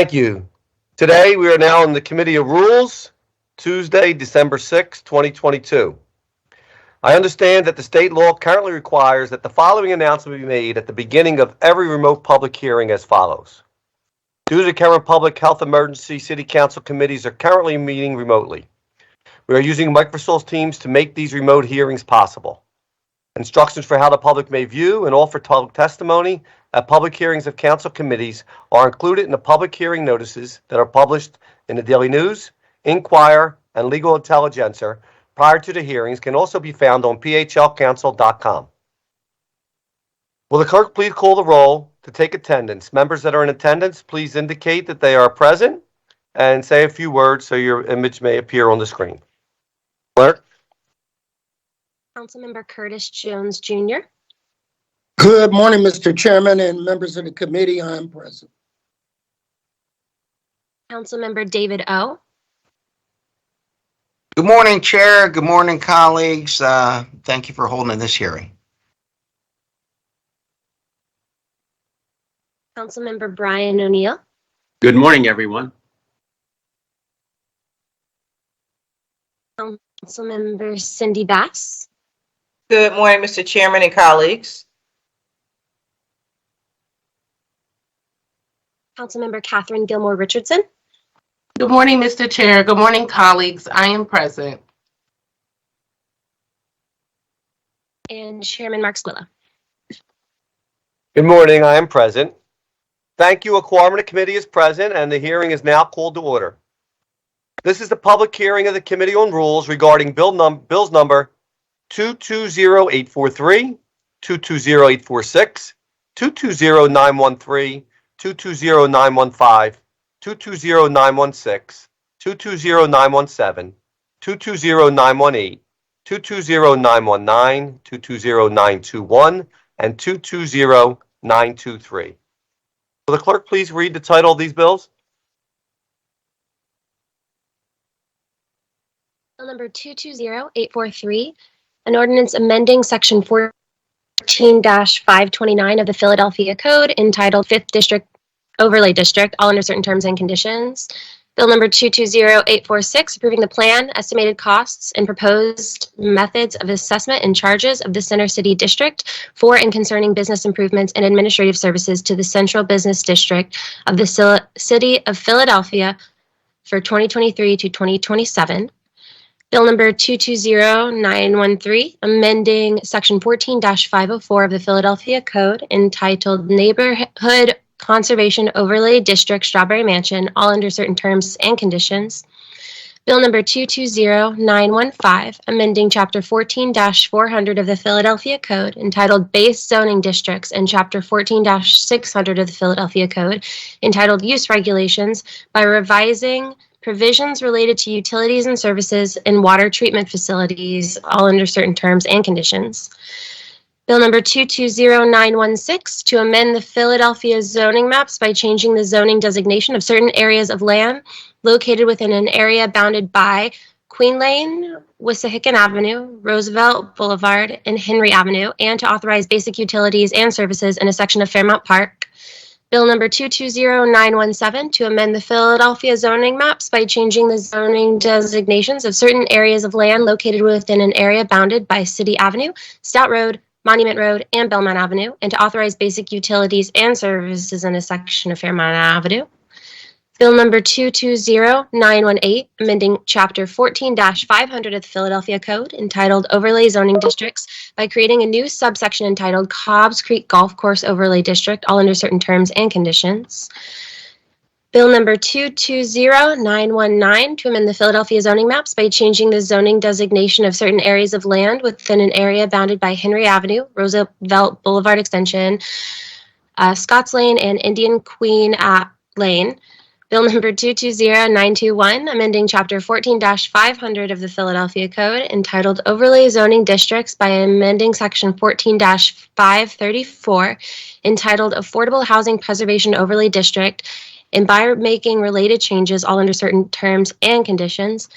Thank you. Today, we are now in the Committee of Rules, Tuesday, December 6, 2022. I understand that the state law currently requires that the following announcement be made at the beginning of every remote public hearing as follows. Due to the current public health emergency, City Council committees are currently meeting remotely. We are using Microsoft Teams to make these remote hearings possible. Instructions for how the public may view and offer public testimony at public hearings of council committees are included in the public hearing notices that are published in the Daily News, Inquirer, and Legal Intelligencer prior to the hearings can also be found on phlcouncil.com. Will the clerk please call the roll to take attendance? Members that are in attendance, please indicate that they are present and say a few words so your image may appear on the screen. Clerk? Councilmember Curtis Jones Jr. Good morning, Mr. Chairman and members of the committee. I am present. Councilmember David O. Good morning, Chair. Good morning, colleagues. Thank you for holding this hearing. Councilmember Brian O'Neill. Good morning, everyone. Councilmember Cindy Bass. Good morning, Mr. Chairman and colleagues. Councilmember Catherine Gilmore Richardson. Good morning, Mr. Chair. Good morning, colleagues. I am present. And Chairman Mark Squilla. Good morning, I am present. Thank you. A quorum of the committee is present and the hearing is now called to order. This is the public hearing of the Committee on Rules regarding bills number 220843, 220846, 220913, 220915, 220916, 220917, 220918, 220919, 220921, and 220923. Will the clerk please read the title of these bills? Bill number 220843, an ordinance amending section 14-529 of the Philadelphia Code entitled 5th District Overlay District, all under certain terms and conditions. Bill number 220846, approving the plan, estimated costs, and proposed methods of assessment and charges of the Center City District for and concerning business improvements and administrative services to the Central Business District of the City of Philadelphia for 2023 to 2027. Bill number 220913, amending section 14-504 of the Philadelphia Code entitled Neighborhood Conservation Overlay District Strawberry Mansion, all under certain terms and conditions. Bill number 220915, amending chapter 14-400 of the Philadelphia Code entitled Base Zoning Districts and chapter 14-600 of the Philadelphia Code entitled Use Regulations by revising provisions related to utilities and services in water treatment facilities, all under certain terms and conditions. Bill number 220916, to amend the Philadelphia zoning maps by changing the zoning designation of certain areas of land located within an area bounded by Queen Lane, Wissahickon Avenue, Roosevelt Boulevard, and Henry Avenue, and to authorize basic utilities and services in a section of Fairmount Park. Bill number 220917, to amend the Philadelphia zoning maps by changing the zoning designations of certain areas of land located within an area bounded by City Avenue, Stout Road, Monument Road, and Belmont Avenue, and to authorize basic utilities and services in a section of Fairmount Avenue. Bill number 220918, amending chapter 14-500 of the Philadelphia Code entitled Overlay Zoning Districts by creating a new subsection entitled Cobbs Creek Golf Course Overlay District, all under certain terms and conditions. Bill number 220919, to amend the Philadelphia zoning maps by changing the zoning designation of certain areas of land within an area bounded by Henry Avenue, Roosevelt Boulevard Extension, Scotts Lane, and Indian Queen Lane. Bill number 220921, amending chapter 14-500 of the Philadelphia Code entitled Overlay Zoning Districts by amending section 14-534 entitled Affordable Housing Preservation Overlay District and by making related changes all under certain terms and conditions.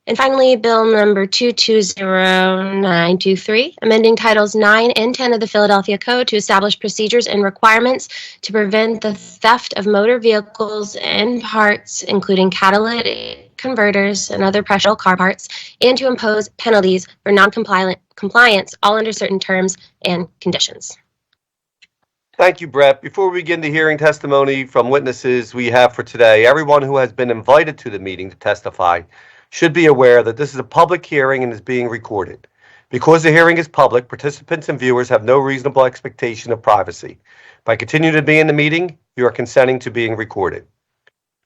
And finally, Bill number 220923, amending Titles 9 and 10 of the Philadelphia Code to establish procedures and requirements to prevent the theft of motor vehicles and parts, including catalytic converters and other precious car parts, and to impose penalties for non-compliance, all under certain terms and conditions. Thank you, Brett. Before we begin the hearing testimony from witnesses we have for today, everyone who has been invited to the meeting to testify should be aware that this is a public hearing and is being recorded. Because the hearing is public, participants and viewers have no reasonable expectation of privacy. By continuing to be in the meeting, you are consenting to being recorded.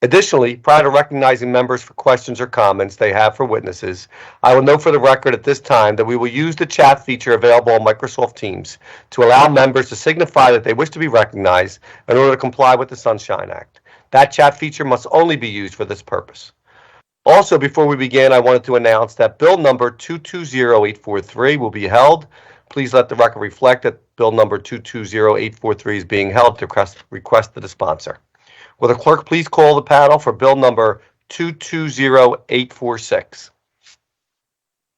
Additionally, prior to recognizing members for questions or comments they have for witnesses, I will note for the record at this time that we will use the chat feature available on Microsoft Teams to allow members to signify that they wish to be recognized in order to comply with the Sunshine Act. That chat feature must only be used for this purpose. Also, before we begin, I wanted to announce that Bill number 220843 will be held. Please let the record reflect that Bill number 220843 is being held to request the sponsor. Will the clerk please call the panel for Bill number 220846?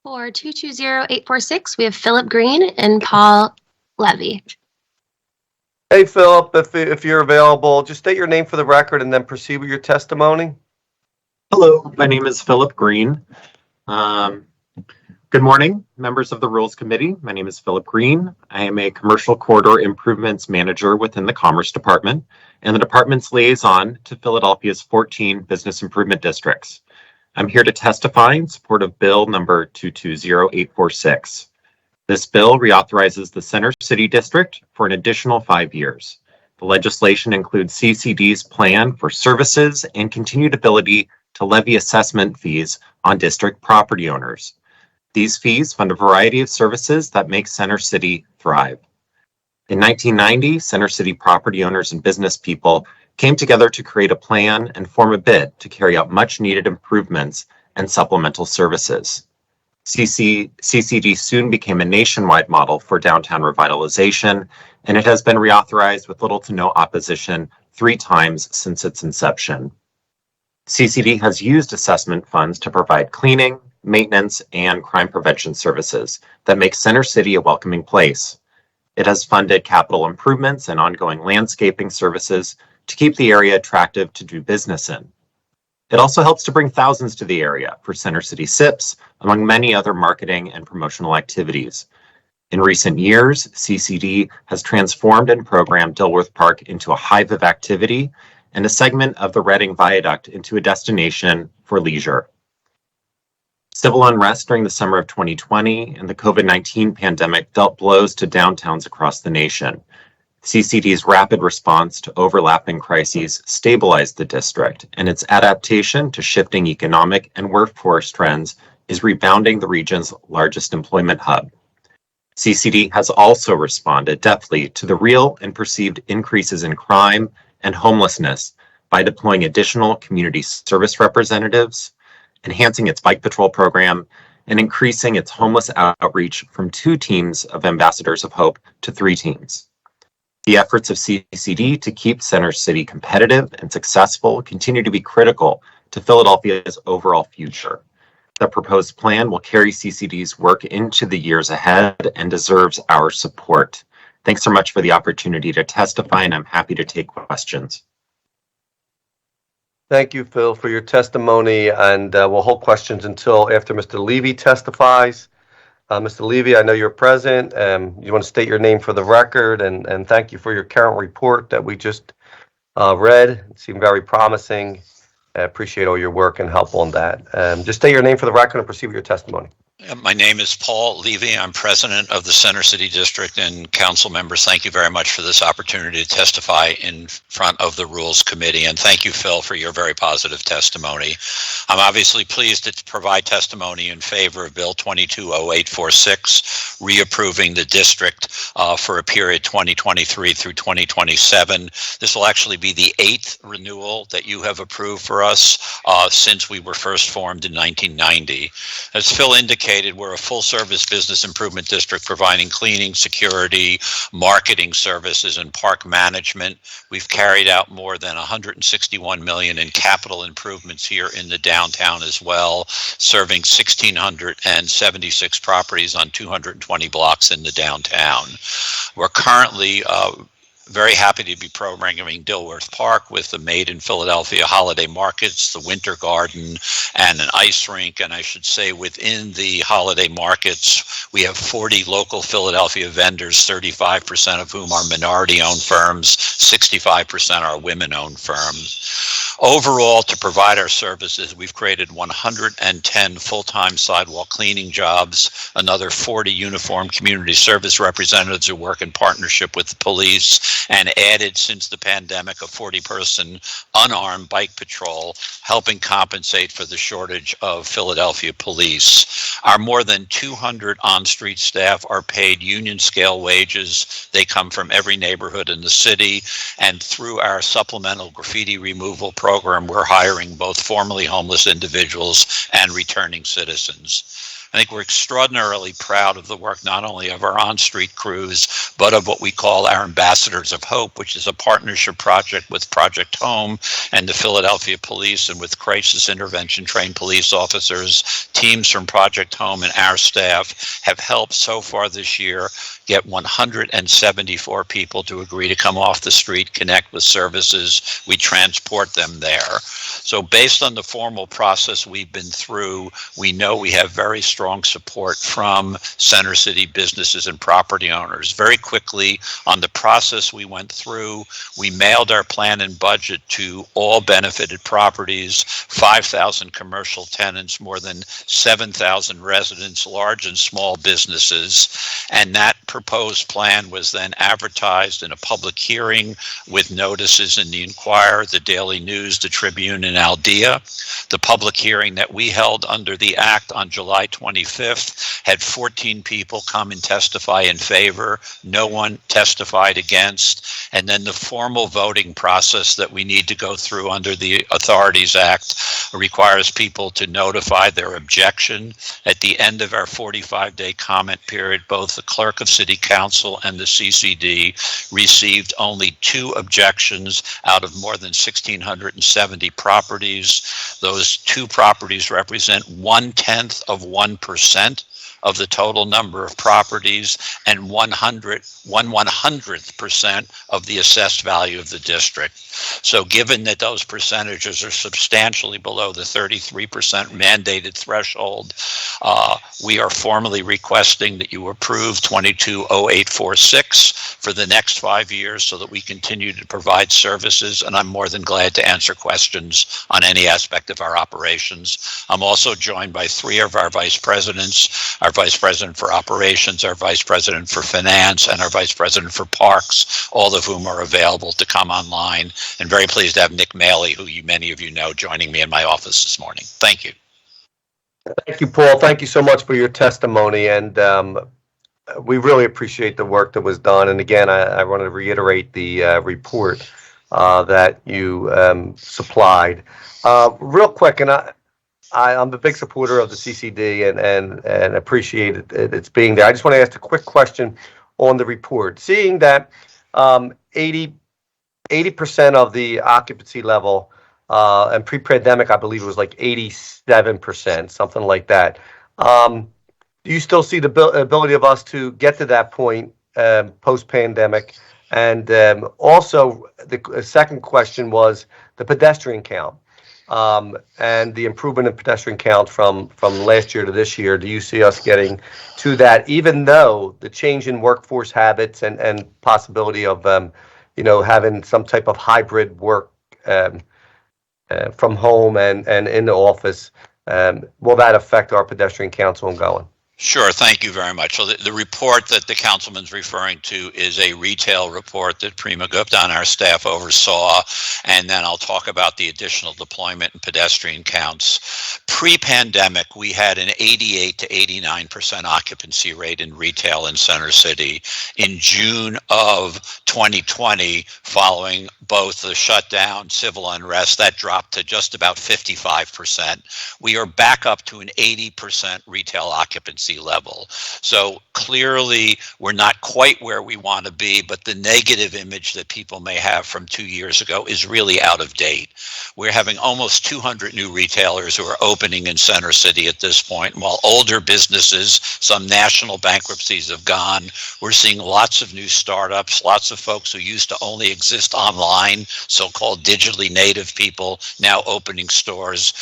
For 220846, we have Philip Green and Paul Levy. Hey, Philip, if you're available, just state your name for the record and then proceed with your testimony. Hello, my name is Philip Green. Good morning, members of the Rules Committee. My name is Philip Green. I am a Commercial Corridor Improvements Manager within the Commerce Department and the department's liaison to Philadelphia's 14 business improvement districts. I'm here to testify in support of Bill number 220846. This bill reauthorizes the Center City District for an additional 5 years. The legislation includes CCD's plan for services and continued ability to levy assessment fees on district property owners. These fees fund a variety of services that make Center City thrive. In 1990, Center City property owners and business people came together to create a plan and form a bid to carry out much needed improvements and supplemental services. CCD soon became a nationwide model for downtown revitalization, and it has been reauthorized with little to no opposition 3 times since its inception. CCD has used assessment funds to provide cleaning, maintenance, and crime prevention services that make Center City a welcoming place. It has funded capital improvements and ongoing landscaping services to keep the area attractive to do business in. It also helps to bring thousands to the area for Center City SIPs, among many other marketing and promotional activities. In recent years, CCD has transformed and programmed Dilworth Park into a hive of activity and a segment of the Reading Viaduct into a destination for leisure. Civil unrest during the summer of 2020 and the COVID-19 pandemic dealt blows to downtowns across the nation. CCD's rapid response to overlapping crises stabilized the district, and its adaptation to shifting economic and workforce trends is rebounding the region's largest employment hub. CCD has also responded deftly to the real and perceived increases in crime and homelessness by deploying additional community service representatives, enhancing its bike patrol program, and increasing its homeless outreach from 2 teams of Ambassadors of Hope to 3 teams. The efforts of CCD to keep Center City competitive and successful continue to be critical to Philadelphia's overall future. The proposed plan will carry CCD's work into the years ahead and deserves our support. Thanks so much for the opportunity to testify, and I'm happy to take questions. Thank you, Phil, for your testimony, and we'll hold questions until after Mr. Levy testifies. Mr. Levy, I know you're present. You want to state your name for the record, and thank you for your current report that we just read. It seemed very promising. I appreciate all your work and help on that. Just state your name for the record and proceed with your testimony. My name is Paul Levy. I'm president of the Center City District, and council members, thank you very much for this opportunity to testify in front of the Rules Committee. And thank you, Phil, for your very positive testimony. I'm obviously pleased to provide testimony in favor of Bill 220846, reapproving the district for a period 2023 through 2027. This will actually be the 8th renewal that you have approved for us since we were first formed in 1990. As Phil indicated, we're a full-service business improvement district providing cleaning, security, marketing services, and park management. We've carried out more than $161 million in capital improvements here in the downtown as well, serving 1,676 properties on 220 blocks in the downtown. We're currently very happy to be programming Dilworth Park with the Made in Philadelphia holiday markets, the Winter Garden, and an ice rink. And I should say within the holiday markets, we have 40 local Philadelphia vendors, 35% of whom are minority-owned firms, 65% are women-owned firms. Overall, to provide our services, we've created 110 full-time sidewalk cleaning jobs, another 40 uniformed community service representatives who work in partnership with the police, and added since the pandemic a 40-person unarmed bike patrol, helping compensate for the shortage of Philadelphia police. Our more than 200 on-street staff are paid union scale wages. They come from every neighborhood in the city, and through our supplemental graffiti removal program, we're hiring both formerly homeless individuals and returning citizens. I think we're extraordinarily proud of the work not only of our on-street crews, but of what we call our Ambassadors of Hope, which is a partnership project with Project Home and the Philadelphia Police, and with crisis intervention trained police officers. Teams from Project Home and our staff have helped so far this year get 174 people to agree to come off the street, connect with services. We transport them there. So based on the formal process we've been through, we know we have very strong support from Center City businesses and property owners. Very quickly on the process we went through, we mailed our plan and budget to all benefited properties, 5,000 commercial tenants, more than 7,000 residents, large and small businesses, and that proposed plan was then advertised in a public hearing with notices in the Inquirer, the Daily News, the Tribune, and Aldea. The public hearing that we held under the Act on July 25th had 14 people come and testify in favor. No one testified against. And then the formal voting process that we need to go through under the Authorities Act requires people to notify their objection. At the end of our 45-day comment period, both the Clerk of City Council and the CCD received only 2 objections out of more than 1,670 properties. Those 2 properties represent 0.1% of the total number of properties and 1/100th% of the assessed value of the district. So given that those percentages are substantially below the 33% mandated threshold, we are formally requesting that you approve 220846 for the next 5 years so that we continue to provide services, and I'm more than glad to answer questions on any aspect of our operations. I'm also joined by 3 of our vice presidents, our vice president for operations, our vice president for finance, and our vice president for parks, all of whom are available to come online. And very pleased to have Nick Maley, who many of you know, joining me in my office this morning. Thank you. Thank you, Paul. Thank you so much for your testimony, and we really appreciate the work that was done. And again, I want to reiterate the report that you supplied. Real quick, and I'm a big supporter of the CCD and appreciate it's being there. I just want to ask a quick question on the report. Seeing that 80% of the occupancy level, and pre-pandemic, I believe it was like 87%, something like that. Do you still see the ability of us to get to that point post-pandemic? And also, the second question was the pedestrian count. And the improvement in pedestrian count from last year to this year. Do you see us getting to that, even though the change in workforce habits and possibility of having some type of hybrid work from home and in the office, will that affect our pedestrian counts ongoing? Sure, thank you very much. So the report that the councilman's referring to is a retail report that Prima Gupta on our staff oversaw, and then I'll talk about the additional deployment and pedestrian counts. Pre-pandemic, we had an 88 to 89% occupancy rate in retail in Center City. In June of 2020, following both the shutdown, civil unrest, that dropped to just about 55%. We are back up to an 80% retail occupancy level. So clearly we're not quite where we want to be, but the negative image that people may have from 2 years ago is really out of date. We're having almost 200 new retailers who are opening in Center City at this point. While older businesses, some national bankruptcies have gone, we're seeing lots of new startups, lots of folks who used to only exist online, so-called digitally native people now opening stores.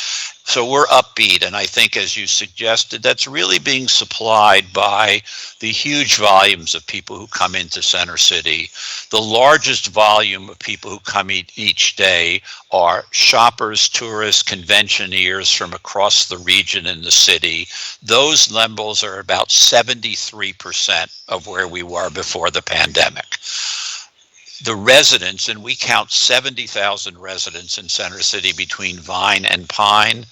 So we're upbeat, and I think, as you suggested, that's really being supplied by the huge volumes of people who come into Center City. The largest volume of people who come each day are shoppers, tourists, conventioneers from across the region and the city. Those levels are about 73% of where we were before the pandemic. The residents, and we count 70,000 residents in Center City between Vine and Pine,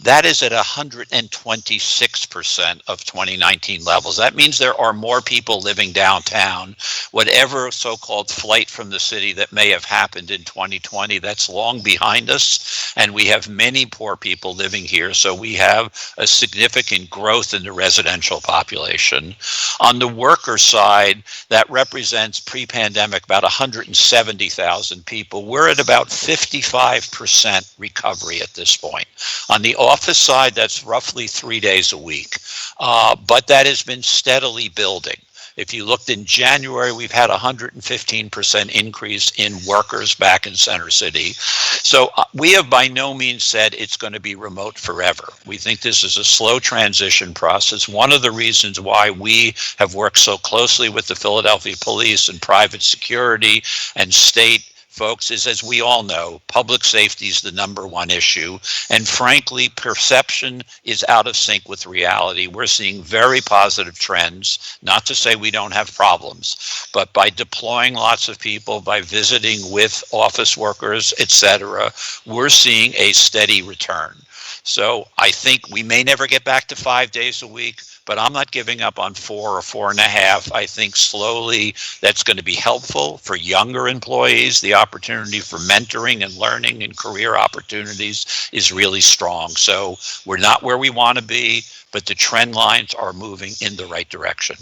that is at 126% of 2019 levels. That means there are more people living downtown. Whatever so-called flight from the city that may have happened in 2020, that's long behind us, and we have many poor people living here, so we have a significant growth in the residential population. On the worker side, that represents pre-pandemic about 170,000 people. We're at about 55% recovery at this point. On the office side, that's roughly 3 days a week, but that has been steadily building. If you looked in January, we've had 115% increase in workers back in Center City. So we have by no means said it's going to be remote forever. We think this is a slow transition process. One of the reasons why we have worked so closely with the Philadelphia police and private security and state folks is, as we all know, public safety is the #1 issue. And frankly, perception is out of sync with reality. We're seeing very positive trends, not to say we don't have problems, but by deploying lots of people, by visiting with office workers, etc., we're seeing a steady return. So I think we may never get back to 5 days a week, but I'm not giving up on 4 or 4.5. I think slowly that's going to be helpful for younger employees. The opportunity for mentoring and learning and career opportunities is really strong. So we're not where we want to be, but the trend lines are moving in the right direction.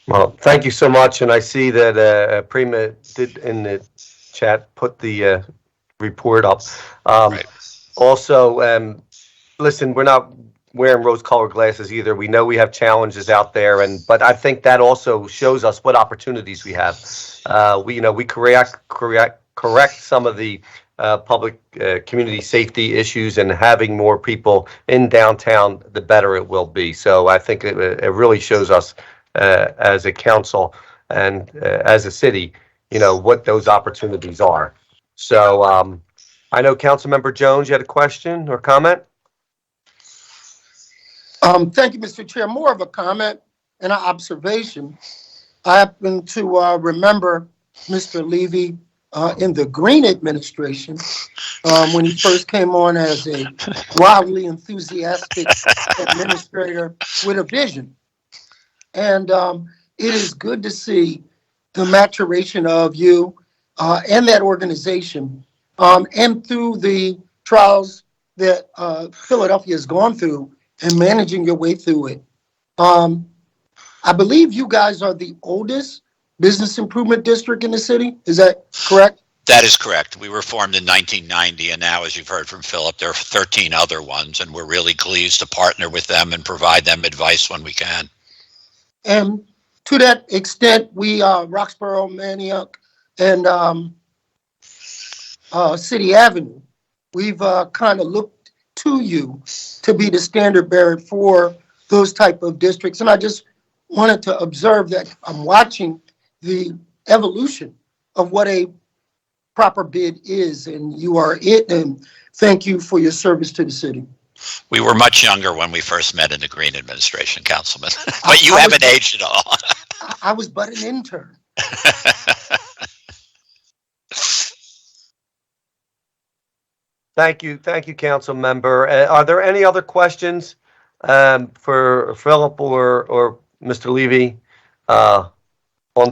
Well, thank you so much. And I see that Prima did in the chat put the report up. Right. Also, listen, we're not wearing rose-colored glasses either. We know we have challenges out there, but I think that also shows us what opportunities we have. We correct some of the public community safety issues, and having more people in downtown, the better it will be. So I think it really shows us as a council and as a city, what those opportunities are. So I know Councilmember Jones, you had a question or comment? Thank you, Mr. Chair. More of a comment and an observation. I happen to remember Mr. Levy in the Green administration when he first came on as a wildly enthusiastic administrator with a vision. And it is good to see the maturation of you and that organization, and through the trials that Philadelphia has gone through and managing your way through it. I believe you guys are the oldest business improvement district in the city. Is that correct? That is correct. We were formed in 1990, and now, as you've heard from Philip, there are 13 other ones, and we're really pleased to partner with them and provide them advice when we can. And to that extent, we, Roxborough, Manioc, and City Avenue, we've kind of looked to you to be the standard bearer for those type of districts. And I just wanted to observe that I'm watching the evolution of what a proper bid is, and you are it, and thank you for your service to the city. We were much younger when we first met in the Green administration, Councilman, I- but you I haven't was- aged at all. I was but an intern. Thank you, council member. Are there any other questions for Philip or Mr. Levy on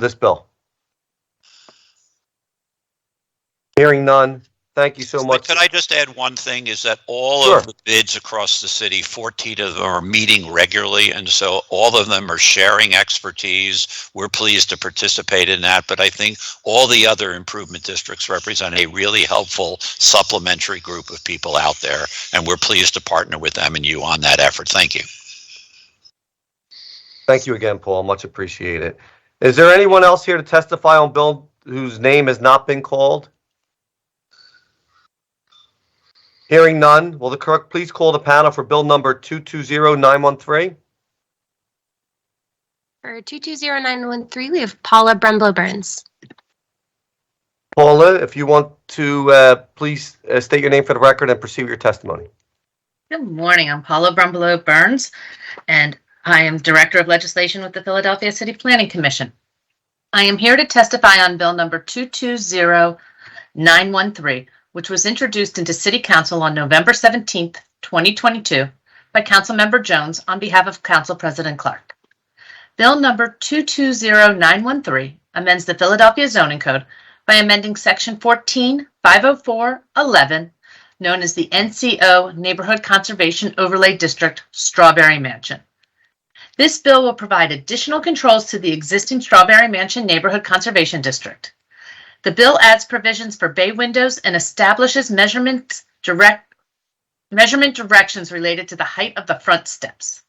this bill? Hearing none. Thank you so much. Could I just add one thing, is that all Sure. of the bids across the city, 14 of them are meeting regularly, and so all of them are sharing expertise. We're pleased to participate in that, but I think all the other improvement districts represent a really helpful supplementary group of people out there, and we're pleased to partner with them and you on that effort. Thank you. Thank you again, Paul. Much appreciated. Is there anyone else here to testify on bill whose name has not been called? Hearing none, will the clerk please call the panel for bill number 220913? For 220913, we have Paula Brumlow Burns. Paula, if you want to please state your name for the record and proceed with your testimony. Good morning. I'm Paula Brumlow Burns, and I am Director of Legislation with the Philadelphia City Planning Commission. I am here to testify on Bill number 220913, which was introduced into City Council on November 17th, 2022 by Councilmember Jones on behalf of Council President Clark. Bill number 220913 amends the Philadelphia Zoning Code by amending Section 14-504-11, known as the NCO Neighborhood Conservation Overlay District Strawberry Mansion. This bill will provide additional controls to the existing Strawberry Mansion Neighborhood Conservation District. The bill adds provisions for bay windows and establishes measurement directions related to the height of the front steps.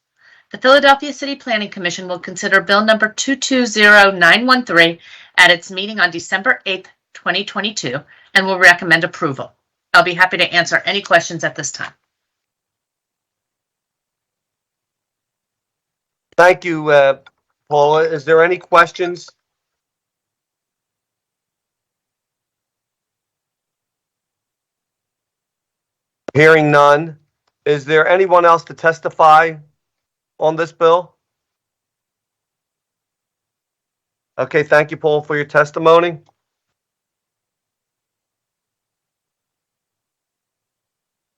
The Philadelphia City Planning Commission will consider bill number 220913 at its meeting on December 8th, 2022, and will recommend approval. I'll be happy to answer any questions at this time. Thank you, Paula. Is there any questions? Hearing none. Is there anyone else to testify on this bill? Okay, thank you, Paul, for your testimony.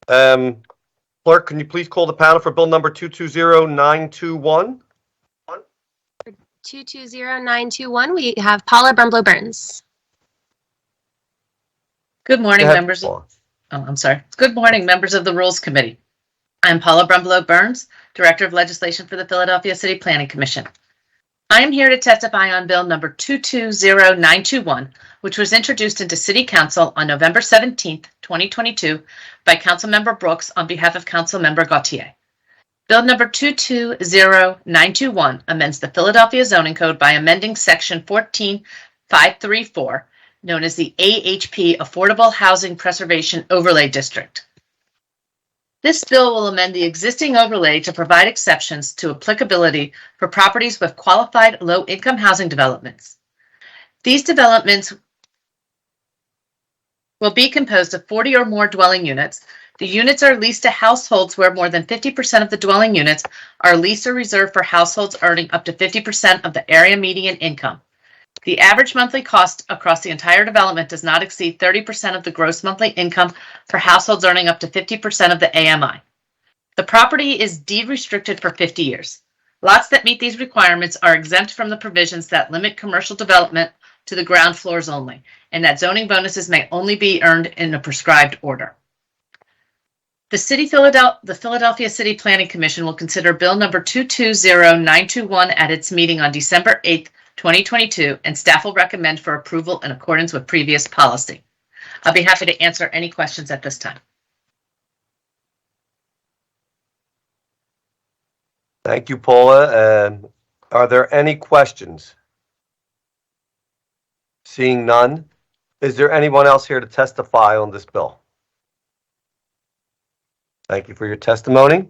Clerk, can you please call the panel for bill number 220921? 220921, we have Paula Brumlow Burns. Good morning, Go ahead, members. Paula. I'm sorry. Good morning, members of the Rules Committee. I'm Paula Brumlow Burns, Director of Legislation for the Philadelphia City Planning Commission. I am here to testify on bill number 220921, which was introduced into City Council on November 17th, 2022 by Councilmember Brooks on behalf of Councilmember Gautier. Bill number 220921 amends the Philadelphia Zoning Code by amending Section 14534, known as the AHP Affordable Housing Preservation Overlay District. This bill will amend the existing overlay to provide exceptions to applicability for properties with qualified low-income housing developments. These developments will be composed of 40 or more dwelling units. The units are leased to households where more than 50% of the dwelling units are leased or reserved for households earning up to 50% of the area median income. The average monthly cost across the entire development does not exceed 30% of the gross monthly income for households earning up to 50% of the AMI. The property is deed restricted for 50 years. Lots that meet these requirements are exempt from the provisions that limit commercial development to the ground floors only, and that zoning bonuses may only be earned in a prescribed order. The Philadelphia City Planning Commission will consider bill number 220921 at its meeting on December 8th, 2022, and staff will recommend for approval in accordance with previous policy. I'll be happy to answer any questions at this time. Thank you, Paula. Are there any questions? Seeing none, is there anyone else here to testify on this bill? Thank you for your testimony.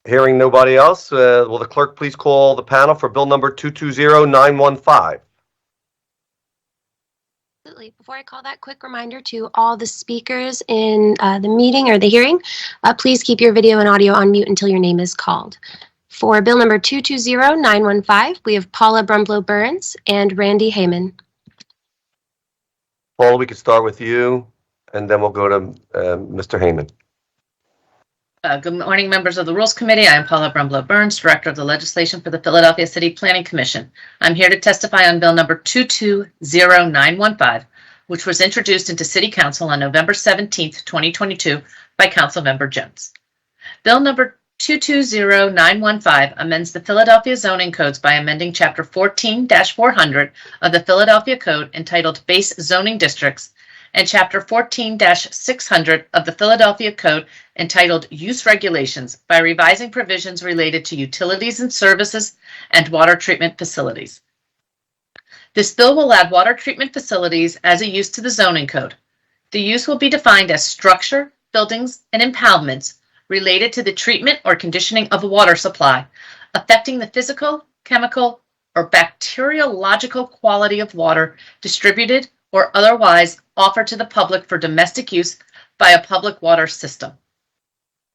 Hearing nobody else, will the clerk please call the panel for bill number 220915? Absolutely. Before I call that, quick reminder to all the speakers in the meeting or the hearing, please keep your video and audio on mute until your name is called. For Bill number 220915, we have Paula Brumblow-Burns and Randy Heyman. Paul, we could start with you, and then we'll go to Mr. Heyman. Good morning, members of the Rules Committee. I am Paula Brumblow-Burns, Director of the Legislation for the Philadelphia City Planning Commission. I'm here to testify on Bill number 220915, which was introduced into City Council on November 17th, 2022 by Councilmember Jones. Bill number 220915 amends the Philadelphia zoning codes by amending Chapter 14-400 of the Philadelphia Code entitled Base Zoning Districts and Chapter 14-600 of the Philadelphia Code entitled Use Regulations by revising provisions related to utilities and services and water treatment facilities. This bill will add water treatment facilities as a use to the zoning code. The use will be defined as structure, buildings, and impoundments related to the treatment or conditioning of a water supply, affecting the physical, chemical, or bacteriological quality of water distributed or otherwise offered to the public for domestic use by a public water system.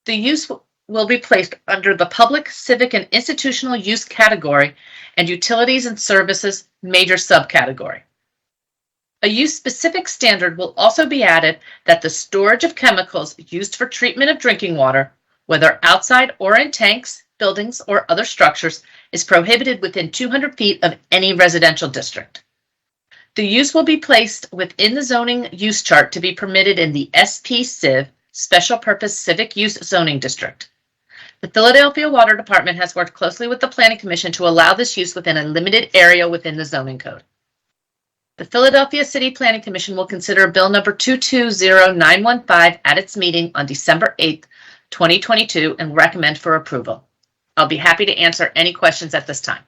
The use will be placed under the public, civic, and institutional use category and utilities and services major subcategory. A use-specific standard will also be added that the storage of chemicals used for treatment of drinking water, whether outside or in tanks, buildings, or other structures, is prohibited within 200 feet of any residential district. The use will be placed within the zoning use chart to be permitted in the SP Civ, Special Purpose Civic Use Zoning District. The Philadelphia Water Department has worked closely with the Planning Commission to allow this use within a limited area within the zoning code. The Philadelphia City Planning Commission will consider Bill number 220915 at its meeting on December 8th, 2022, and recommend for approval. I'll be happy to answer any questions at this time.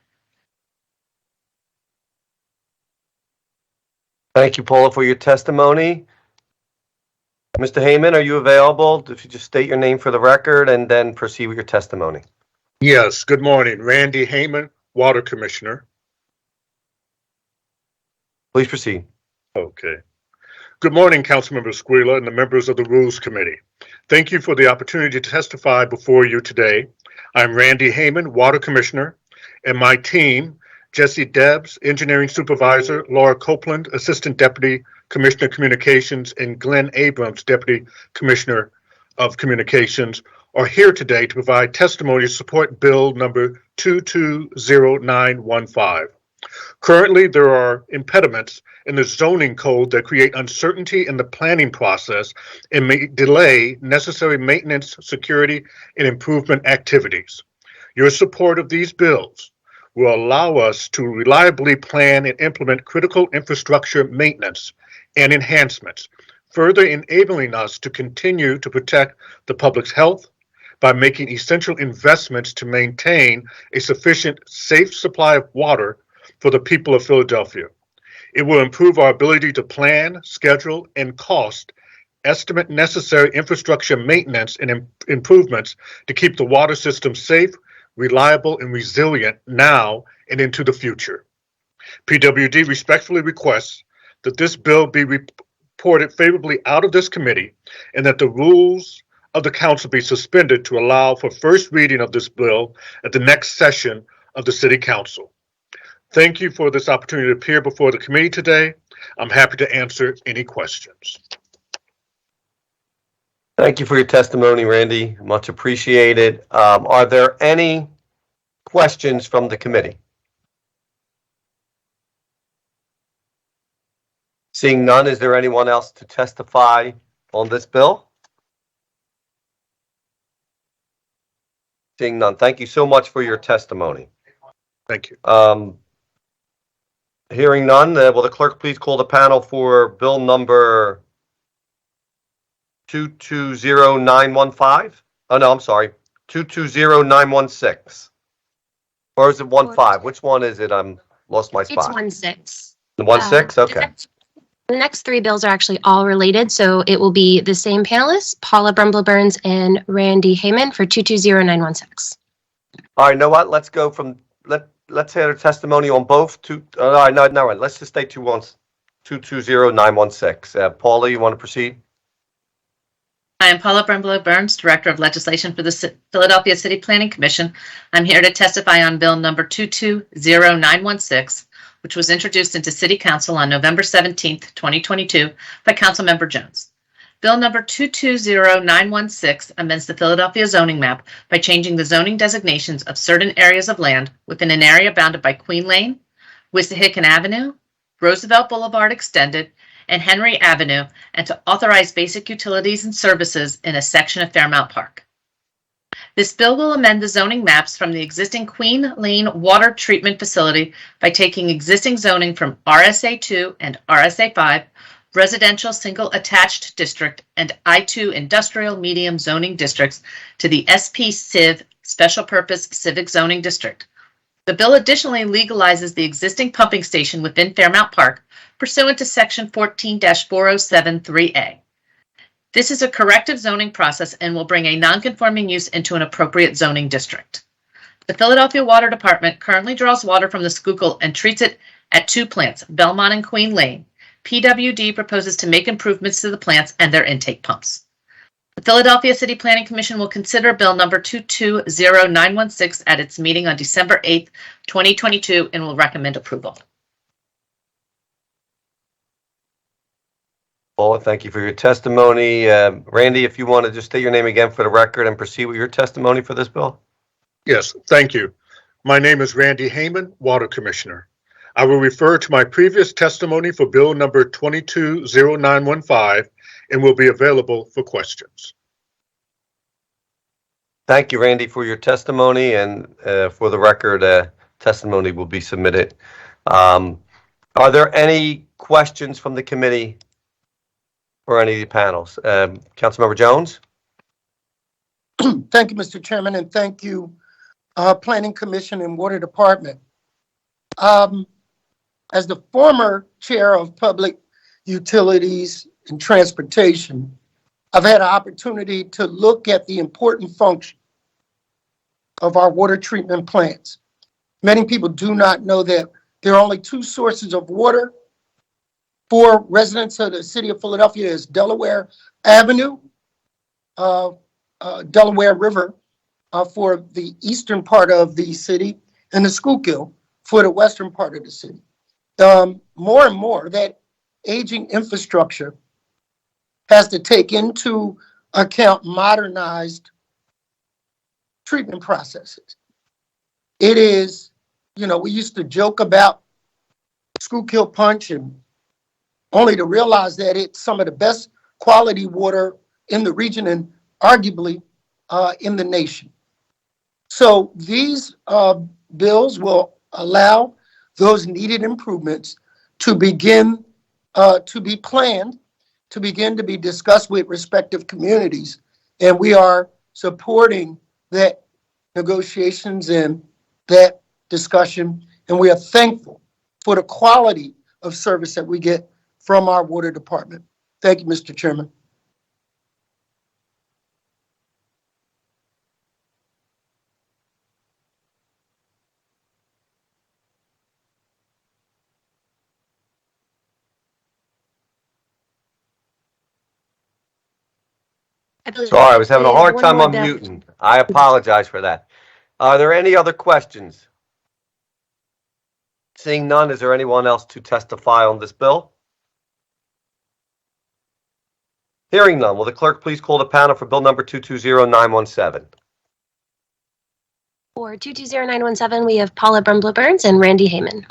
Thank you, Paula, for your testimony. Mr. Heyman, are you available? If you just state your name for the record and then proceed with your testimony. Yes, good morning. Randy Heyman, Water Commissioner. Please proceed. Okay. Good morning, Councilmember Squealer and the members of the Rules Committee. Thank you for the opportunity to testify before you today. I'm Randy Heyman, Water Commissioner, and my team, Jesse Debs, Engineering Supervisor, Laura Copeland, Assistant Deputy Commissioner Communications, and Glenn Abrams, Deputy Commissioner of Communications, are here today to provide testimony to support Bill number 220915. Currently, there are impediments in the zoning code that create uncertainty in the planning process and may delay necessary maintenance, security, and improvement activities. Your support of these bills will allow us to reliably plan and implement critical infrastructure maintenance and enhancements, further enabling us to continue to protect the public's health by making essential investments to maintain a sufficient, safe supply of water for the people of Philadelphia. It will improve our ability to plan, schedule, and cost estimate necessary infrastructure maintenance and improvements to keep the water system safe, reliable, and resilient now and into the future. PWD respectfully requests that this bill be reported favorably out of this committee and that the rules of the council be suspended to allow for first reading of this bill at the next session of the City Council. Thank you for this opportunity to appear before the committee today. I'm happy to answer any questions. Thank you for your testimony, Randy. Much appreciated. Are there any questions from the committee? Seeing none, is there anyone else to testify on this bill? Seeing none. Thank you so much for your testimony. Thank you. Hearing none, will the clerk please call the panel for bill number 220915? Oh, no, I'm sorry. 220916. Or is it 15? Which one is it? I'm lost my spot. It's 16. The 16? Okay. The next three bills are actually all related, so it will be the same panelists, Paula Brumblow-Burns and Randy Heyman for 220916. All right, you know what? Let's go from let's hear a testimony on both. No, let's just stay two once. 220916. Paula, you want to proceed? I am Paula Bremblow Burns, Director of Legislation for the Philadelphia City Planning Commission. I'm here to testify on Bill number 220916, which was introduced into City Council on November 17th, 2022 by Councilmember Jones. Bill number 220916 amends the Philadelphia zoning map by changing the zoning designations of certain areas of land within an area bounded by Queen Lane, Wissahickon Avenue, Roosevelt Boulevard Extended, and Henry Avenue, and to authorize basic utilities and services in a section of Fairmount Park. This bill will amend the zoning maps from the existing Queen Lane Water Treatment Facility by taking existing zoning from RSA2 and RSA5, Residential Single Attached District, and I2 Industrial Medium Zoning Districts to the SP Civ Special Purpose Civic Zoning District. The bill additionally legalizes the existing pumping station within Fairmount Park pursuant to Section 14-4073A. This is a corrective zoning process and will bring a non-conforming use into an appropriate zoning district. The Philadelphia Water Department currently draws water from the Schuylkill and treats it at two plants, Belmont and Queen Lane. PWD proposes to make improvements to the plants and their intake pumps. The Philadelphia City Planning Commission will consider Bill number 220916 at its meeting on December 8th, 2022, and will recommend approval. Paula, thank you for your testimony. Randy, if you want to just state your name again for the record and proceed with your testimony for this bill. Yes, thank you. My name is Randy Heyman, Water Commissioner. I will refer to my previous testimony for Bill number 220915 and will be available for questions. Thank you, Randy, for your testimony, and for the record, testimony will be submitted. Are there any questions from the committee or any of the panels? Councilmember Jones? Thank you, Mr. Chairman, and thank you, Planning Commission and Water Department. As the former chair of Public Utilities and Transportation, I've had an opportunity to look at the important function of our water treatment plants. Many people do not know that there are only two sources of water for residents of the city of Philadelphia. Is Delaware Avenue, Delaware River for the eastern part of the city, and the Schuylkill for the western part of the city. More and more, that aging infrastructure has to take into account modernized treatment processes. It is, we used to joke about Schuylkill Punch, and only to realize that it's some of the best quality water in the region and arguably in the nation. So these bills will allow those needed improvements to begin to be planned, to begin to be discussed with respective communities. And we are supporting that negotiations and that discussion. And we are thankful for the quality of service that we get from our water department. Thank you, Mr. Chairman. Sorry, I was having a hard One time more bill. unmuting. I apologize for that. Are there any other questions? Seeing none, is there anyone else to testify on this bill? Hearing none, will the clerk please call the panel for bill number 220917? For 220917, we have Paula Bremblow Burns and Randy Heyman.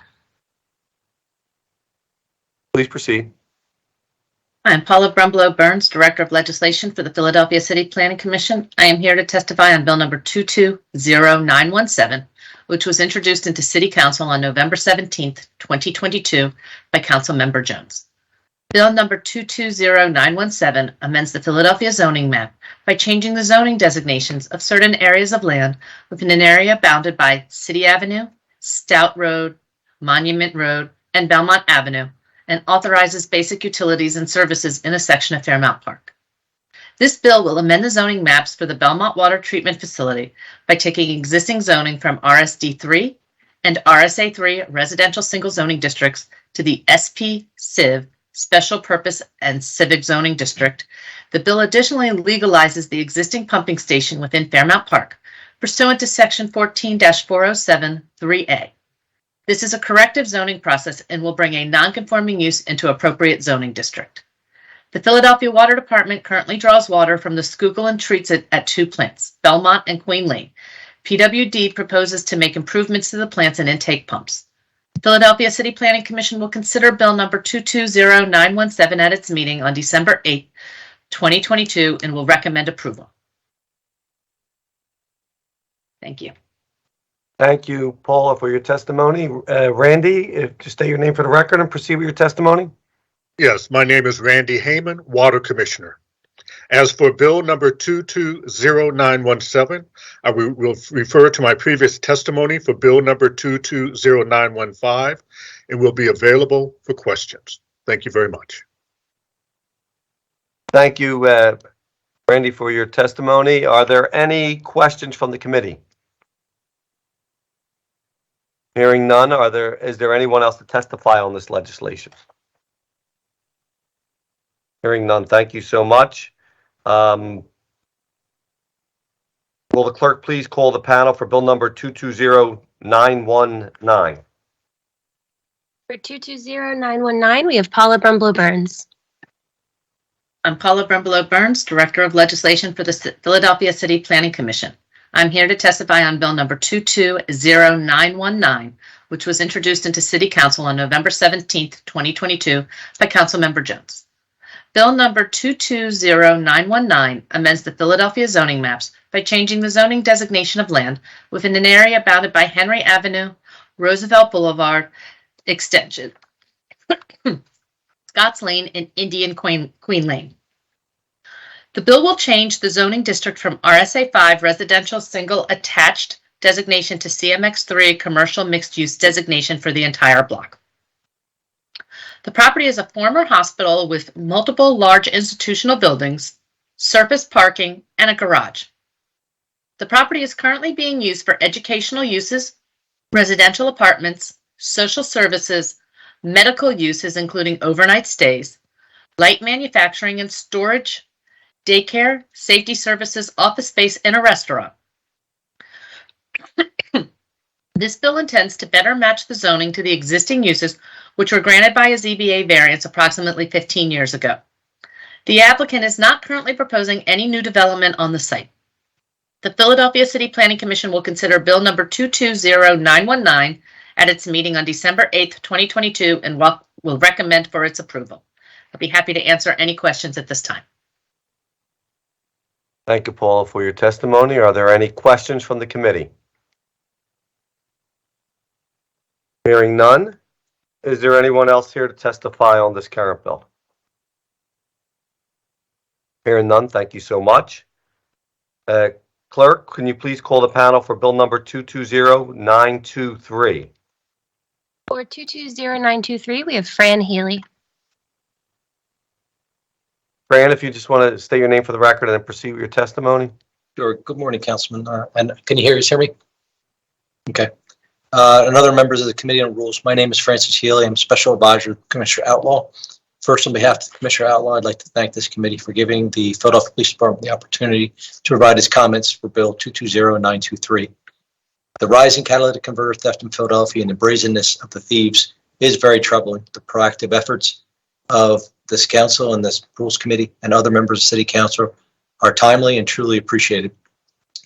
Please proceed. I'm Paula Bremblow Burns, Director of Legislation for the Philadelphia City Planning Commission. I am here to testify on Bill number 220917, which was introduced into City Council on November 17th, 2022 by Councilmember Jones. Bill number 220917 amends the Philadelphia zoning map by changing the zoning designations of certain areas of land within an area bounded by City Avenue, Stout Road, Monument Road, and Belmont Avenue, and authorizes basic utilities and services in a section of Fairmount Park. This bill will amend the zoning maps for the Belmont Water Treatment Facility by taking existing zoning from RSD3 and RSA3 residential single zoning districts to the SP Civ Special Purpose and Civic Zoning District. The bill additionally legalizes the existing pumping station within Fairmount Park pursuant to Section 14-407 3A. This is a corrective zoning process and will bring a non-conforming use into appropriate zoning district. The Philadelphia Water Department currently draws water from the Schuylkill and treats it at two plants, Belmont and Queen Lane. PWD proposes to make improvements to the plants and intake pumps. Philadelphia City Planning Commission will consider Bill number 220917 at its meeting on December 8, 2022, and will recommend approval. Thank you. Thank you, Paula, for your testimony. Randy, just state your name for the record and proceed with your testimony. Yes, my name is Randy Heyman, Water Commissioner. As for Bill number 220917, I will refer to my previous testimony for Bill number 220915 and will be available for questions. Thank you very much. Thank you, Randy, for your testimony. Are there any questions from the committee? Hearing none, is there anyone else to testify on this legislation? Hearing none, thank you so much. Will the clerk please call the panel for Bill number 220919? For 220919, we have Paula Brumbelow Burns. I'm Paula Brumbelow Burns, Director of Legislation for the Philadelphia City Planning Commission. I'm here to testify on Bill number 220919, which was introduced into City Council on November 17, 2022 by Councilmember Jones. Bill number 220919 amends the Philadelphia zoning maps by changing the zoning designation of land within an area bounded by Henry Avenue, Roosevelt Boulevard Extension, Scotts Lane, and Indian Queen Lane. The bill will change the zoning district from RSA 5 residential single attached designation to CMX3 commercial mixed use designation for the entire block. The property is a former hospital with multiple large institutional buildings, surface parking, and a garage. The property is currently being used for educational uses, residential apartments, social services, medical uses including overnight stays, light manufacturing and storage, daycare, safety services, office space, and a restaurant. This bill intends to better match the zoning to the existing uses which were granted by a ZBA variance approximately 15 years ago. The applicant is not currently proposing any new development on the site. The Philadelphia City Planning Commission will consider Bill number 220919 at its meeting on December 8th, 2022, and will recommend for its approval. I'll be happy to answer any questions at this time. Thank you, Paula, for your testimony. Are there any questions from the committee? Hearing none, is there anyone else here to testify on this current bill? Hearing none, thank you so much. Clerk, can you please call the panel for Bill number 220923? For 220923, we have Fran Healy. Fran, if you just want to state your name for the record and then proceed with your testimony. Sure. Good morning, Councilman. And can you hear me? Okay. And other members of the Committee on Rules, my name is Francis Healy. I'm Special Advisor to Commissioner Outlaw. First, on behalf of Commissioner Outlaw, I'd like to thank this committee for giving the Philadelphia Police Department the opportunity to provide its comments for Bill 220923. The rising catalytic converter theft in Philadelphia and the brazenness of the thieves is very troubling. The proactive efforts of this council and this Rules Committee and other members of City Council are timely and truly appreciated.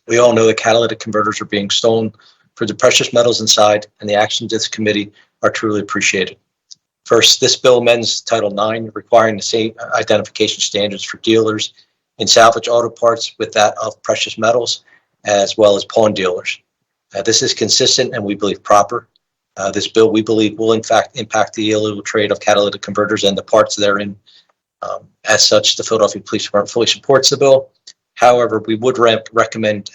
We all know that catalytic converters are being stolen for the precious metals inside, and the actions of this committee are truly appreciated. First, this bill amends Title IX, requiring the same identification standards for dealers in salvage auto parts with that of precious metals, as well as pawn dealers. This is consistent and we believe proper. This bill, we believe, will in fact impact the illegal trade of catalytic converters and the parts therein. As such, the Philadelphia Police Department fully supports the bill. However, we would recommend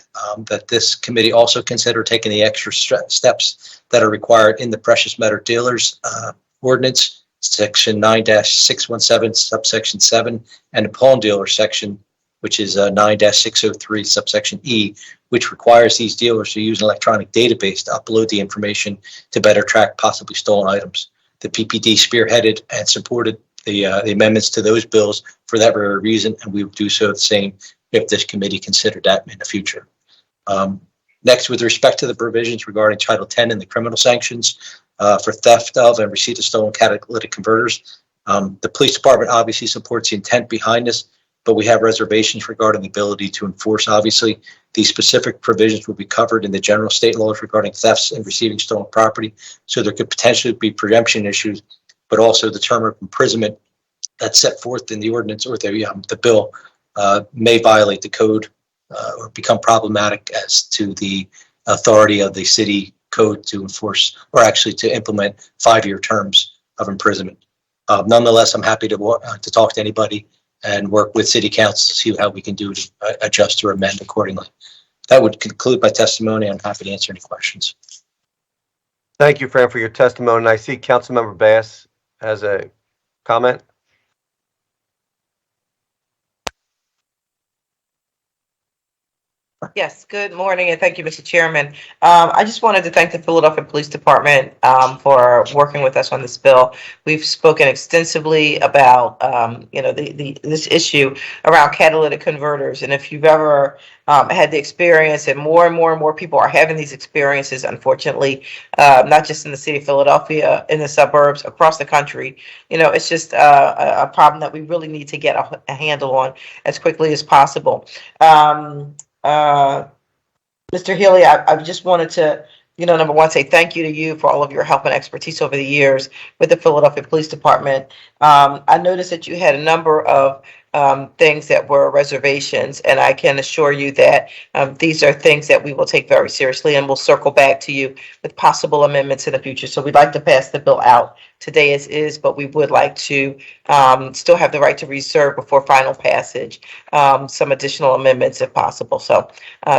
that this committee also consider taking the extra steps that are required in the precious metal dealers ordinance, section 9-617, subsection 7, and the pawn dealer section, which is 9-603, subsection E, which requires these dealers to use an electronic database to upload the information to better track possibly stolen items. The PPD spearheaded and supported the amendments to those bills for that very reason, and we would do so the same if this committee considered that in the future. Next, with respect to the provisions regarding Title 10 and the criminal sanctions for theft of and receipt of stolen catalytic converters, the police department obviously supports the intent behind this, but we have reservations regarding the ability to enforce. Obviously, these specific provisions will be covered in the general state laws regarding thefts and receiving stolen property, so there could potentially be preemption issues, but also the term of imprisonment that's set forth in the ordinance or the bill may violate the code or become problematic as to the authority of the city code to enforce or actually to implement 5-year terms of imprisonment. Nonetheless, I'm happy to talk to anybody and work with city council to see how we can do to adjust or amend accordingly. That would conclude my testimony. I'm happy to answer any questions. Thank you, Fran, for your testimony. I see Councilmember Bass has a comment. Yes, good morning, and thank you, Mr. Chairman. I just wanted to thank the Philadelphia Police Department for working with us on this bill. We've spoken extensively about, this issue around catalytic converters, and if you've ever had the experience, and more people are having these experiences, unfortunately, not just in the city of Philadelphia, in the suburbs, across the country. It's just a problem that we really need to get a handle on as quickly as possible. Mr. Healy, I just wanted to, number one, say thank you to you for all of your help and expertise over the years with the Philadelphia Police Department. I noticed that you had a number of things that were reservations, and I can assure you that these are things that we will take very seriously, and we'll circle back to you with possible amendments in the future. So we'd like to pass the bill out today as is, but we would like to still have the right to reserve before final passage some additional amendments if possible. So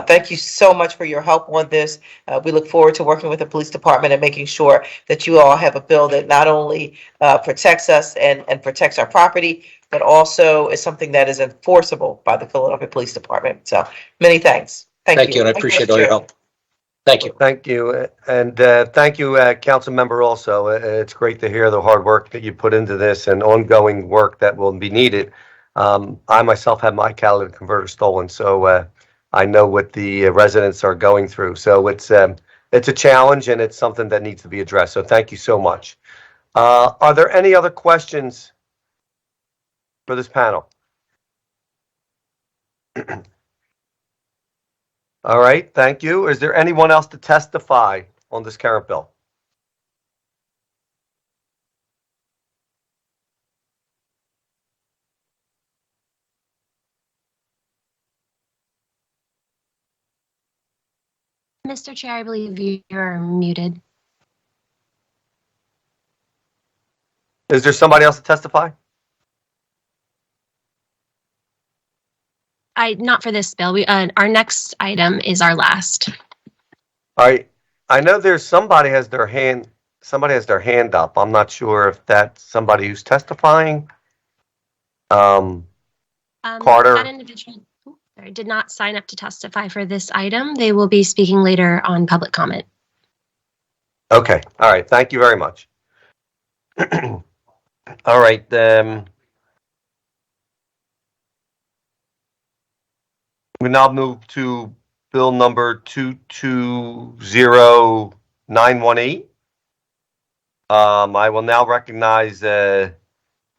thank you so much for your help on this. We look forward to working with the police department and making sure that you all have a bill that not only protects us and protects our property, but also is something that is enforceable by the Philadelphia Police Department. So many thanks. Thank you. And I appreciate all your help. Thank you. Thank you. And thank you, Council Member, also. It's great to hear the hard work that you put into this and ongoing work that will be needed. I myself had my catalytic converter stolen, so I know what the residents are going through. So it's a challenge, and it's something that needs to be addressed. So thank you so much. Are there any other questions for this panel? All right, thank you. Is there anyone else to testify on this current bill? Mr. Chair, I believe you're muted. Is there somebody else to testify? Not for this bill. Our next item is our last. All right. I know there's somebody has their hand up. I'm not sure if that's somebody who's testifying. Carter. That individual did not sign up to testify for this item. They will be speaking later on public comment. Okay. All right. Thank you very much. All right. We now move to bill number 220918. I will now recognize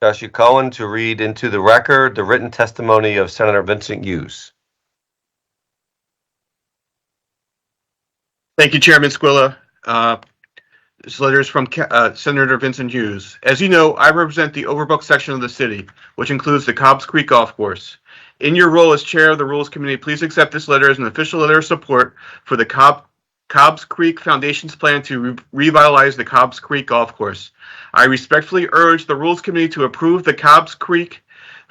Joshua Cohen to read into the record the written testimony of Senator Vincent Hughes. Thank you, Chairman Squilla. This letter is from Senator Vincent Hughes. As you know, I represent the Overbrook section of the city, which includes the Cobbs Creek Golf Course. In your role as chair of the Rules Committee, please accept this letter as an official letter of support for the Cobbs Creek Foundation's plan to revitalize the Cobbs Creek Golf Course. I respectfully urge the Rules Committee to approve the Cobbs Creek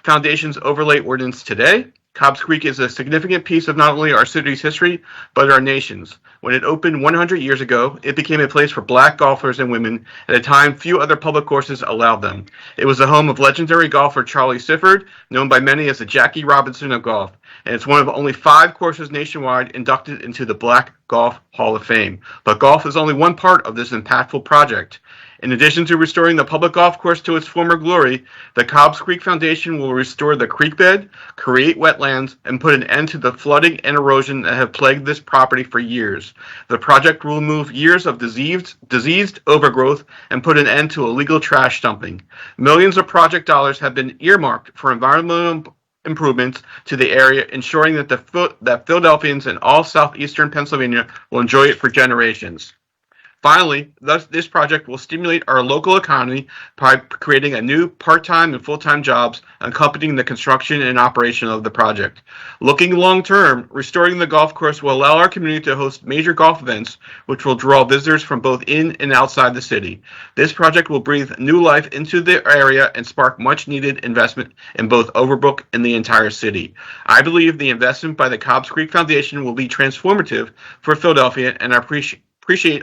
Foundation's overlay ordinance today. Cobbs Creek is a significant piece of not only our city's history, but our nation's. When it opened 100 years ago, it became a place for black golfers and women at a time few other public courses allowed them. It was the home of legendary golfer Charlie Sifford, known by many as the Jackie Robinson of golf, and it's one of only 5 courses nationwide inducted into the Black Golf Hall of Fame. But golf is only one part of this impactful project. In addition to restoring the public golf course to its former glory, the Cobbs Creek Foundation will restore the creek bed, create wetlands, and put an end to the flooding and erosion that have plagued this property for years. The project will remove years of diseased overgrowth and put an end to illegal trash dumping. Millions of project dollars have been earmarked for environmental improvements to the area, ensuring that that Philadelphians and all southeastern Pennsylvania will enjoy it for generations. Finally, this project will stimulate our local economy by creating a new part-time and full-time jobs accompanying the construction and operation of the project. Looking long-term, restoring the golf course will allow our community to host major golf events, which will draw visitors from both in and outside the city. This project will breathe new life into the area and spark much-needed investment in both Overbrook and the entire city. I believe the investment by the Cobbs Creek Foundation will be transformative for Philadelphia, and I appreciate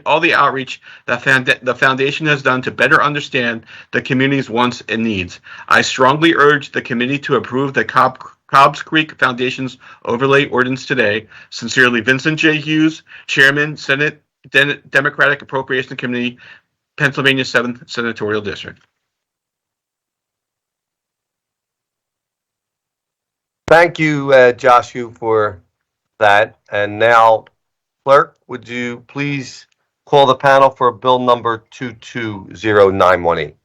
all the outreach that the foundation has done to better understand the community's wants and needs. I strongly urge the committee to approve the Cobbs Creek Foundation's overlay ordinance today. Sincerely, Vincent J. Hughes, Chairman, Senate Democratic Appropriation Committee, Pennsylvania 7th Senatorial District. Thank you, Joshua, for that. And now, Clerk, would you please call the panel for bill number 220918?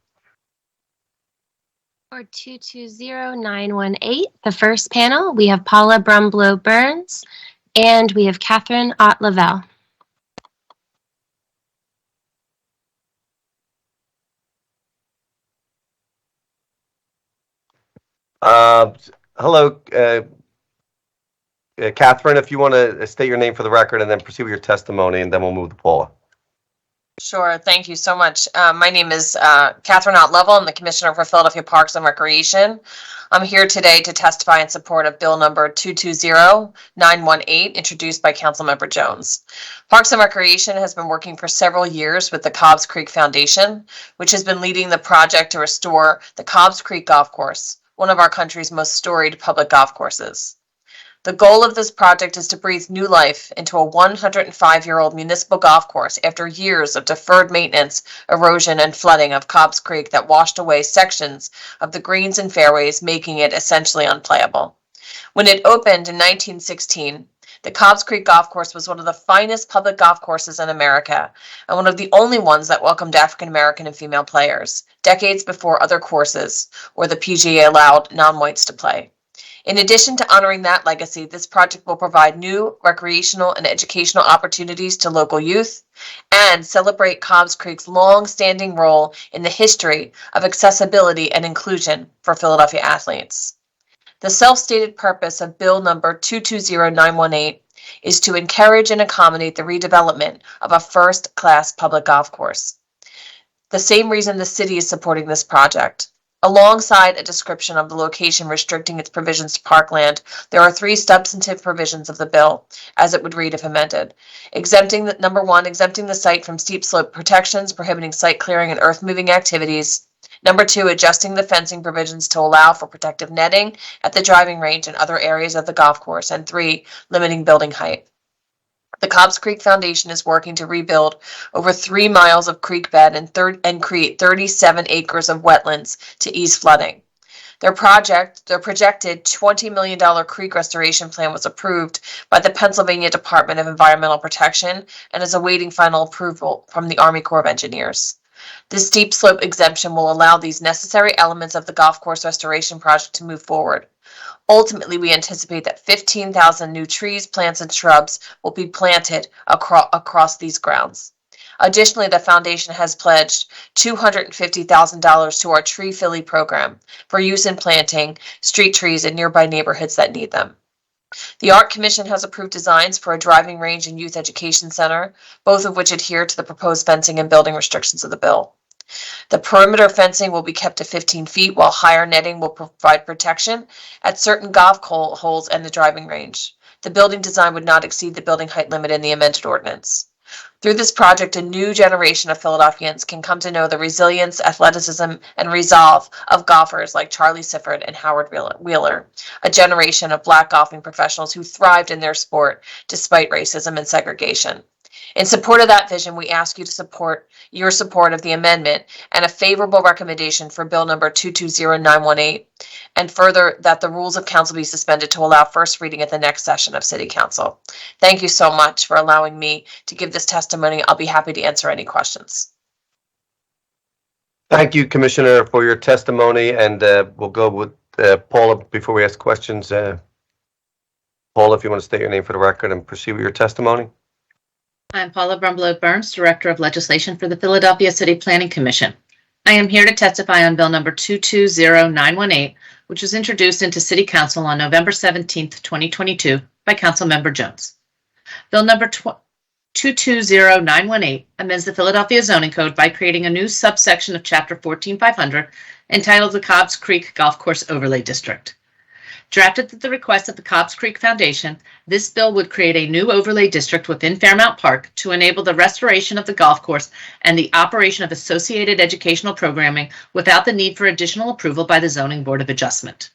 For 220918, the first panel, we have Paula Brumblow Burns and we have Catherine Ott Lavelle. Hello, Catherine, if you want to state your name for the record and then proceed with your testimony, and then we'll move to Paula. Sure. Thank you so much. My name is Catherine Ott Lavelle. I'm the Commissioner for Philadelphia Parks and Recreation. I'm here today to testify in support of Bill number 220918, introduced by Councilmember Jones. Parks and Recreation has been working for several years with the Cobbs Creek Foundation, which has been leading the project to restore the Cobbs Creek Golf Course, one of our country's most storied public golf courses. The goal of this project is to breathe new life into a 105-year-old municipal golf course after years of deferred maintenance, erosion, and flooding of Cobbs Creek that washed away sections of the greens and fairways, making it essentially unplayable. When it opened in 1916, the Cobbs Creek Golf Course was one of the finest public golf courses in America and one of the only ones that welcomed African American and female players, decades before other courses or the PGA allowed non-whites to play. In addition to honoring that legacy, this project will provide new recreational and educational opportunities to local youth and celebrate Cobbs Creek's long-standing role in the history of accessibility and inclusion for Philadelphia athletes. The self-stated purpose of Bill number 220918 is to encourage and accommodate the redevelopment of a first-class public golf course. The same reason the city is supporting this project. Alongside a description of the location restricting its provisions to parkland, there are three substantive provisions of the bill, as it would read if amended. Number one, exempting the site from steep slope protections, prohibiting site clearing and earth moving activities. Number two, adjusting the fencing provisions to allow for protective netting at the driving range and other areas of the golf course. And three, limiting building height. The Cobbs Creek Foundation is working to rebuild over 3 miles of creek bed and create 37 acres of wetlands to ease flooding. Their projected $20 million creek restoration plan was approved by the Pennsylvania Department of Environmental Protection and is awaiting final approval from the Army Corps of Engineers. This steep slope exemption will allow these necessary elements of the golf course restoration project to move forward. Ultimately, we anticipate that 15,000 new trees, plants, and shrubs will be planted across these grounds. Additionally, the foundation has pledged $250,000 to our Tree Philly program for use in planting street trees in nearby neighborhoods that need them. The Art Commission has approved designs for a driving range and youth education center, both of which adhere to the proposed fencing and building restrictions of the bill. The perimeter fencing will be kept to 15 feet, while higher netting will provide protection at certain golf holes and the driving range. The building design would not exceed the building height limit in the amended ordinance. Through this project, a new generation of Philadelphians can come to know the resilience, athleticism, and resolve of golfers like Charlie Sifford and Howard Wheeler, a generation of Black golfing professionals who thrived in their sport despite racism and segregation. In support of that vision, we ask you to support your support of the amendment and a favorable recommendation for Bill number 220918, and further that the rules of council be suspended to allow first reading at the next session of City Council. Thank you so much for allowing me to give this testimony. I'll be happy to answer any questions. Thank you, Commissioner, for your testimony, and we'll go with Paula before we ask questions. Paula, if you want to state your name for the record and proceed with your testimony. I'm Paula Brumbelow Burns, Director of Legislation for the Philadelphia City Planning Commission. I am here to testify on Bill number 220918, which was introduced into City Council on November 17th, 2022 by Councilmember Jones. Bill number 220918 amends the Philadelphia Zoning Code by creating a new subsection of Chapter 14500 entitled the Cobbs Creek Golf Course Overlay District. Drafted at the request of the Cobbs Creek Foundation, this bill would create a new overlay district within Fairmount Park to enable the restoration of the golf course and the operation of associated educational programming without the need for additional approval by the Zoning Board of Adjustment.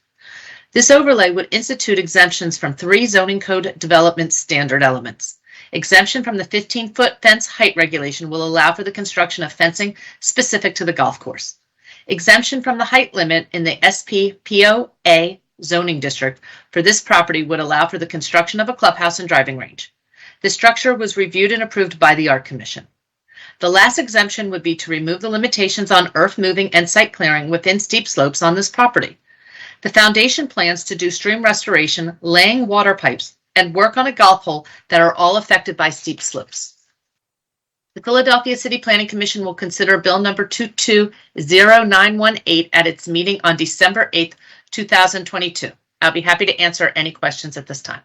This overlay would institute exemptions from 3 zoning code development standard elements. Exemption from the 15-foot fence height regulation will allow for the construction of fencing specific to the golf course. Exemption from the height limit in the SPPOA zoning district for this property would allow for the construction of a clubhouse and driving range. The structure was reviewed and approved by the Art Commission. The last exemption would be to remove the limitations on earth moving and site clearing within steep slopes on this property. The foundation plans to do stream restoration, laying water pipes, and work on a golf hole that are all affected by steep slopes. The Philadelphia City Planning Commission will consider Bill number 220918 at its meeting on December 8th, 2022. I'll be happy to answer any questions at this time.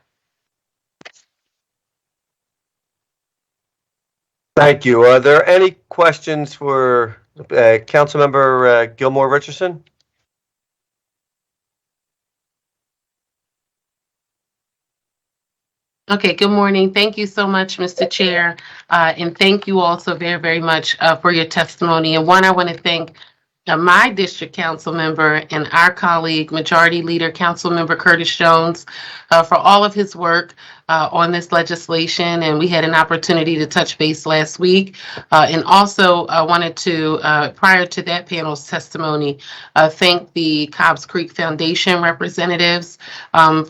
Thank you. Are there any questions for Councilmember Gilmore Richardson? Okay, good morning. Thank you so much, Mr. Chair. And thank you also very, very much for your testimony. And one, I want to thank my district council member and our colleague, Majority Leader Councilmember Curtis Jones, for all of his work on this legislation. And we had an opportunity to touch base last week. And also wanted to, prior to that panel's testimony, thank the Cobbs Creek Foundation representatives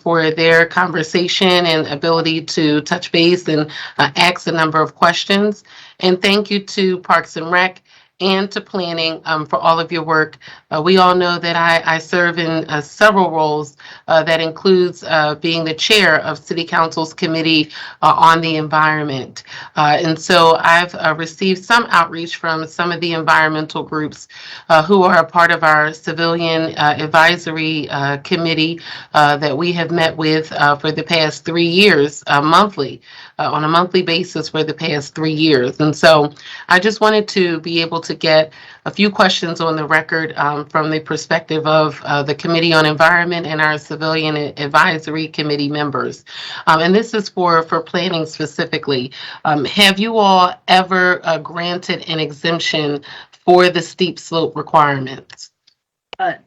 for their conversation and ability to touch base and ask a number of questions. And thank you to Parks and Rec and to planning for all of your work. We all know that I serve in several roles that includes being the chair of City Council's Committee on the Environment. And so I've received some outreach from some of the environmental groups who are a part of our Civilian Advisory Committee that we have met with for the past 3 years monthly. On a monthly basis for the past 3 years. And so I just wanted to be able to get a few questions on the record from the perspective of the Committee on Environment and our Civilian Advisory Committee members. And this is for planning specifically. Have you all ever granted an exemption for the steep slope requirements?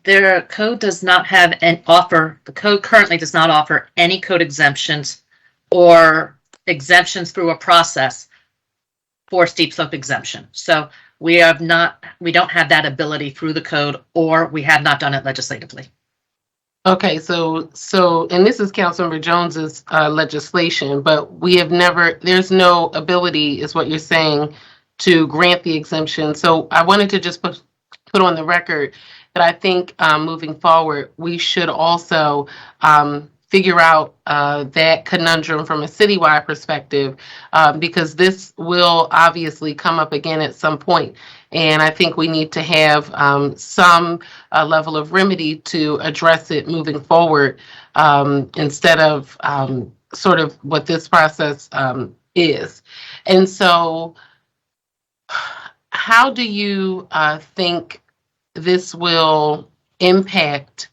Their code does not have the code currently does not offer any code exemptions or exemptions through a process for steep slope exemption. So we don't have that ability through the code, or we have not done it legislatively. Okay, so and this is Councilmember Jones's legislation, but we have never, there's no ability, is what you're saying, to grant the exemption. So I wanted to just put on the record that I think moving forward, we should also figure out that conundrum from a citywide perspective, because this will obviously come up again at some point. And I think we need to have some level of remedy to address it moving forward, instead of sort of what this process is. And so how do you think this will impact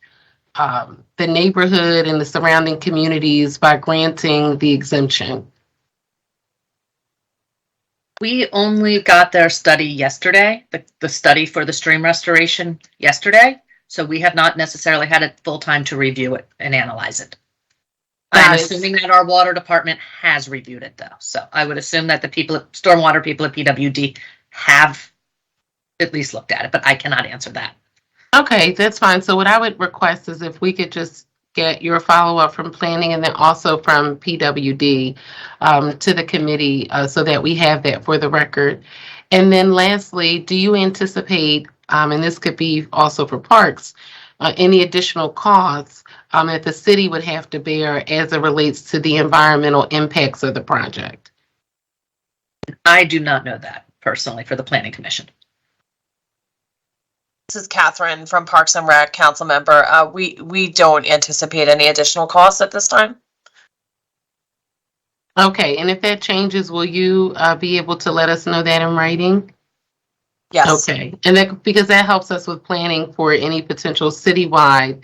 the neighborhood and the surrounding communities by granting the exemption? We only got their study yesterday, the study for the stream restoration yesterday. So we have not necessarily had it full time to review it and analyze it. I'm That is- assuming that our water department has reviewed it though. So I would assume that the stormwater people at PWD have at least looked at it, but I cannot answer that. Okay, that's fine. So what I would request is if we could just get your follow-up from planning and then also from PWD to the committee so that we have that for the record. And then lastly, do you anticipate, and this could be also for parks, any additional costs that the city would have to bear as it relates to the environmental impacts of the project? I do not know that personally for the planning commission. This is Catherine from Parks and Rec, council member. We don't anticipate any additional costs at this time. Okay, and if that changes, will you be able to let us know that in writing? Yes. Okay, and that, because that helps us with planning for any potential citywide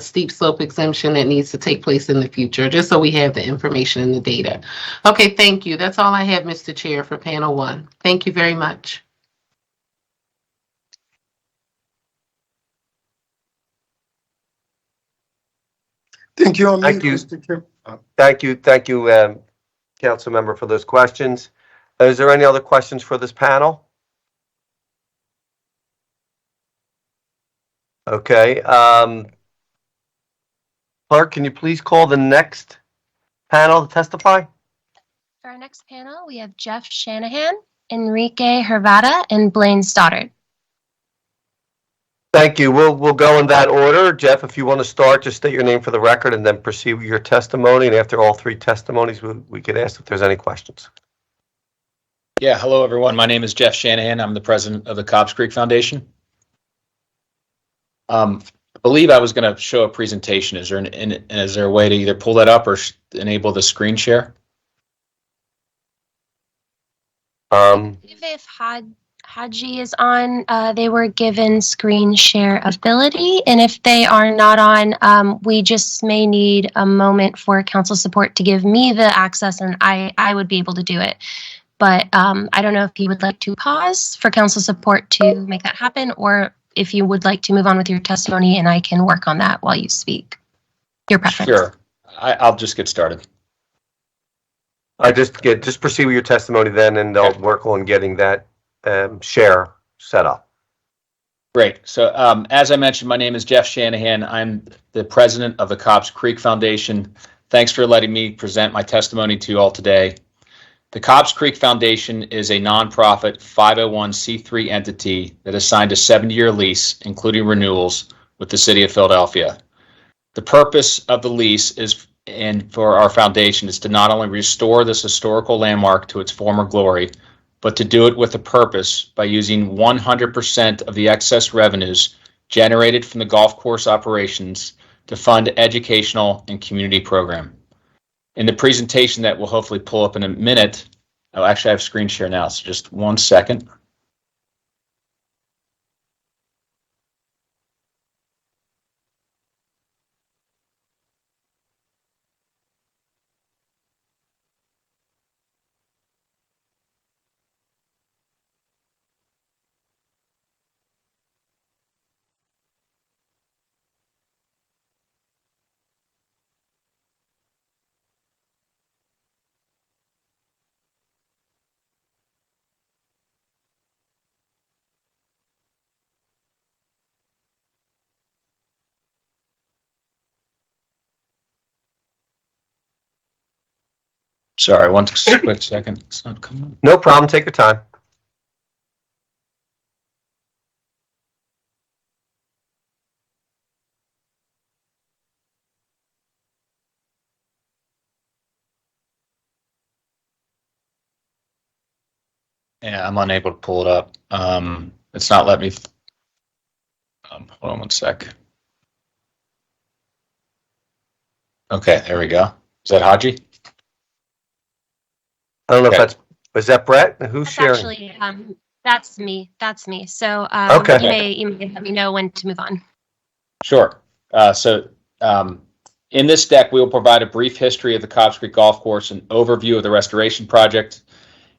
steep slope exemption that needs to take place in the future, just so we have the information and the data. Okay, thank you. That's all I have, Mr. Chair, for panel 1. Thank you very much. Thank you, Thank you. Mr. Chair. Thank you, council member, for those questions. Is there any other questions for this panel? Okay, clerk, can you please call the next panel to testify? For our next panel, we have Jeff Shanahan, Enrique Hervada, and Blaine Stoddard. Thank you. We'll go in that order. Jeff, if you want to start, just state your name for the record and then proceed with your testimony. And after all 3 testimonies, we could ask if there's any questions. Yeah, hello everyone. My name is Jeff Shanahan. I'm the president of the Cobbs Creek Foundation. I believe I was going to show a presentation. Is there a way to either pull that up or enable the screen share? If Haji is on, they were given screen share ability, and if they are not on, we just may need a moment for council support to give me the access, and I would be able to do it. But I don't know if you would like to pause for council support to make that happen, or if you would like to move on with your testimony, and I can work on that while you speak. Your preference. Sure. I'll just get started. Just proceed with your testimony then, and they'll work on getting that share set up. Great. So as I mentioned, my name is Jeff Shanahan. I'm the president of the Cobbs Creek Foundation. Thanks for letting me present my testimony to you all today. The Cobbs Creek Foundation is a nonprofit 501c3 entity that has signed a 70-year lease, including renewals, with the city of Philadelphia. The purpose of the lease and for our foundation is to not only restore this historical landmark to its former glory, but to do it with a purpose by using 100% of the excess revenues generated from the golf course operations to fund educational and community program. In the presentation that we'll hopefully pull up in a minute, oh, actually I have screen share now, so just 1 second. Sorry, 1 quick second. It's not coming up. No problem. Take your time. Yeah, I'm unable to pull it up. It's not letting me. Hold on 1 sec. Okay, there we go. Is that Haji? I don't know Okay. if was that Brett? Who's That's sharing? actually, that's me. That's me. So Okay. you may let me know when to move on. Sure. In this deck, we will provide a brief history of the Cobbs Creek Golf Course, an overview of the restoration project,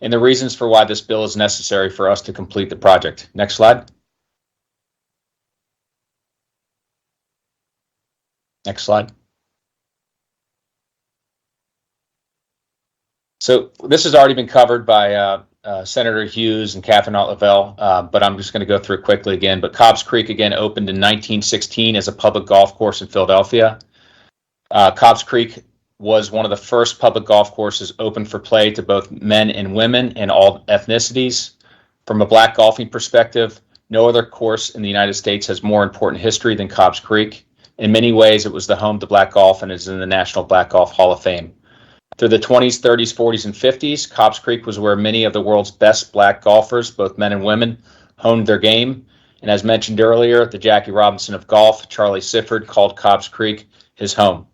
and the reasons for why this bill is necessary for us to complete the project. Next slide. Next slide. So this has already been covered by Senator Hughes and Catherine Lavelle, but I'm just going to go through it quickly again. But Cobb's Creek, again, opened in 1916 as a public golf course in Philadelphia. Cobb's Creek was one of the first public golf courses open for play to both men and women and all ethnicities. From a black golfing perspective, no other course in the United States has more important history than Cobb's Creek. In many ways, it was the home to black golf and is in the National Black Golf Hall of Fame. Through the 20s, 30s, 40s, and 50s, Cobb's Creek was where many of the world's best black golfers, both men and women, honed their game. And as mentioned earlier, the Jackie Robinson of golf, Charlie Sifford, called Cobb's Creek his home.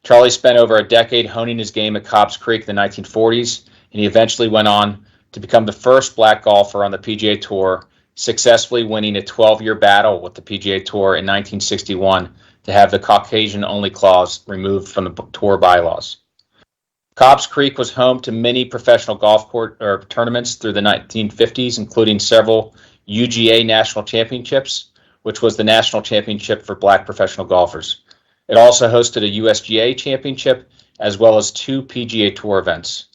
Charlie spent over a decade honing his game at Cobb's Creek in the 1940s, and he eventually went on to become the first black golfer on the PGA Tour, successfully winning a 12-year battle with the PGA Tour in 1961 to have the Caucasian-only clause removed from the tour bylaws. Cobb's Creek was home to many professional golf tournaments through the 1950s, including several UGA National Championships, which was the national championship for black professional golfers. It also hosted a USGA championship, as well as 2 PGA Tour events.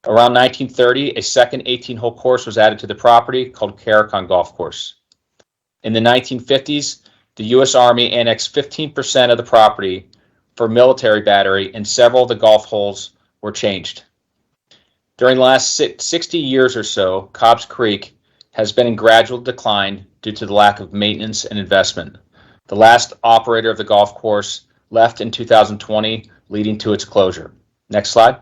Around 1930, a second 18-hole course was added to the property called Caricon Golf Course. In the 1950s, the U.S. Army annexed 15% of the property for military battery, and several of the golf holes were changed. During the last 60 years or so, Cobb's Creek has been in gradual decline due to the lack of maintenance and investment. The last operator of the golf course left in 2020, leading to its closure. Next slide.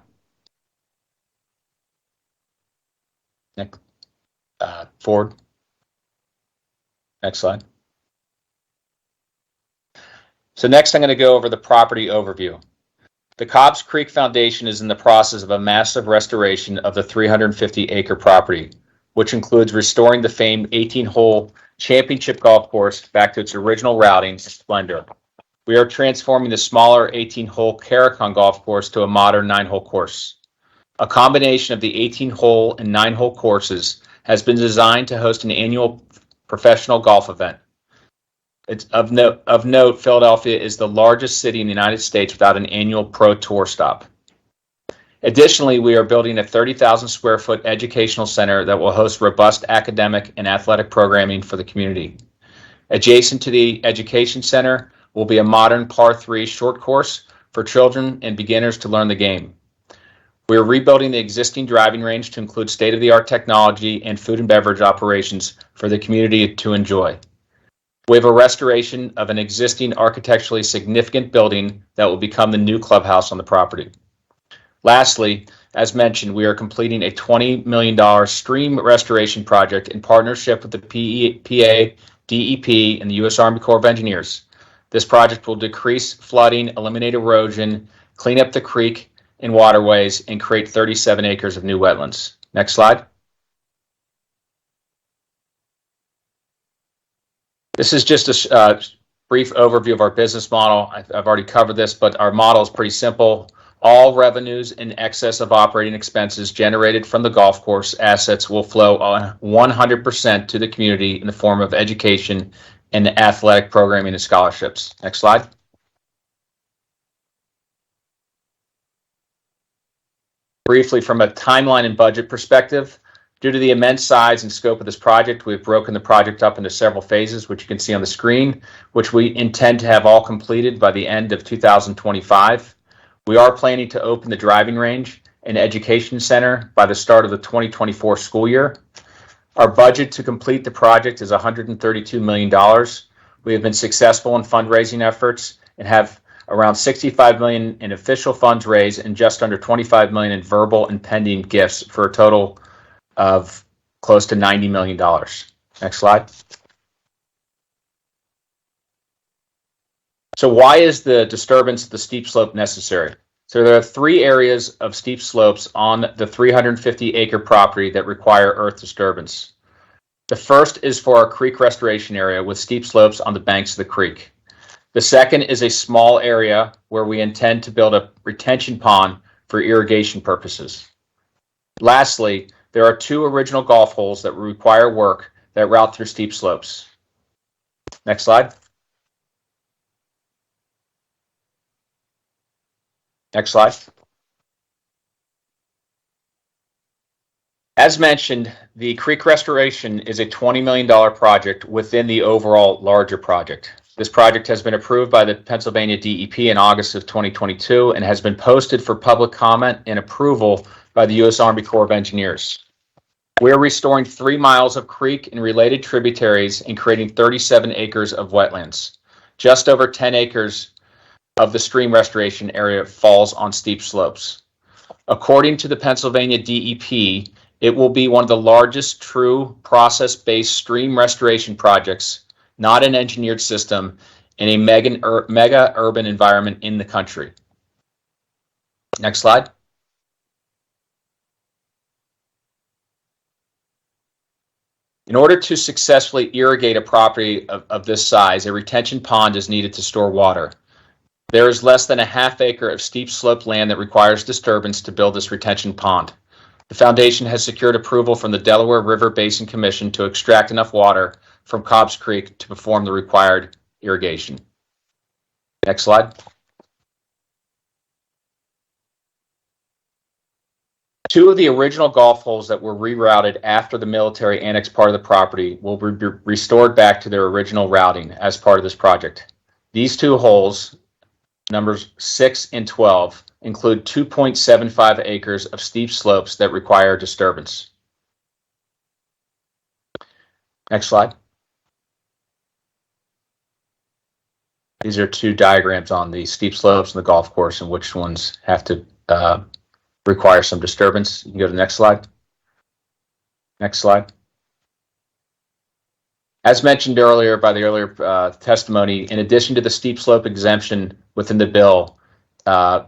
Next, forward. Next slide. So next I'm going to go over the property overview. The Cobb's Creek Foundation is in the process of a massive restoration of the 350-acre property, which includes restoring the famed 18-hole championship golf course back to its original routing and splendor. We are transforming the smaller 18-hole Caricon golf course to a modern 9-hole course. A combination of the 18-hole and 9-hole courses has been designed to host an annual professional golf event. It's of note, Philadelphia is the largest city in the United States without an annual pro tour stop. Additionally, we are building a 30,000 square foot educational center that will host robust academic and athletic programming for the community. Adjacent to the education center will be a modern par 3 short course for children and beginners to learn the game. We are rebuilding the existing driving range to include state-of-the-art technology and food and beverage operations for the community to enjoy. We have a restoration of an existing architecturally significant building that will become the new clubhouse on the property. Lastly, as mentioned, we are completing a $20 million stream restoration project in partnership with the PA, DEP, and the U.S. Army Corps of Engineers. This project will decrease flooding, eliminate erosion, clean up the creek and waterways, and create 37 acres of new wetlands. Next slide. This is just a brief overview of our business model. I've already covered this, but our model is pretty simple. All revenues in excess of operating expenses generated from the golf course assets will flow on 100% to the community in the form of education and athletic programming and scholarships. Next slide. Briefly, from a timeline and budget perspective, due to the immense size and scope of this project, we've broken the project up into several phases, which you can see on the screen, which we intend to have all completed by the end of 2025. We are planning to open the driving range and education center by the start of the 2024 school year. Our budget to complete the project is $132 million. We have been successful in fundraising efforts and have around $65 million in official funds raised and just under $25 million in verbal and pending gifts for a total of close to $90 million. Next slide. So why is the disturbance of the steep slope necessary? So there are 3 areas of steep slopes on the 350-acre property that require earth disturbance. The first is for our creek restoration area with steep slopes on the banks of the creek. The second is a small area where we intend to build a retention pond for irrigation purposes. Lastly, there are 2 original golf holes that require work that route through steep slopes. Next slide. Next slide. As mentioned, the creek restoration is a $20 million project within the overall larger project. This project has been approved by the Pennsylvania DEP in August of 2022 and has been posted for public comment and approval by the U.S. Army Corps of Engineers. We're restoring 3 miles of creek and related tributaries and creating 37 acres of wetlands. Just over 10 acres of the stream restoration area falls on steep slopes. According to the Pennsylvania DEP, it will be one of the largest true process-based stream restoration projects, not an engineered system, in a mega urban environment in the country. Next slide. In order to successfully irrigate a property of this size, a retention pond is needed to store water. There is less than a half acre of steep sloped land that requires disturbance to build this retention pond. The foundation has secured approval from the Delaware River Basin Commission to extract enough water from Cobbs Creek to perform the required irrigation. Next slide. Two of the original golf holes that were rerouted after the military annexed part of the property will be restored back to their original routing as part of this project. These two holes, numbers 6 and 12, include 2.75 acres of steep slopes that require disturbance. Next slide. These are two diagrams on the steep slopes and the golf course and which ones have to require some disturbance. You can go to the next slide. Next slide. As mentioned earlier by the earlier testimony, in addition to the steep slope exemption within the bill,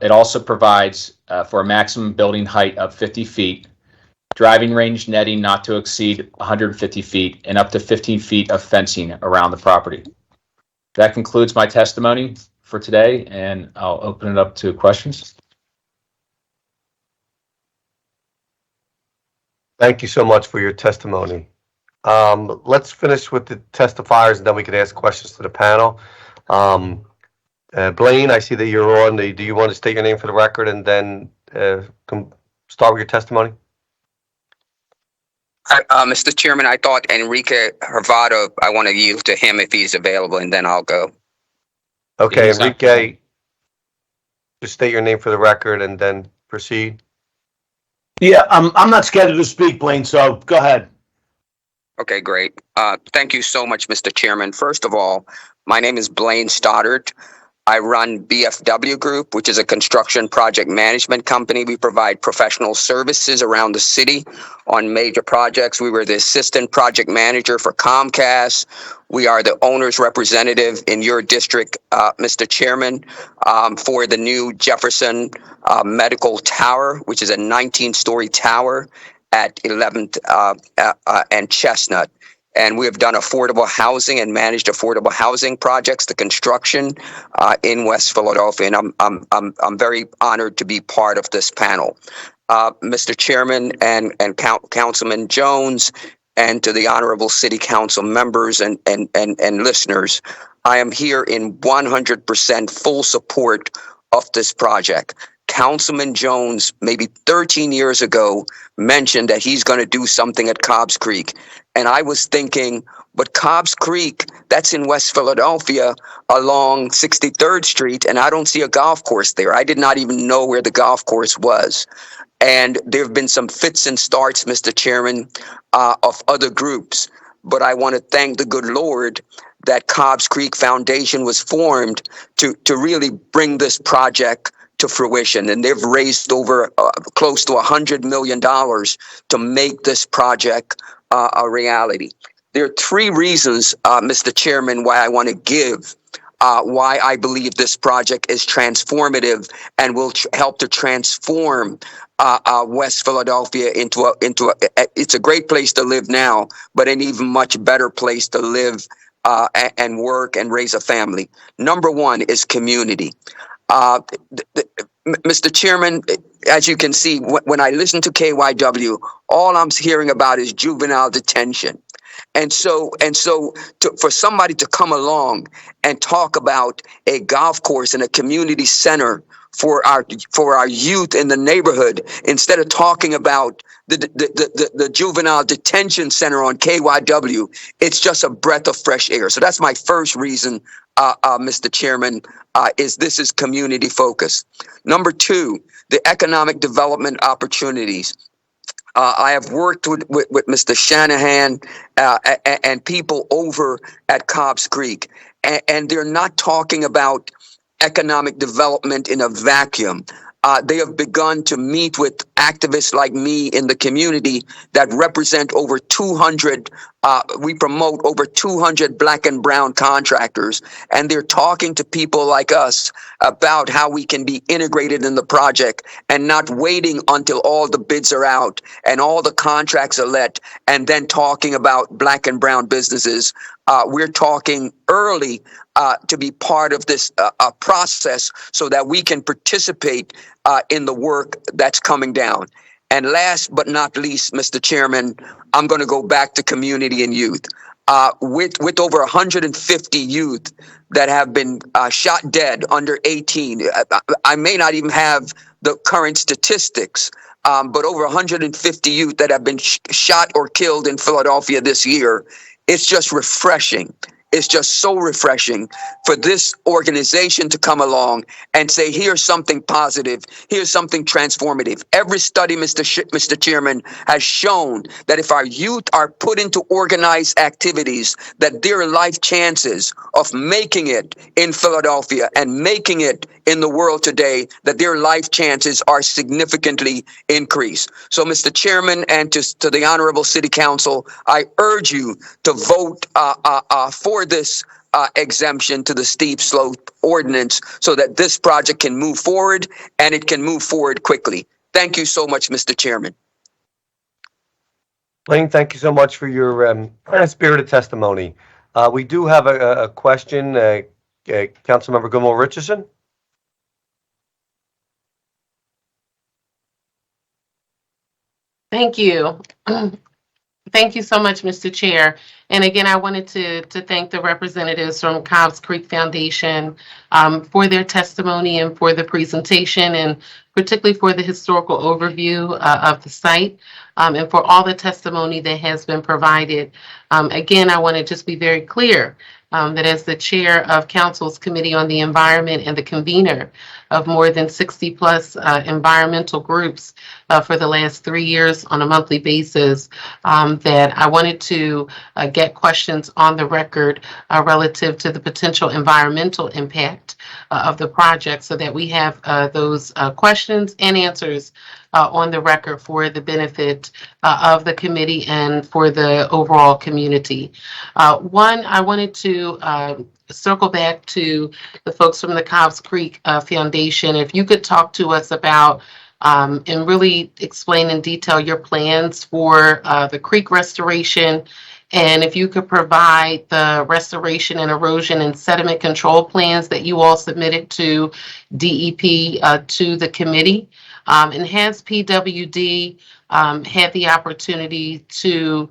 it also provides for a maximum building height of 50 feet, driving range netting not to exceed 150 feet, and up to 15 feet of fencing around the property. That concludes my testimony for today, and I'll open it up to questions. Thank you so much for your testimony. Let's finish with the testifiers, and then we can ask questions to the panel. Blaine, I see that you're on. Do you want to state your name for the record and then start with your testimony? Mr. Chairman, I thought Enrique Hervado, I want to yield to him if he's available, and then I'll go. Okay, Enrique, just state your name for the record and then proceed. Yeah, I'm not scheduled to speak, Blaine, so go ahead. Okay, great. Thank you so much, Mr. Chairman. First of all, my name is Blaine Stoddard. I run BFW Group, which is a construction project management company. We provide professional services around the city on major projects. We were the assistant project manager for Comcast. We are the owner's representative in your district, Mr. Chairman, for the new Jefferson Medical Tower, which is a 19-story tower at 11th and Chestnut. And we have done affordable housing and managed affordable housing projects, the construction in West Philadelphia. And I'm very honored to be part of this panel. Mr. Chairman and Councilman Jones, and to the honorable city council members and listeners, I am here in 100% full support of this project. Councilman Jones, maybe 13 years ago, mentioned that he's going to do something at Cobbs Creek. And I was thinking, but Cobbs Creek, that's in West Philadelphia along 63rd Street, and I don't see a golf course there. I did not even know where the golf course was. And there have been some fits and starts, Mr. Chairman, of other groups. But I want to thank the good Lord that Cobbs Creek Foundation was formed to really bring this project to fruition. And they've raised over close to $100 million to make this project a reality. There are three reasons, Mr. Chairman, why I want to give why I believe this project is transformative and will help to transform West Philadelphia into it's a great place to live now, but an even much better place to live and work and raise a family. Number one is community. Mr. Chairman, as you can see, when I listen to KYW, all I'm hearing about is juvenile detention. For somebody to come along and talk about a golf course and a community center for our youth in the neighborhood, instead of talking about the juvenile detention center on KYW, it's just a breath of fresh air. So that's my first reason, Mr. Chairman, is this is community focused. Number two, the economic development opportunities. I have worked with Mr. Shanahan and people over at Cobbs Creek, and they're not talking about economic development in a vacuum. They have begun to meet with activists like me in the community that represent over 200, we promote over 200 black and brown contractors, and they're talking to people like us about how we can be integrated in the project and not waiting until all the bids are out and all the contracts are let and then talking about black and brown businesses. We're talking early to be part of this process so that we can participate in the work that's coming down. And last but not least, Mr. Chairman, I'm going to go back to community and youth. With over 150 youth that have been shot dead under 18, I may not even have the current statistics, but over 150 youth that have been shot or killed in Philadelphia this year. It's just refreshing. It's just so refreshing for this organization to come along and say, here's something positive. Here's something transformative. Every study, Mr. Chairman, has shown that if our youth are put into organized activities, that their life chances of making it in Philadelphia and making it in the world today, that their life chances are significantly increased. So, Mr. Chairman, and to the Honorable City Council, I urge you to vote for this exemption to the steep slope ordinance so that this project can move forward and it can move forward quickly. Thank you so much, Mr. Chairman. Blaine, thank you so much for your spirited testimony. We do have a question. Councilmember Gilmore Richardson. Thank you. Thank you so much, Mr. Chair. And again, I wanted to thank the representatives from Cobbs Creek Foundation for their testimony and for the presentation, and particularly for the historical overview of the site, and for all the testimony that has been provided. Again, I want to just be very clear that as the chair of Council's Committee on the Environment and the convener of more than 60 plus environmental groups for the last 3 years on a monthly basis, that I wanted to get questions on the record relative to the potential environmental impact of the project, so that we have those questions and answers on the record for the benefit of the committee and for the overall community. One, I wanted to circle back to the folks from the Cobbs Creek Foundation. If you could talk to us about and really explain in detail your plans for the creek restoration, and if you could provide the restoration and erosion and sediment control plans that you all submitted to DEP to the committee. And has PWD had the opportunity to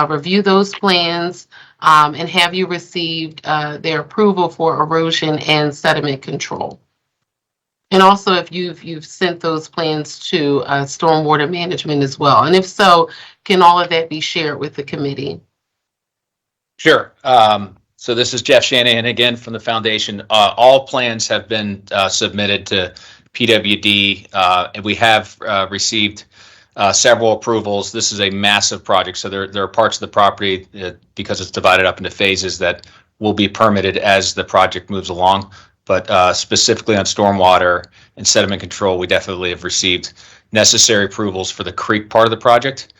review those plans, and have you received their approval for erosion and sediment control? And also if you've sent those plans to stormwater management as well. And if so, can all of that be shared with the committee? Sure. So this is Jeff Shanahan again from the foundation. All plans have been submitted to PWD, and we have received several approvals. This is a massive project, so there are parts of the property, because it's divided up into phases, that will be permitted as the project moves along. But specifically on stormwater and sediment control, we definitely have received necessary approvals for the creek part of the project.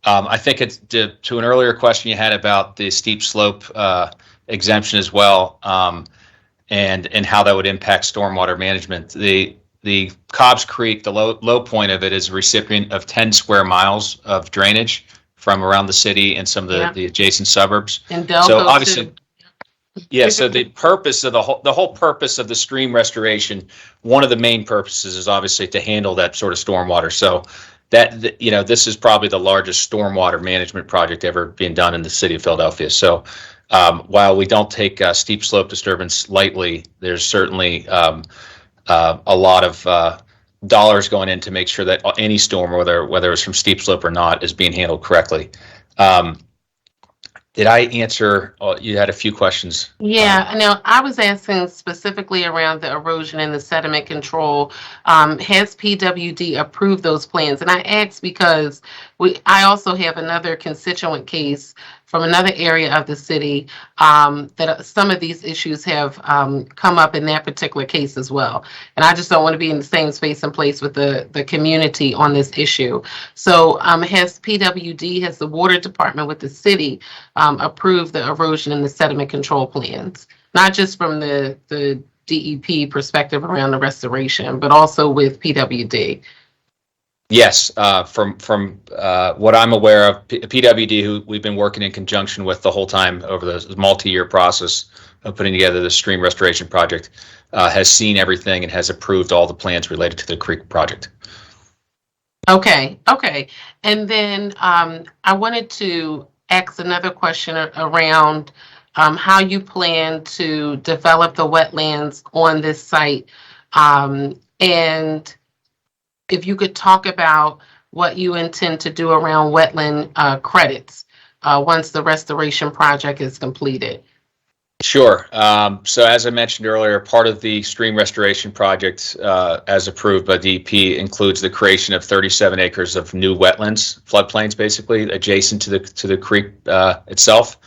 I think it's to an earlier question you had about the steep slope exemption as well, and how that would impact stormwater management. The Cobbs Creek, the low point of it, is a recipient of 10 square miles of drainage from around the city and some of the adjacent suburbs. And Delco, so obviously, too. Yeah. So the purpose of the whole purpose of the stream restoration, one of the main purposes is obviously to handle that sort of stormwater. So this is probably the largest stormwater management project ever being done in the city of Philadelphia. So while we don't take steep slope disturbance lightly, there's certainly a lot of dollars going in to make sure that any storm, whether it's from steep slope or not, is being handled correctly. Did I answer? You had a few questions. Yeah, now I was asking specifically around the erosion and the sediment control. Has PWD approved those plans? And I asked because I also have another constituent case from another area of the city that some of these issues have come up in that particular case as well. And I just don't want to be in the same space and place with the community on this issue. So has PWD, has the water department with the city approved the erosion and the sediment control plans? Not just from the DEP perspective around the restoration, but also with PWD. Yes, from what I'm aware of, PWD, who we've been working in conjunction with the whole time over the multi-year process of putting together the stream restoration project, has seen everything and has approved all the plans related to the creek project. Okay. And then I wanted to ask another question around how you plan to develop the wetlands on this site, and if you could talk about what you intend to do around wetland credits once the restoration project is completed. Sure. So as I mentioned earlier, part of the stream restoration project, as approved by DEP, includes the creation of 37 acres of new wetlands, floodplains, basically adjacent to the creek itself.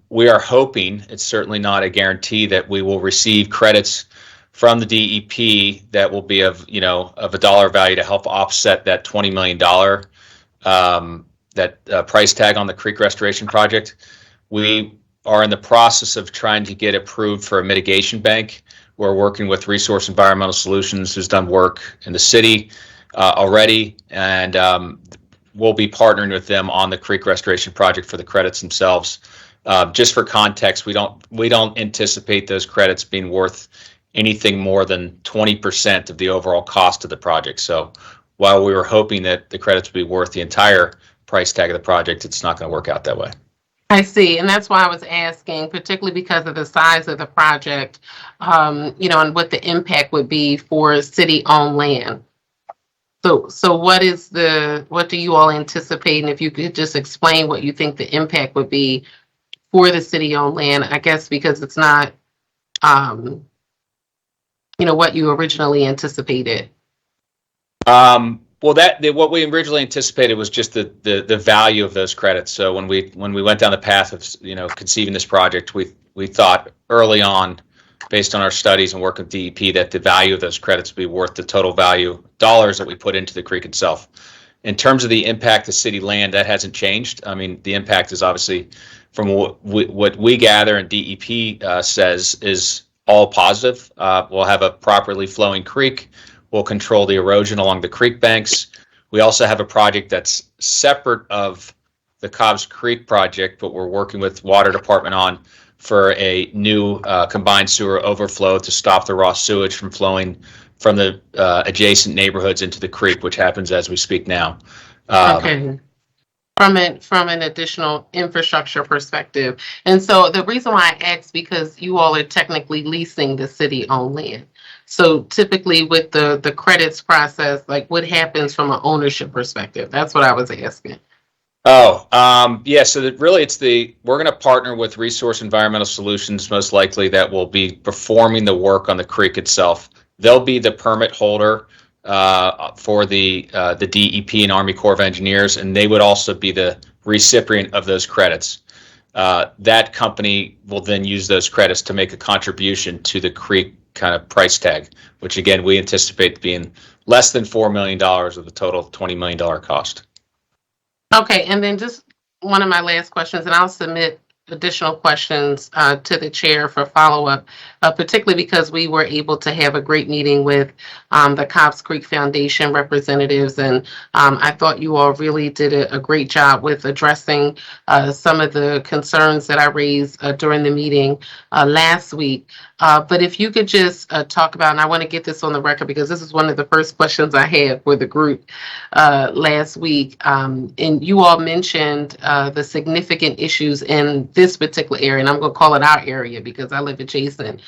We are hoping, it's certainly not a guarantee, that we will receive credits from the DEP that will be of a dollar value to help offset that $20 million price tag on the creek restoration project. We are in the process of trying to get approved for a mitigation bank. We're working with Resource Environmental Solutions, who's done work in the city already, and we'll be partnering with them on the creek restoration project for the credits themselves. Just for context, we don't anticipate those credits being worth anything more than 20% of the overall cost of the project. So while we were hoping that the credits would be worth the entire price tag of the project, it's not going to work out that way. I see, and that's why I was asking, particularly because of the size of the project, and what the impact would be for city-owned land. So what do you all anticipate? And if you could just explain what you think the impact would be for the city-owned land, I guess because it's not, what you originally anticipated. Well, what we originally anticipated was just the value of those credits. So when we went down the path of conceiving this project, we thought early on, based on our studies and work with DEP, that the value of those credits would be worth the total value dollars that we put into the creek itself. In terms of the impact to city land, that hasn't changed. I mean, the impact is obviously, from what we gather and DEP says, is all positive. We'll have a properly flowing creek. We'll control the erosion along the creek banks. We also have a project that's separate of the Cobbs Creek project, but we're working with Water Department on for a new combined sewer overflow to stop the raw sewage from flowing from the adjacent neighborhoods into the creek, which happens as we speak now. Okay. From an additional infrastructure perspective. And so the reason why I asked, because you all are technically leasing the city-owned land. So typically with the credits process, like what happens from an ownership perspective? That's what I was asking. Oh, yeah. So we're going to partner with Resource Environmental Solutions, most likely, that will be performing the work on the creek itself. They'll be the permit holder for the DEP and Army Corps of Engineers, and they would also be the recipient of those credits. That company will then use those credits to make a contribution to the creek kind of price tag, which again, we anticipate being less than $4 million of the total $20 million cost. Okay, and then just one of my last questions, and I'll submit additional questions to the chair for follow-up, particularly because we were able to have a great meeting with the Cobbs Creek Foundation representatives, and I thought you all really did a great job with addressing some of the concerns that I raised during the meeting last week. But if you could just talk about, and I want to get this on the record because this is one of the first questions I had for the group last week, and you all mentioned the significant issues in this particular area, and I'm going to call it our area because I live adjacent,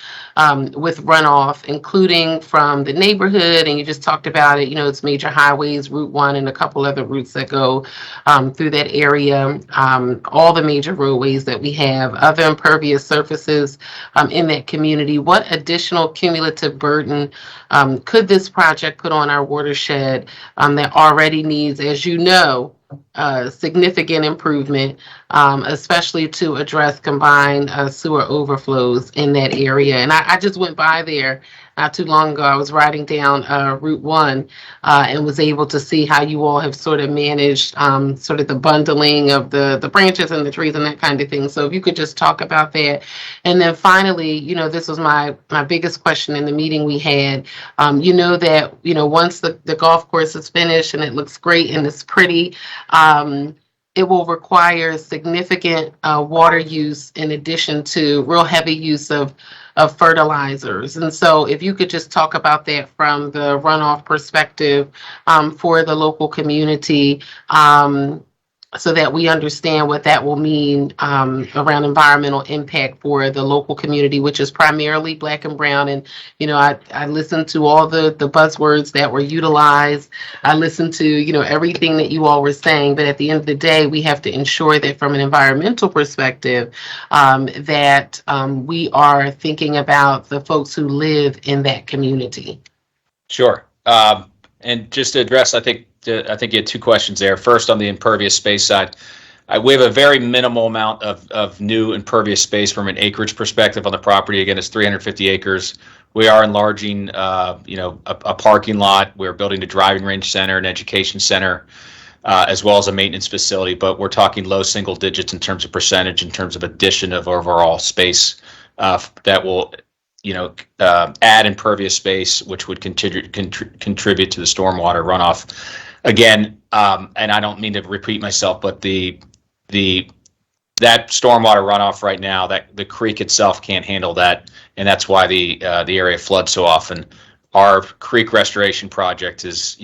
with runoff, including from the neighborhood, and you just talked about it, it's major highways, Route 1 and a couple other routes that go through that area, all the major roadways that we have, other impervious surfaces in that community. What additional cumulative burden could this project put on our watershed that already needs, as you know, significant improvement, especially to address combined sewer overflows in that area? And I just went by there not too long ago. I was riding down Route 1 and was able to see how you all have sort of managed sort of the bundling of the branches and the trees and that kind of thing. So if you could just talk about that. And then finally, this was my biggest question in the meeting we had. That, once the golf course is finished and it looks great and it's pretty, it will require significant water use in addition to real heavy use of fertilizers. And so if you could just talk about that from the runoff perspective for the local community, so that we understand what that will mean around environmental impact for the local community, which is primarily Black and brown. And, I listened to all the buzzwords that were utilized. I listened to, everything that you all were saying. But at the end of the day, we have to ensure that from an environmental perspective, that we are thinking about the folks who live in that community. Sure. And just to address, I think you had two questions there. First, on the impervious space side, we have a very minimal amount of new impervious space from an acreage perspective on the property. Again, it's 350 acres. We are enlarging, a parking lot. We're building a driving range center, an education center, as well as a maintenance facility. But we're talking low single digits in terms of percentage, in terms of addition of overall space that will add impervious space, which would contribute to the stormwater runoff. Again, and I don't mean to repeat myself, but that stormwater runoff right now, that the creek itself can't handle that, and that's why the area floods so often. Our creek restoration project is,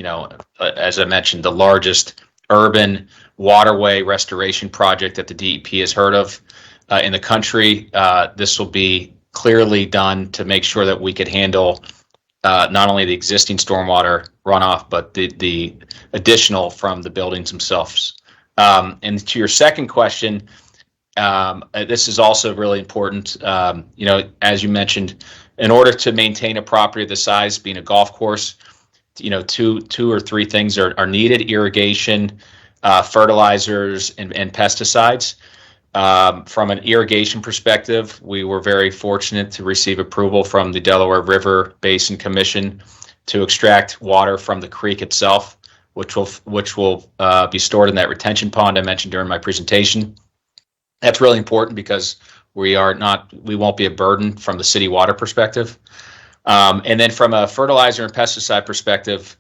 as I mentioned, the largest urban waterway restoration project that the DEP has heard of in the country. This will be clearly done to make sure that we could handle not only the existing stormwater runoff, but the additional from the buildings themselves. And to your second question, this is also really important. As you mentioned, in order to maintain a property of the size, being a golf course, two or three things are needed: irrigation, fertilizers, and pesticides. From an irrigation perspective, we were very fortunate to receive approval from the Delaware River Basin Commission to extract water from the creek itself, which will be stored in that retention pond I mentioned during my presentation. That's really important because we won't be a burden from the city water perspective. And then from a fertilizer and pesticide perspective,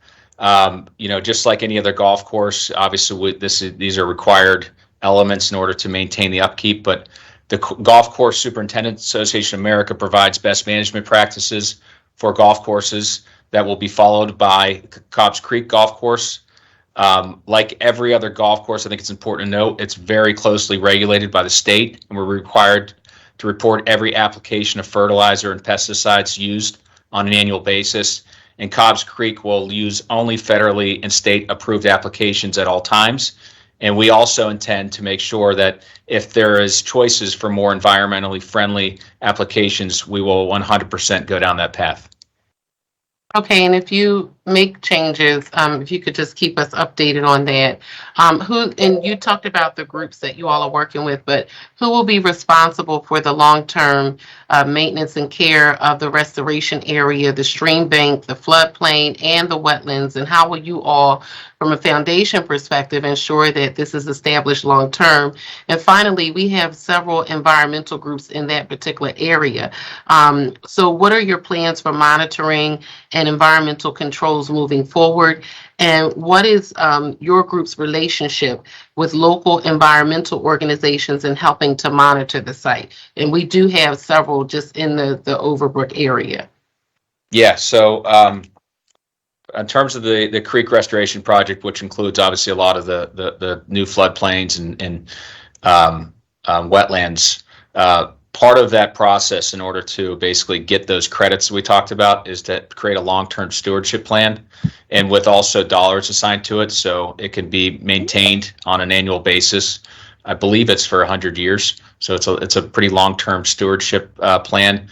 just like any other golf course, obviously these are required elements in order to maintain the upkeep, but the Golf Course Superintendents Association of America provides best management practices for golf courses that will be followed by Cobbs Creek Golf Course. Like every other golf course, I think it's important to note it's very closely regulated by the state, and we're required to report every application of fertilizer and pesticides used on an annual basis. And Cobbs Creek will use only federally and state approved applications at all times. And we also intend to make sure that if there is choices for more environmentally friendly applications, we will 100% go down that path. Okay, and if you make changes, if you could just keep us updated on that. And you talked about the groups that you all are working with, but who will be responsible for the long-term maintenance and care of the restoration area, the stream bank, the floodplain, and the wetlands? And how will you all, from a foundation perspective, ensure that this is established long-term? And finally, we have several environmental groups in that particular area. So what are your plans for monitoring and environmental controls moving forward? And what is your group's relationship with local environmental organizations in helping to monitor the site? And we do have several just in the Overbrook area. Yeah, so in terms of the creek restoration project, which includes obviously a lot of the new floodplains and wetlands, part of that process in order to basically get those credits we talked about is to create a long-term stewardship plan, and with also dollars assigned to it so it can be maintained on an annual basis. I believe it's for 100 years, so it's a pretty long-term stewardship plan.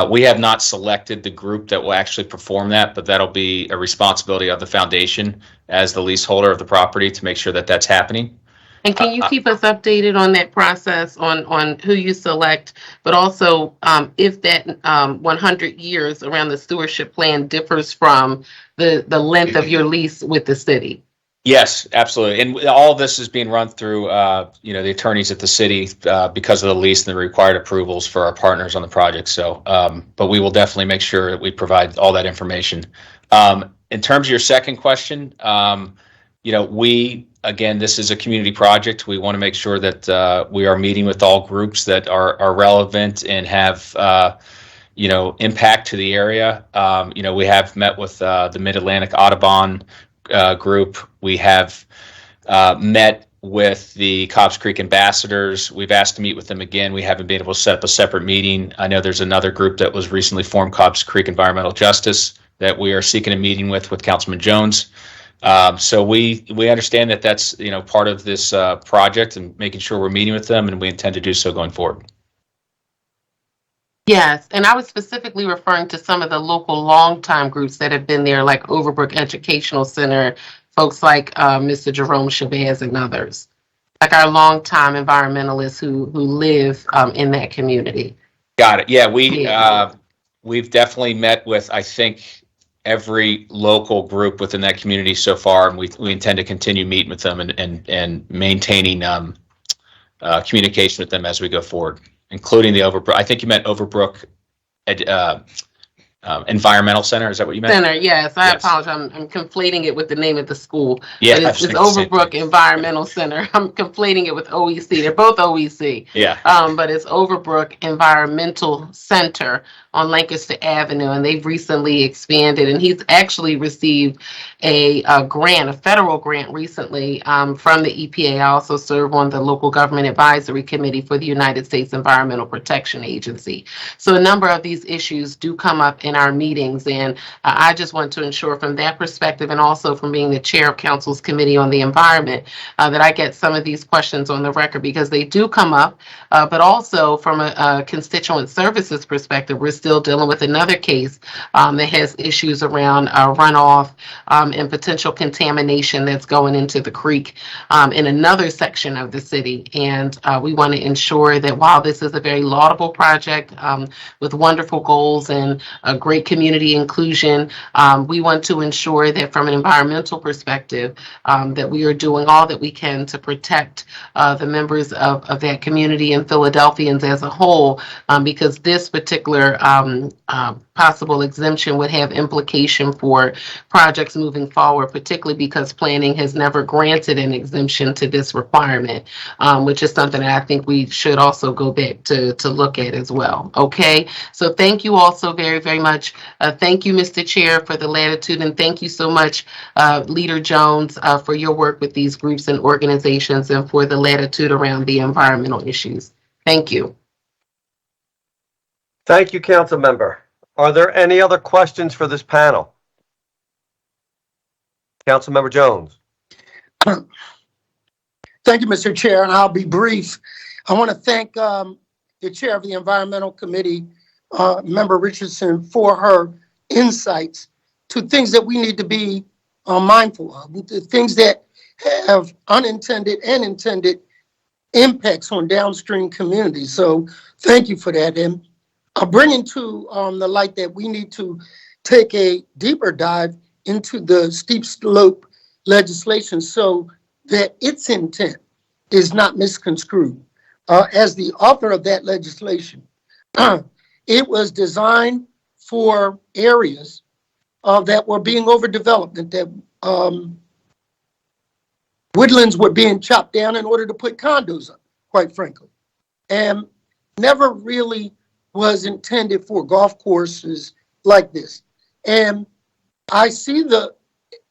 We have not selected the group that will actually perform that, but that'll be a responsibility of the foundation as the leaseholder of the property to make sure that that's happening. And can you keep us updated on that process, on who you select, but also if that 100 years around the stewardship plan differs from the length of your lease with the city? Yes, absolutely. And all of this is being run through, the attorneys at the city because of the lease and the required approvals for our partners on the project. So, but we will definitely make sure that we provide all that information. In terms of your second question, again, this is a community project. We want to make sure that we are meeting with all groups that are relevant and have, impact to the area. We have met with the Mid-Atlantic Audubon group. We have met with the Cobbs Creek ambassadors. We've asked to meet with them again. We haven't been able to set up a separate meeting. I know there's another group that was recently formed, Cobbs Creek Environmental Justice, that we are seeking a meeting with Councilman Jones. So we understand that that's part of this project and making sure we're meeting with them, and we intend to do so going forward. Yes, and I was specifically referring to some of the local longtime groups that have been there, like Overbrook Educational Center, folks like Mr. Jerome Chavez and others, like our longtime environmentalists who live in that community. Got it. Yeah, we've definitely met with, I think, every local group within that community so far, and we intend to continue meeting with them and maintaining communication with them as we go forward, including the Overbrook. I think you meant Overbrook Environmental Center. Is that what you meant? Center, yes. I apologize. I'm conflating it with the name of the school. Yeah, it's Overbrook Environmental Center. I'm conflating it with OEC. They're both OEC. Yeah. But it's Overbrook Environmental Center on Lancaster Avenue, and they've recently expanded. And he's actually received a grant, a federal grant recently from the EPA. I also serve on the Local Government Advisory Committee for the United States Environmental Protection Agency. So a number of these issues do come up in our meetings, and I just want to ensure from that perspective, and also from being the chair of Council's Committee on the Environment, that I get some of these questions on the record, because they do come up, but also from a constituent services perspective, we're still dealing with another case that has issues around runoff and potential contamination that's going into the creek in another section of the city. And we want to ensure that while this is a very laudable project with wonderful goals and great community inclusion, we want to ensure that from an environmental perspective, that we are doing all that we can to protect the members of that community and Philadelphians as a whole, because this particular possible exemption would have implication for projects moving forward, particularly because planning has never granted an exemption to this requirement, which is something that I think we should also go back to look at as well. Okay, so thank you all so very, very much. Thank you, Mr. Chair, for the latitude, and thank you so much, Leader Jones, for your work with these groups and organizations and for the latitude around the environmental issues. Thank you. Thank you, Council Member. Are there any other questions for this panel? Council Member Jones. Thank you, Mr. Chair, and I'll be brief. I want to thank the Chair of the Environmental Committee, Member Richardson, for her insights to things that we need to be mindful of, the things that have unintended and intended impacts on downstream communities. So thank you for that. And I'll bring into the light that we need to take a deeper dive into the steep slope legislation so that its intent is not misconstrued. As the author of that legislation, it was designed for areas that were being overdeveloped, and that woodlands were being chopped down in order to put condos up, quite frankly, and never really was intended for golf courses like this. And I see the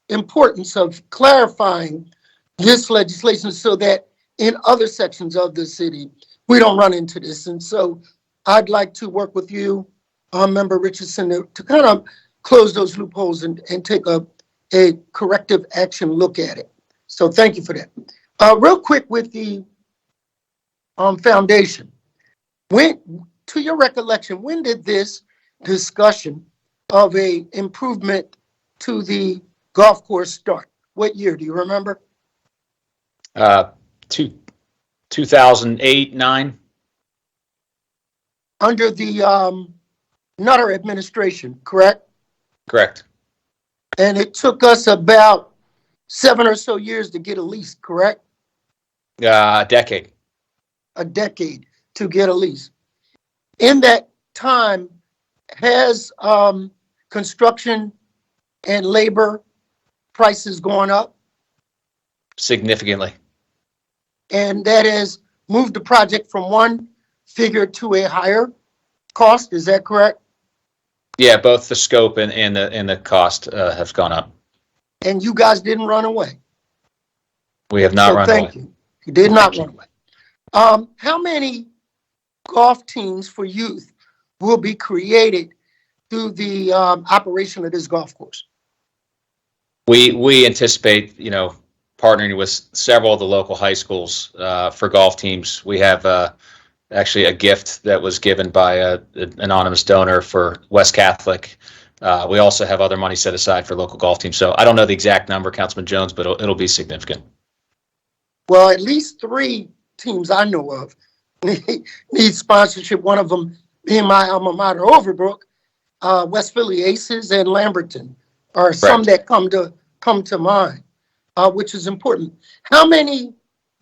importance of clarifying this legislation so that in other sections of the city, we don't run into this. And so I'd like to work with you, Member Richardson, to kind of close those loopholes and take a corrective action look at it. So thank you for that. Real quick with the foundation. When, to your recollection, when did this discussion of a improvement to the golf course start? What year, do you remember? 2008, 9. Under the Nutter administration, correct? Correct. And it took us about 7 or so years to get a lease, correct? A decade. A decade to get a lease. In that time, has construction and labor prices gone up? Significantly. And that has moved the project from one figure to a higher cost, is that correct? Yeah, both the scope and the cost have gone up. And you guys didn't run away? We have not run away. Thank you. You did not run away. How many golf teams for youth will be created through the operation of this golf course? We anticipate, partnering with several of the local high schools for golf teams. We have actually a gift that was given by an anonymous donor for West Catholic. We also have other money set aside for local golf teams. So I don't know the exact number, Councilman Jones, but it'll be significant. Well, at least 3 teams I know of need sponsorship. One of them being my alma mater, Overbrook. West Philly Aces and Lamberton are some that come to mind, which is important. How many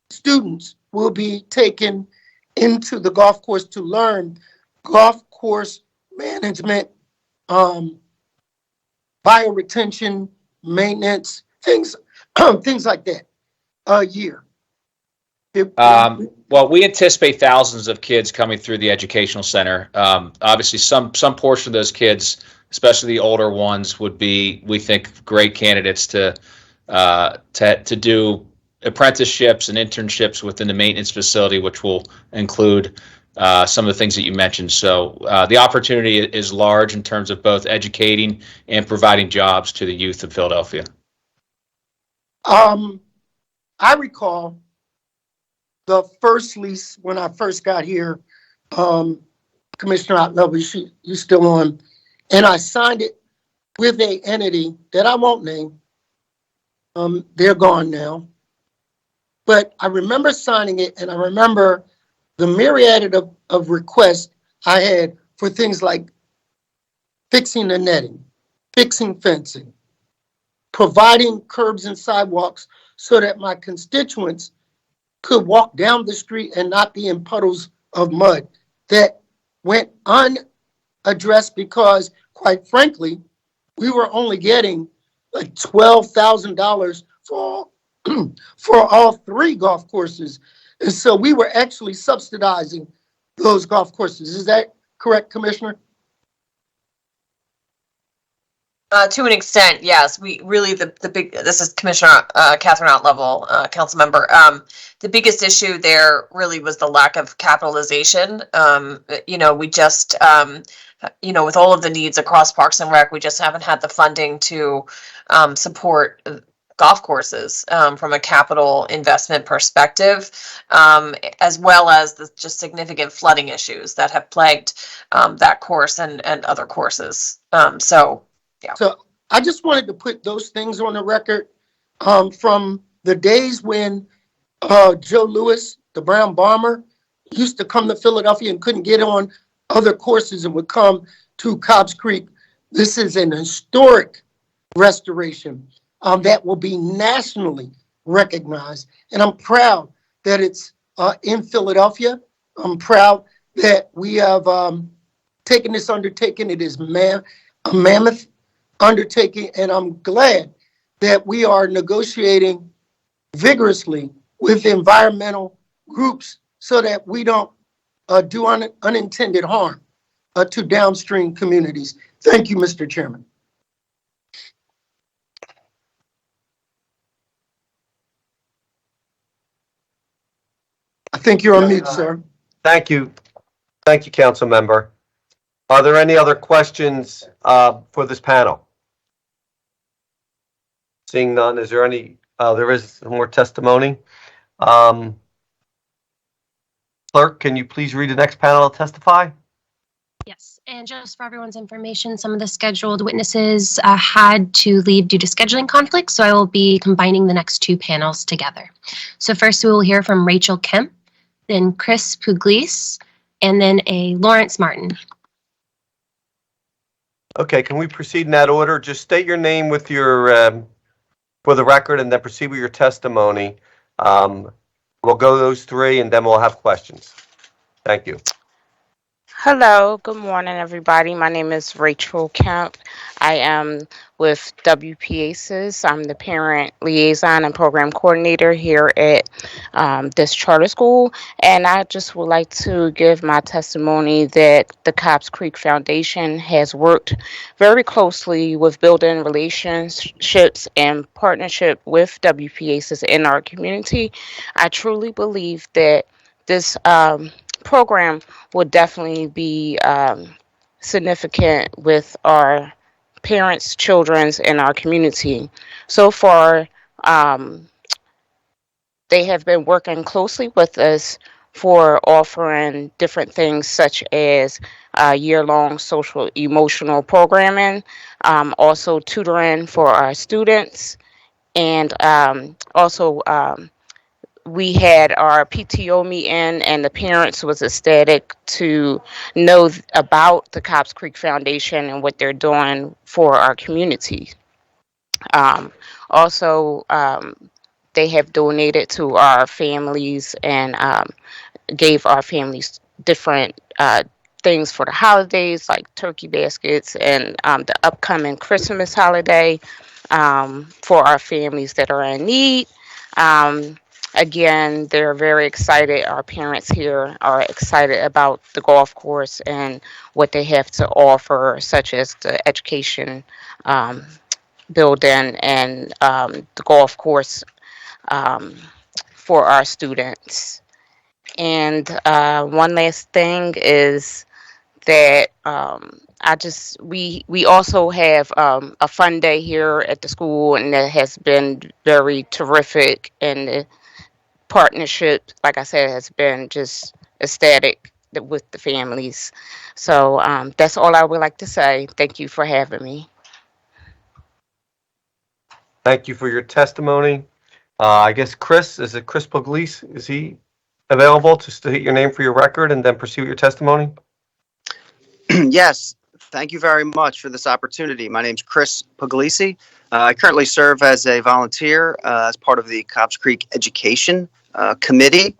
students will be taken into the golf course to learn golf course management, bioretention, maintenance, things like that a year? Well, we anticipate thousands of kids coming through the educational center. Obviously, some portion of those kids, especially the older ones, would be, we think, great candidates to do apprenticeships and internships within the maintenance facility, which will include some of the things that you mentioned. So the opportunity is large in terms of both educating and providing jobs to the youth of Philadelphia. I recall the first lease when I first got here, Commissioner Otlevel, you still on, and I signed it with a entity that I won't name. They're gone now. But I remember signing it, and I remember the myriad of requests I had for things like fixing the netting, fixing fencing, providing curbs and sidewalks so that my constituents could walk down the street and not be in puddles of mud that went unaddressed because, quite frankly, we were only getting like $12,000 for all 3 golf courses. And so we were actually subsidizing those golf courses. Is that correct, Commissioner? To an extent, yes. We really, this is Commissioner Catherine Outlevel, council member. The biggest issue there really was the lack of capitalization. We just, with all of the needs across Parks and Rec, we just haven't had the funding to support golf courses from a capital investment perspective, as well as the just significant flooding issues that have plagued that course and other courses. Yeah. So I just wanted to put those things on the record from the days when Joe Lewis, the Brown Bomber, used to come to Philadelphia and couldn't get on other courses and would come to Cobbs Creek. This is an historic restoration that will be nationally recognized. And I'm proud that it's in Philadelphia. I'm proud that we have taken this undertaking. It is a mammoth undertaking, and I'm glad that we are negotiating vigorously with environmental groups so that we don't do unintended harm to downstream communities. Thank you, Mr. Chairman. I think you're on mute, sir. Thank you. Thank you, council member. Are there any other questions for this panel? Seeing none, is there any, there is more testimony. Clerk, can you please read the next panel to testify? Yes, and just for everyone's information, some of the scheduled witnesses had to leave due to scheduling conflicts, so I will be combining the next two panels together. So first we will hear from Rachel Kemp, then Chris Pugliese, and then a Lawrence Martin. Okay, can we proceed in that order? Just state your name with your, for the record, and then proceed with your testimony. We'll go those three, and then we'll have questions. Thank you. Hello, good morning, everybody. My name is Rachel Kemp. I am with WPACES. I'm the parent liaison and program coordinator here at this charter school. And I just would like to give my testimony that the Cobbs Creek Foundation has worked very closely with building relationships and partnership with WPACES in our community. I truly believe that this program will definitely be significant with our parents, children's, and our community. So far, they have been working closely with us for offering different things such as year-long social emotional programming, also tutoring for our students, and also we had our PTO meeting, and the parents was ecstatic to know about the Cobbs Creek Foundation and what they're doing for our community. Also, they have donated to our families and gave our families different things for the holidays, like turkey baskets and the upcoming Christmas holiday for our families that are in need. Again, they're very excited. Our parents here are excited about the golf course and what they have to offer, such as the education building and the golf course for our students. And one last thing is that we also have a fun day here at the school, and that has been very terrific, and the partnership, like I said, has been just ecstatic with the families. So that's all I would like to say. Thank you for having me. Thank you for your testimony. I guess Chris, is it Chris Pugliese? Is he available to state your name for your record and then proceed with your testimony? Yes, thank you very much for this opportunity. My name's Chris Pugliese. I currently serve as a volunteer as part of the Cobbs Creek Education Committee.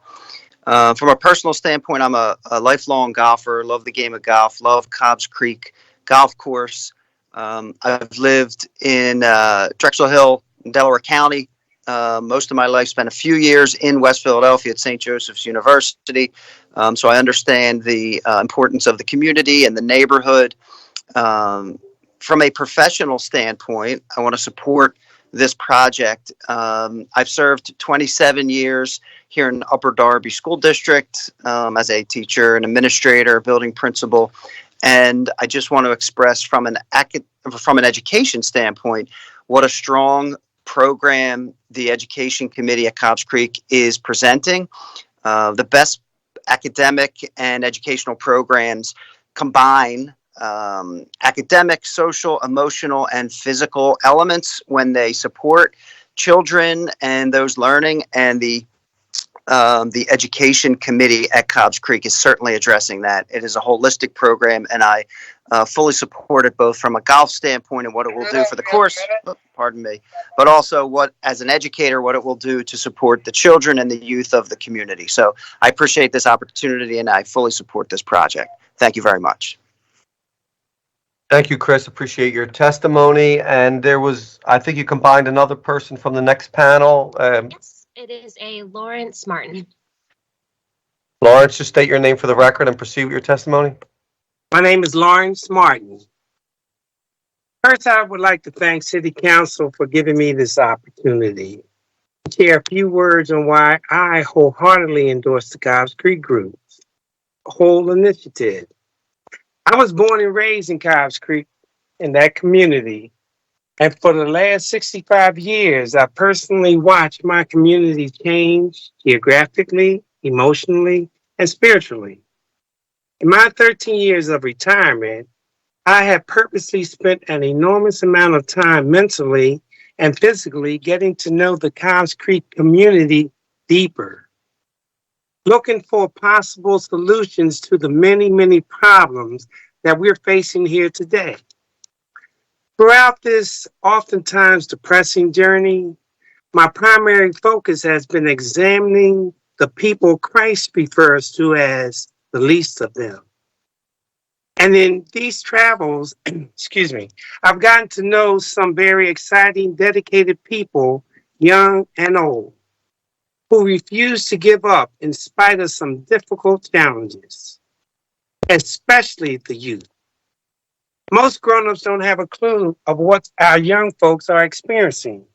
From a personal standpoint, I'm a lifelong golfer, love the game of golf, love Cobbs Creek Golf Course. I've lived in Drexel Hill, Delaware County, most of my life, spent a few years in West Philadelphia at St. Joseph's University. So I understand the importance of the community and the neighborhood. From a professional standpoint, I want to support this project. I've served 27 years here in Upper Darby School District as a teacher, an administrator, building principal. And I just want to express from an education standpoint, what a strong program the Education Committee at Cobbs Creek is presenting. The best academic and educational programs combine academic, social, emotional, and physical elements when they support children and those learning. And the education committee at Cobbs Creek is certainly addressing that. It is a holistic program, and I fully support it both from a golf standpoint and what it will do for the course, pardon me, but also what, as an educator, what it will do to support the children and the youth of the community. So I appreciate this opportunity, and I fully support this project. Thank you very much. Thank you, Chris. Appreciate your testimony. And there was, I think you combined another person from the next panel. Yes, it is a Lawrence Martin. Lawrence, just state your name for the record and proceed with your testimony. My name is Lawrence Martin. First, I would like to thank City Council for giving me this opportunity to share a few words on why I wholeheartedly endorse the Cobbs Creek Group's whole initiative. I was born and raised in Cobbs Creek, in that community, and for the last 65 years, I personally watched my community change geographically, emotionally, and spiritually. In my 13 years of retirement, I have purposely spent an enormous amount of time mentally and physically getting to know the Cobbs Creek community deeper, looking for possible solutions to the many, many problems that we're facing here today. Throughout this oftentimes depressing journey, my primary focus has been examining the people Christ refers to as the least of them. And in these travels, I've gotten to know some very exciting, dedicated people, young and old, who refuse to give up in spite of some difficult challenges, especially the youth. Most grown-ups don't have a clue of what our young folks are experiencing.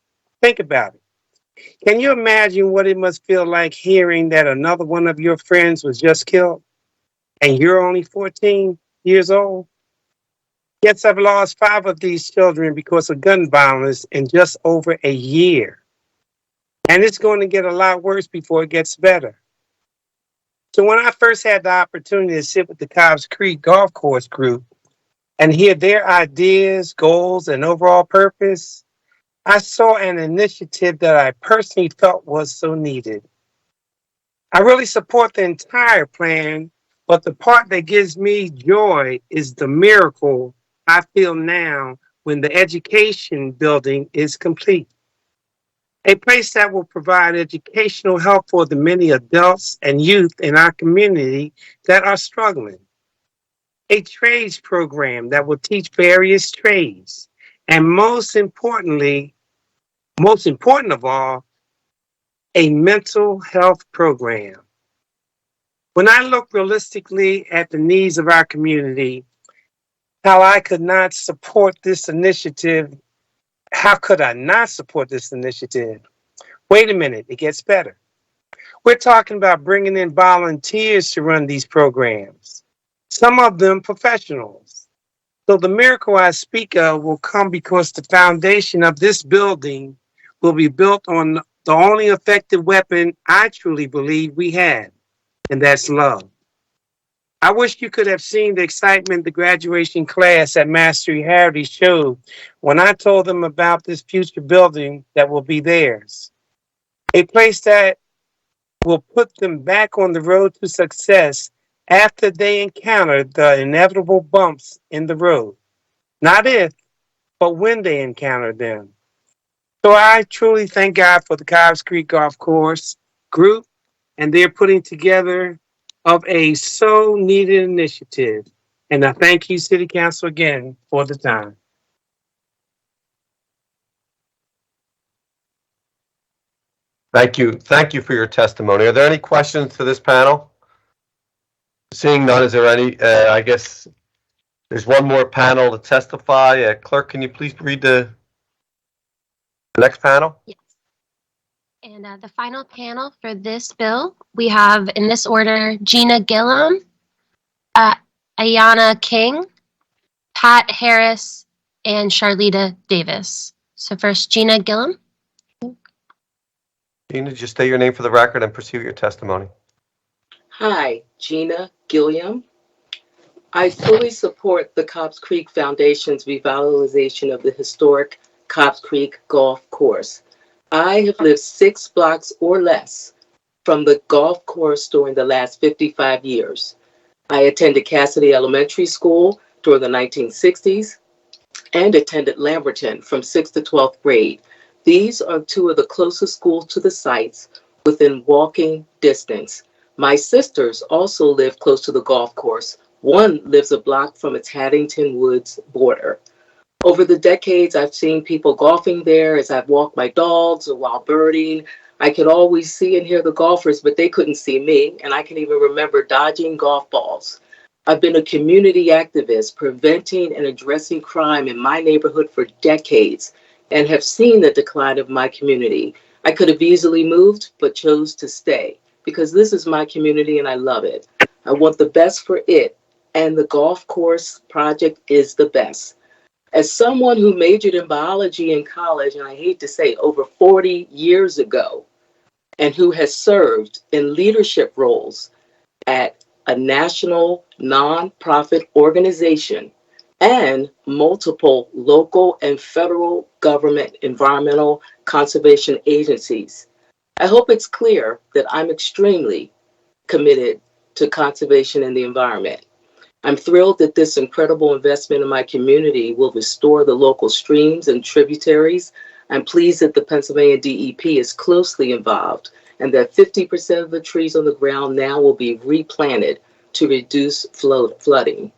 Think about it. Can you imagine what it must feel like hearing that another one of your friends was just killed and you're only 14 years old? Yes, I've lost 5 of these children because of gun violence in just over a year. And it's going to get a lot worse before it gets better. So when I first had the opportunity to sit with the Cobbs Creek Golf Course group and hear their ideas, goals, and overall purpose, I saw an initiative that I personally felt was so needed. I really support the entire plan, but the part that gives me joy is the miracle I feel now when the education building is complete. A place that will provide educational help for the many adults and youth in our community that are struggling. A trades program that will teach various trades. And most important of all, a mental health program. When I look realistically at the needs of our community, how I could not support this initiative, how could I not support this initiative? Wait a minute, it gets better. We're talking about bringing in volunteers to run these programs, some of them professionals. So the miracle I speak of will come because the foundation of this building will be built on the only effective weapon I truly believe we have, and that's love. I wish you could have seen the excitement the graduation class at Mastery Heritage showed when I told them about this future building that will be theirs. A place that will put them back on the road to success after they encounter the inevitable bumps in the road. Not if, but when they encounter them. So I truly thank God for the Cobbs Creek Golf Course group and their putting together of a so needed initiative. And I thank you, City Council, again for the time. Thank you. Thank you for your testimony. Are there any questions to this panel? Seeing none, is there any, I guess there's one more panel to testify. Clerk, can you please read the next panel? Yes. And the final panel for this bill, we have in this order, Gina Gillum, Ayana King, Pat Harris, and Charlita Davis. So first, Gina Gillum. Gina, just state your name for the record and proceed with your testimony. Hi, Gina Gilliam. I fully support the Cobbs Creek Foundation's revitalization of the historic Cobbs Creek Golf Course. I have lived 6 blocks or less from the golf course during the last 55 years. I attended Cassidy Elementary School during the 1960s and attended Lamberton from 6th to 12th grade. These are 2 of the closest schools to the sites within walking distance. My sisters also live close to the golf course. One lives a block from its Haddington Woods border. Over the decades, I've seen people golfing there as I've walked my dogs or while birding. I could always see and hear the golfers, but they couldn't see me, and I can even remember dodging golf balls. I've been a community activist preventing and addressing crime in my neighborhood for decades and have seen the decline of my community. I could have easily moved, but chose to stay because this is my community and I love it. I want the best for it, and the golf course project is the best. As someone who majored in biology in college, and I hate to say over 40 years ago, and who has served in leadership roles at a national nonprofit organization and multiple local and federal government environmental conservation agencies, I hope it's clear that I'm extremely committed to conservation and the environment. I'm thrilled that this incredible investment in my community will restore the local streams and tributaries. I'm pleased that the Pennsylvania DEP is closely involved and that 50% of the trees on the ground now will be replanted to reduce flooding.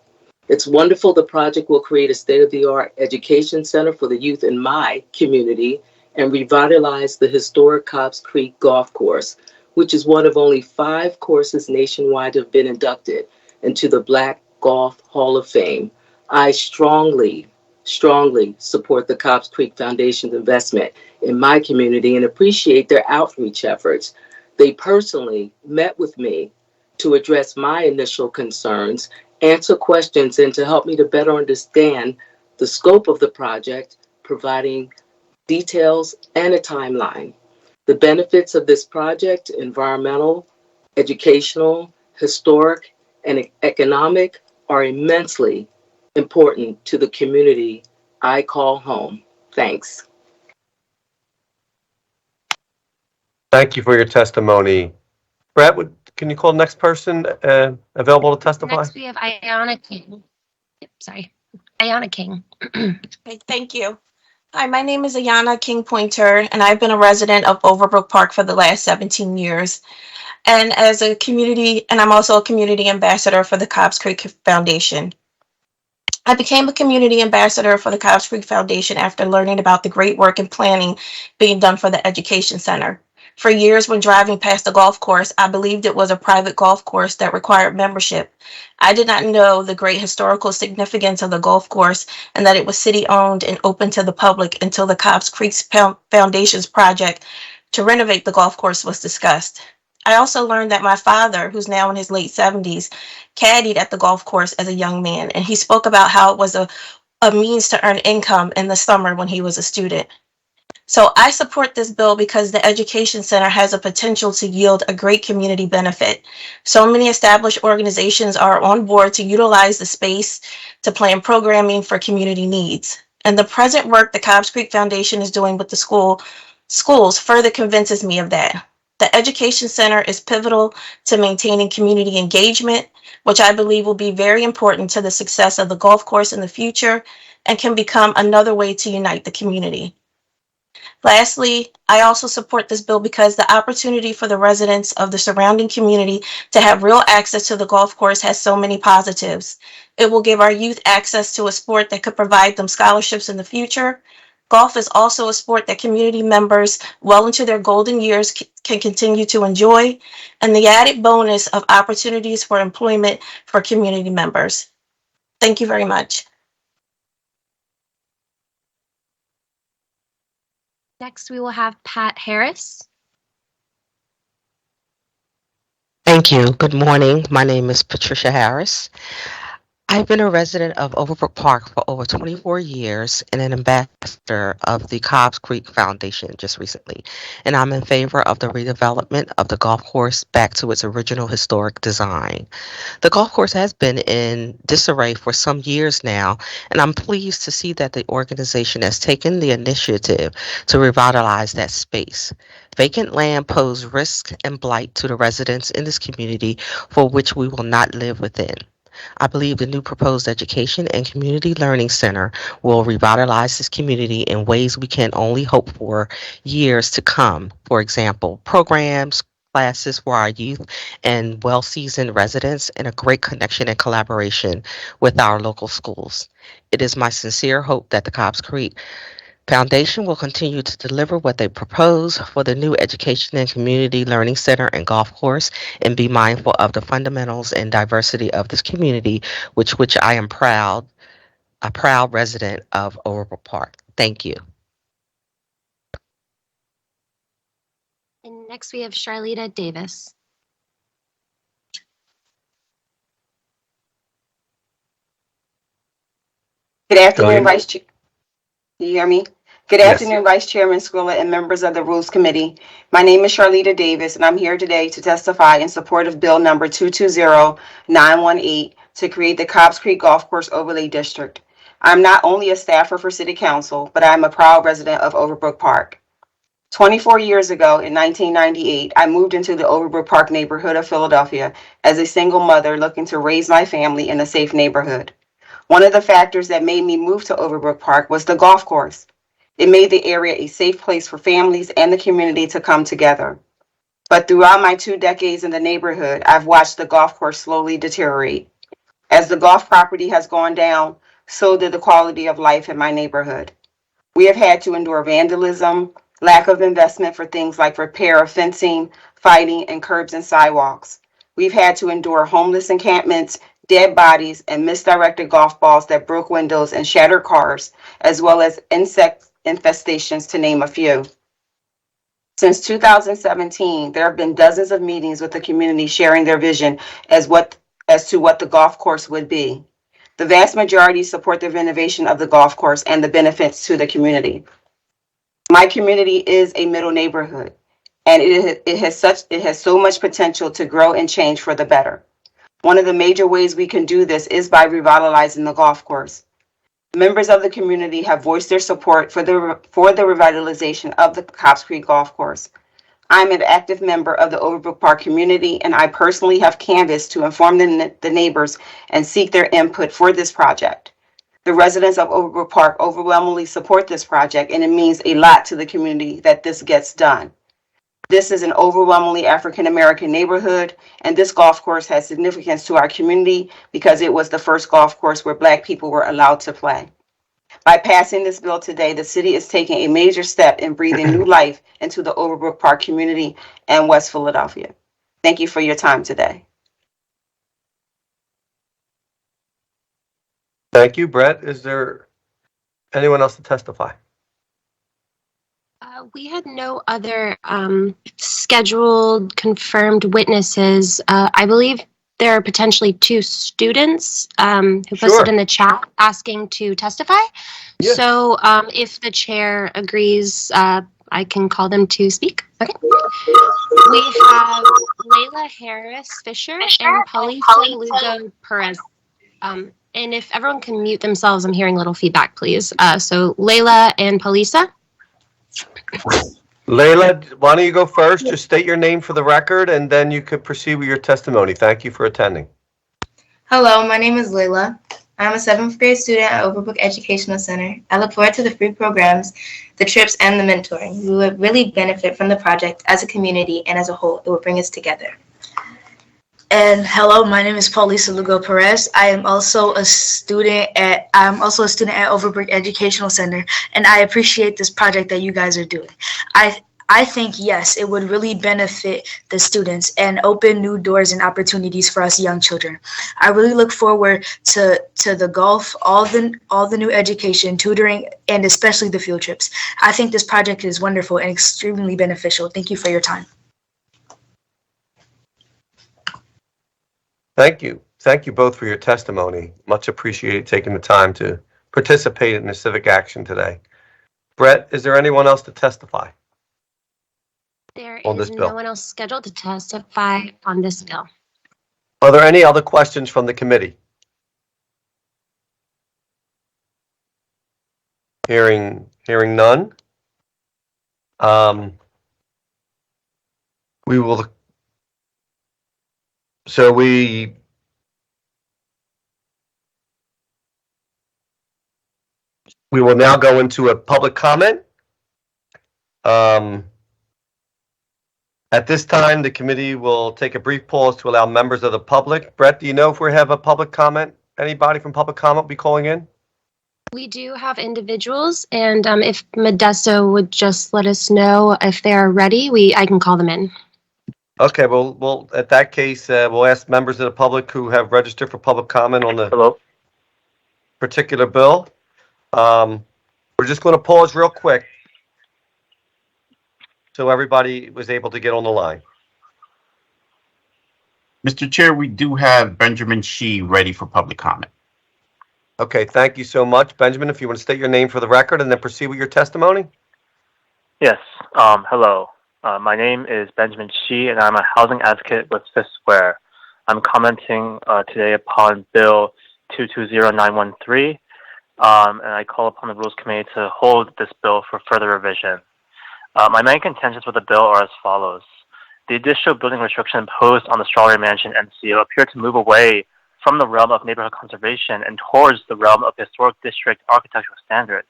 It's wonderful the project will create a state-of-the-art education center for the youth in my community and revitalize the historic Cobbs Creek Golf Course, which is one of only 5 courses nationwide to have been inducted into the Black Golf Hall of Fame. I strongly support the Cobbs Creek Foundation's investment in my community and appreciate their outreach efforts. They personally met with me to address my initial concerns, answer questions, and to help me to better understand the scope of the project, providing details and a timeline. The benefits of this project, environmental, educational, historic, and economic, are immensely important to the community I call home. Thanks. Thank you for your testimony. Brett, can you call the next person available to testify? Next, we have Ayana King. Ayana King. Okay, thank you. Hi, my name is Ayana King Pointer, and I've been a resident of Overbrook Park for the last 17 years. And I'm also a community ambassador for the Cobbs Creek Foundation. I became a community ambassador for the Cobbs Creek Foundation after learning about the great work and planning being done for the Education Center. For years, when driving past the golf course, I believed it was a private golf course that required membership. I did not know the great historical significance of the golf course and that it was city-owned and open to the public until the Cobbs Creek Foundation's project to renovate the golf course was discussed. I also learned that my father, who's now in his late 70s, caddied at the golf course as a young man, and he spoke about how it was a means to earn income in the summer when he was a student. So I support this bill because the Education Center has a potential to yield a great community benefit. So many established organizations are on board to utilize the space to plan programming for community needs. And the present work the Cobbs Creek Foundation is doing with the schools further convinces me of that. The Education Center is pivotal to maintaining community engagement, which I believe will be very important to the success of the golf course in the future and can become another way to unite the community. Lastly, I also support this bill because the opportunity for the residents of the surrounding community to have real access to the golf course has so many positives. It will give our youth access to a sport that could provide them scholarships in the future. Golf is also a sport that community members well into their golden years can continue to enjoy, and the added bonus of opportunities for employment for community members. Thank you very much. Next, we will have Pat Harris. Thank you. Good morning. My name is Patricia Harris. I've been a resident of Overbrook Park for over 24 years and an ambassador of the Cobbs Creek Foundation just recently, and I'm in favor of the redevelopment of the golf course back to its original historic design. The golf course has been in disarray for some years now, and I'm pleased to see that the organization has taken the initiative to revitalize that space. Vacant land pose risk and blight to the residents in this community for which we will not live within. I believe the new proposed education and community learning center will revitalize this community in ways we can only hope for years to come. For example, programs, classes for our youth and well-seasoned residents, and a great connection and collaboration with our local schools. It is my sincere hope that the Cobbs Creek Foundation will continue to deliver what they propose for the new Education and Community Learning Center and golf course, and be mindful of the fundamentals and diversity of this community, which I am a proud resident of Overbrook Park. Thank you. And next we have Charlita Davis. Good afternoon, Charlene? Vice Chair. Can you hear me? Good Yes. afternoon, Vice Chairman Squilla and members of the Rules Committee. My name is Charlita Davis, and I'm here today to testify in support of Bill number 220918 to create the Cobbs Creek Golf Course Overlay District. I'm not only a staffer for City Council, but I'm a proud resident of Overbrook Park. 24 years ago, in 1998, I moved into the Overbrook Park neighborhood of Philadelphia as a single mother looking to raise my family in a safe neighborhood. One of the factors that made me move to Overbrook Park was the golf course. It made the area a safe place for families and the community to come together. But throughout my 2 decades in the neighborhood, I've watched the golf course slowly deteriorate. As the golf property has gone down, so did the quality of life in my neighborhood. We have had to endure vandalism, lack of investment for things like repair of fencing, fighting, and curbs and sidewalks. We've had to endure homeless encampments, dead bodies, and misdirected golf balls that broke windows and shattered cars, as well as insect infestations, to name a few. Since 2017, there have been dozens of meetings with the community sharing their vision as to what the golf course would be. The vast majority support the renovation of the golf course and the benefits to the community. My community is a middle neighborhood, and it has so much potential to grow and change for the better. One of the major ways we can do this is by revitalizing the golf course. Members of the community have voiced their support for the revitalization of the Cobbs Creek Golf Course. I'm an active member of the Overbrook Park community, and I personally have canvassed to inform the neighbors and seek their input for this project. The residents of Overbrook Park overwhelmingly support this project, and it means a lot to the community that this gets done. This is an overwhelmingly African-American neighborhood, and this golf course has significance to our community because it was the first golf course where Black people were allowed to play. By passing this bill today, the city is taking a major step in breathing new life into the Overbrook Park community and West Philadelphia. Thank you for your time today. Thank you, Brett. Is there anyone else to testify? We had no other scheduled confirmed witnesses. I believe there are potentially 2 students who posted in the chat asking to testify. Yes. So if the chair agrees, I can call them to speak. Okay. We have Layla Harris Fisher and Paulisa Lugo Perez. And if everyone can mute themselves, I'm hearing a little feedback, please. So Layla and Paulisa. Layla, why don't you go first? Just state your name for the record, and then you could proceed with your testimony. Thank you for attending. Hello, my name is Layla. I'm a 7th grade student at Overbrook Educational Center. I look forward to the free programs, the trips, and the mentoring. We would really benefit from the project as a community, and as a whole, it would bring us together. And hello, my name is Paulisa Lugo Perez. I am also a student at Overbrook Educational Center, and I appreciate this project that you guys are doing. I think, yes, it would really benefit the students and open new doors and opportunities for us young children. I really look forward to the golf, all the new education, tutoring, and especially the field trips. I think this project is wonderful and extremely beneficial. Thank you for your time. Thank you. Thank you both for your testimony. Much appreciated taking the time to participate in the civic action today. Brett, is there anyone else to testify There on is this no bill? one else scheduled to testify on this bill. Are there any other questions from the committee? Hearing none. We will. So we will now go into a public comment. At this time, the committee will take a brief pause to allow members of the public. Brett, do you know if we have a public comment? Anybody from public comment will be calling in? We do have individuals, and if Modesto would just let us know if they're ready, I can call them in. Okay, well, at that case, we'll ask members of the public who have registered for public comment on the particular bill. We're just going to pause real quick so everybody was able to get on the line. Mr. Chair, we do have Benjamin Shee ready for public comment. Okay, thank you so much. Benjamin, if you want to state your name for the record and then proceed with your testimony. Yes. Hello. My name is Benjamin Shee, and I'm a housing advocate with Fifth Square. I'm commenting today upon Bill 220913, and I call upon the Rules Committee to hold this bill for further revision. My main contentions with the bill are as follows. The additional building restriction imposed on the Strawberry Mansion NCO appear to move away from the realm of neighborhood conservation and towards the realm of historic district architectural standards.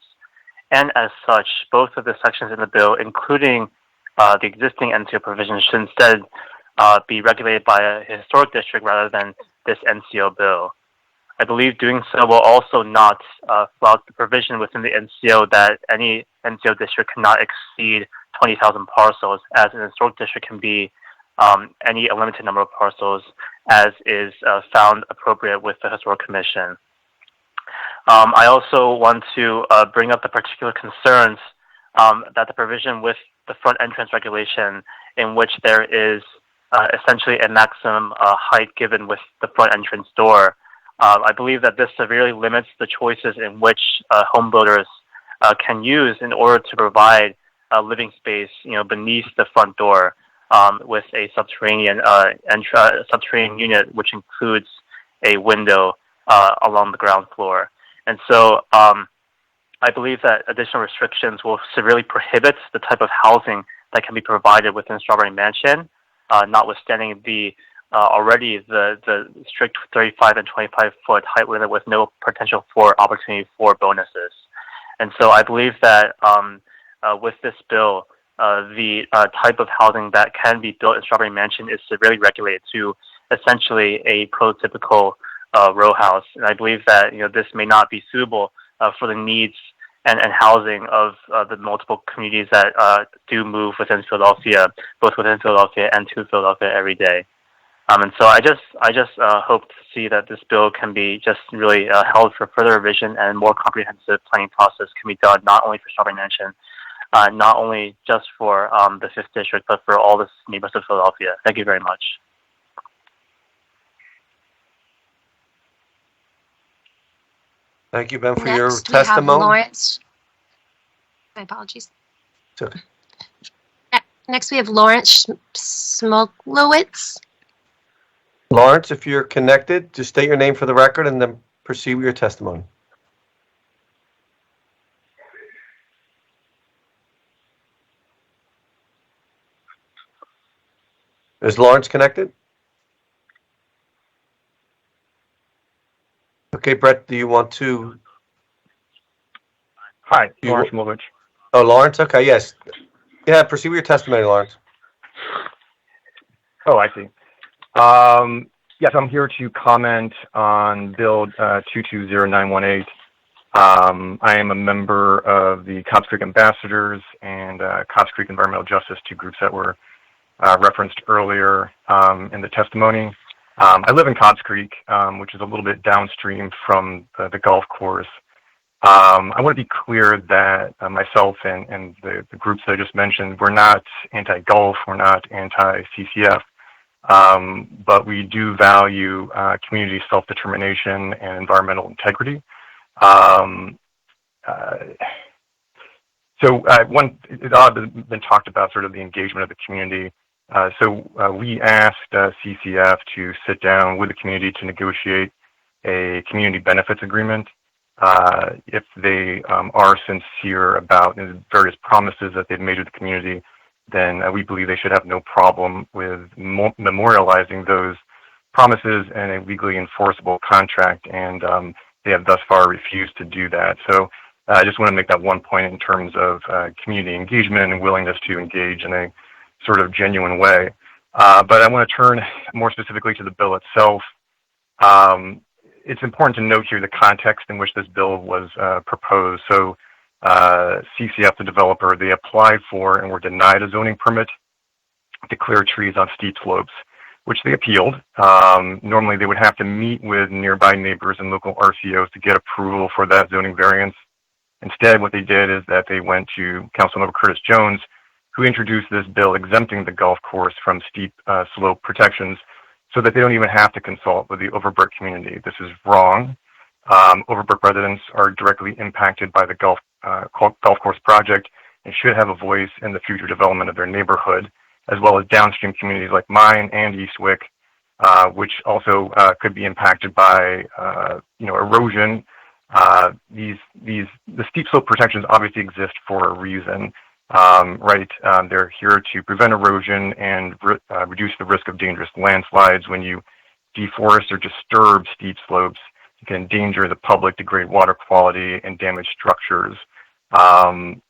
And as such, both of the sections in the bill, including the existing NCO provisions, should instead be regulated by a historic district rather than this NCO bill. I believe doing so will also not flout the provision within the NCO that any NCO district cannot exceed 20,000 parcels, as an historic district can be any limited number of parcels, as is found appropriate with the Historic Commission. I also want to bring up the particular concerns that the provision with the front entrance regulation, in which there is essentially a maximum height given with the front entrance door. I believe that this severely limits the choices in which home builders can use in order to provide living space, beneath the front door, with a subterranean unit, which includes a window along the ground floor. And so I believe that additional restrictions will severely prohibit the type of housing that can be provided within Strawberry Mansion, notwithstanding the already the strict 35 and 25 foot height limit with no potential for opportunity for bonuses. And so I believe that with this bill, the type of housing that can be built in Strawberry Mansion is severely regulated to essentially a prototypical row house. And I believe that this may not be suitable for the needs and housing of the multiple communities that do move within Philadelphia, both within Philadelphia and to Philadelphia every day. And so I just hope to see that this bill can be just really held for further revision, and more comprehensive planning process can be done, not only for Strawberry Mansion, not only just for the 5th District, but for all the neighborhoods of Philadelphia. Thank you very much. Thank you, Ben, for Next, your we have testimony. Lawrence. My apologies. It's okay. Next, we have Lawrence Smolowitz. Lawrence, if you're connected, just state your name for the record and then proceed with your testimony. Is Lawrence connected? Okay, Brett, do you want to? Hi, Lawrence Smolowitz. Oh, Lawrence? Okay, yes. Yeah, proceed with your testimony, Lawrence. Oh, I see. Yes, I'm here to comment on Bill 220918. I am a member of the Cobbs Creek Ambassadors and Cobbs Creek Environmental Justice, two groups that were referenced earlier in the testimony. I live in Cobbs Creek, which is a little bit downstream from the golf course. I want to be clear that myself and the groups that I just mentioned, we're not anti-golf, we're not anti-CCF. but we do value community self-determination and environmental integrity. It's all been talked about sort of the engagement of the community. We asked CCF to sit down with the community to negotiate a community benefits agreement. If they are sincere about the various promises that they've made to the community, then we believe they should have no problem with memorializing those promises in a legally enforceable contract, and they have thus far refused to do that. So I just want to make that one point in terms of community engagement and willingness to engage in a sort of genuine way. But I want to turn more specifically to the bill itself. It's important to note here the context in which this bill was proposed. So CCF, the developer, they applied for and were denied a zoning permit to clear trees on steep slopes, which they appealed. Normally they would have to meet with nearby neighbors and local RCOs to get approval for that zoning variance. Instead, what they did is that they went to Councilmember Curtis Jones, who introduced this bill exempting the golf course from steep slope protections so that they don't even have to consult with the Overbrook community. This is wrong. Overbrook residents are directly impacted by the golf course project and should have a voice in the future development of their neighborhood, as well as downstream communities like mine and Eastwick, which also could be impacted by erosion. The steep slope protections obviously exist for a reason, right? They're here to prevent erosion and reduce the risk of dangerous landslides. When you deforest or disturb steep slopes, you can endanger the public, degrade water quality, and damage structures. The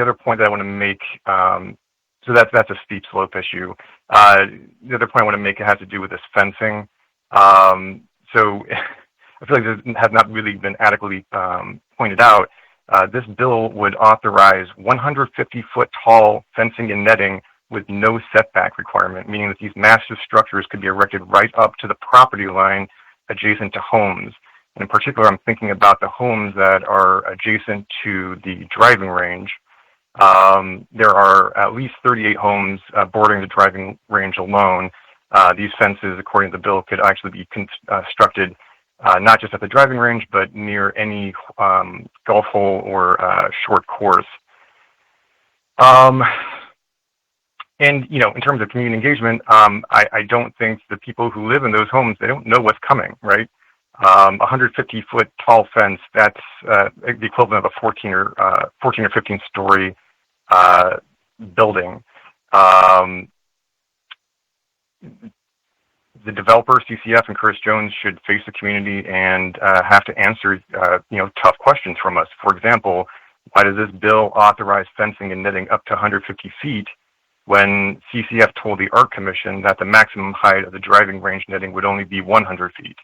other point that I want to make, so that's a steep slope issue. The other point I want to make, it has to do with this fencing. I feel like this has not really been adequately pointed out. This bill would authorize 150-foot tall fencing and netting with no setback requirement, meaning that these massive structures could be erected right up to the property line adjacent to homes. And in particular, I'm thinking about the homes that are adjacent to the driving range. There are at least 38 homes bordering the driving range alone. These fences, according to the bill, could actually be constructed not just at the driving range, but near any golf hole or short course. And, in terms of community engagement, I don't think the people who live in those homes, they don't know what's coming, right? 150-foot tall fence, that's the equivalent of a 14 or 15 story building. The developer, CCF, and Curtis Jones should face the community and have to answer, tough questions from us. For example, why does this bill authorize fencing and netting up to 150 feet when CCF told the Art Commission that the maximum height of the driving range netting would only be 100 feet?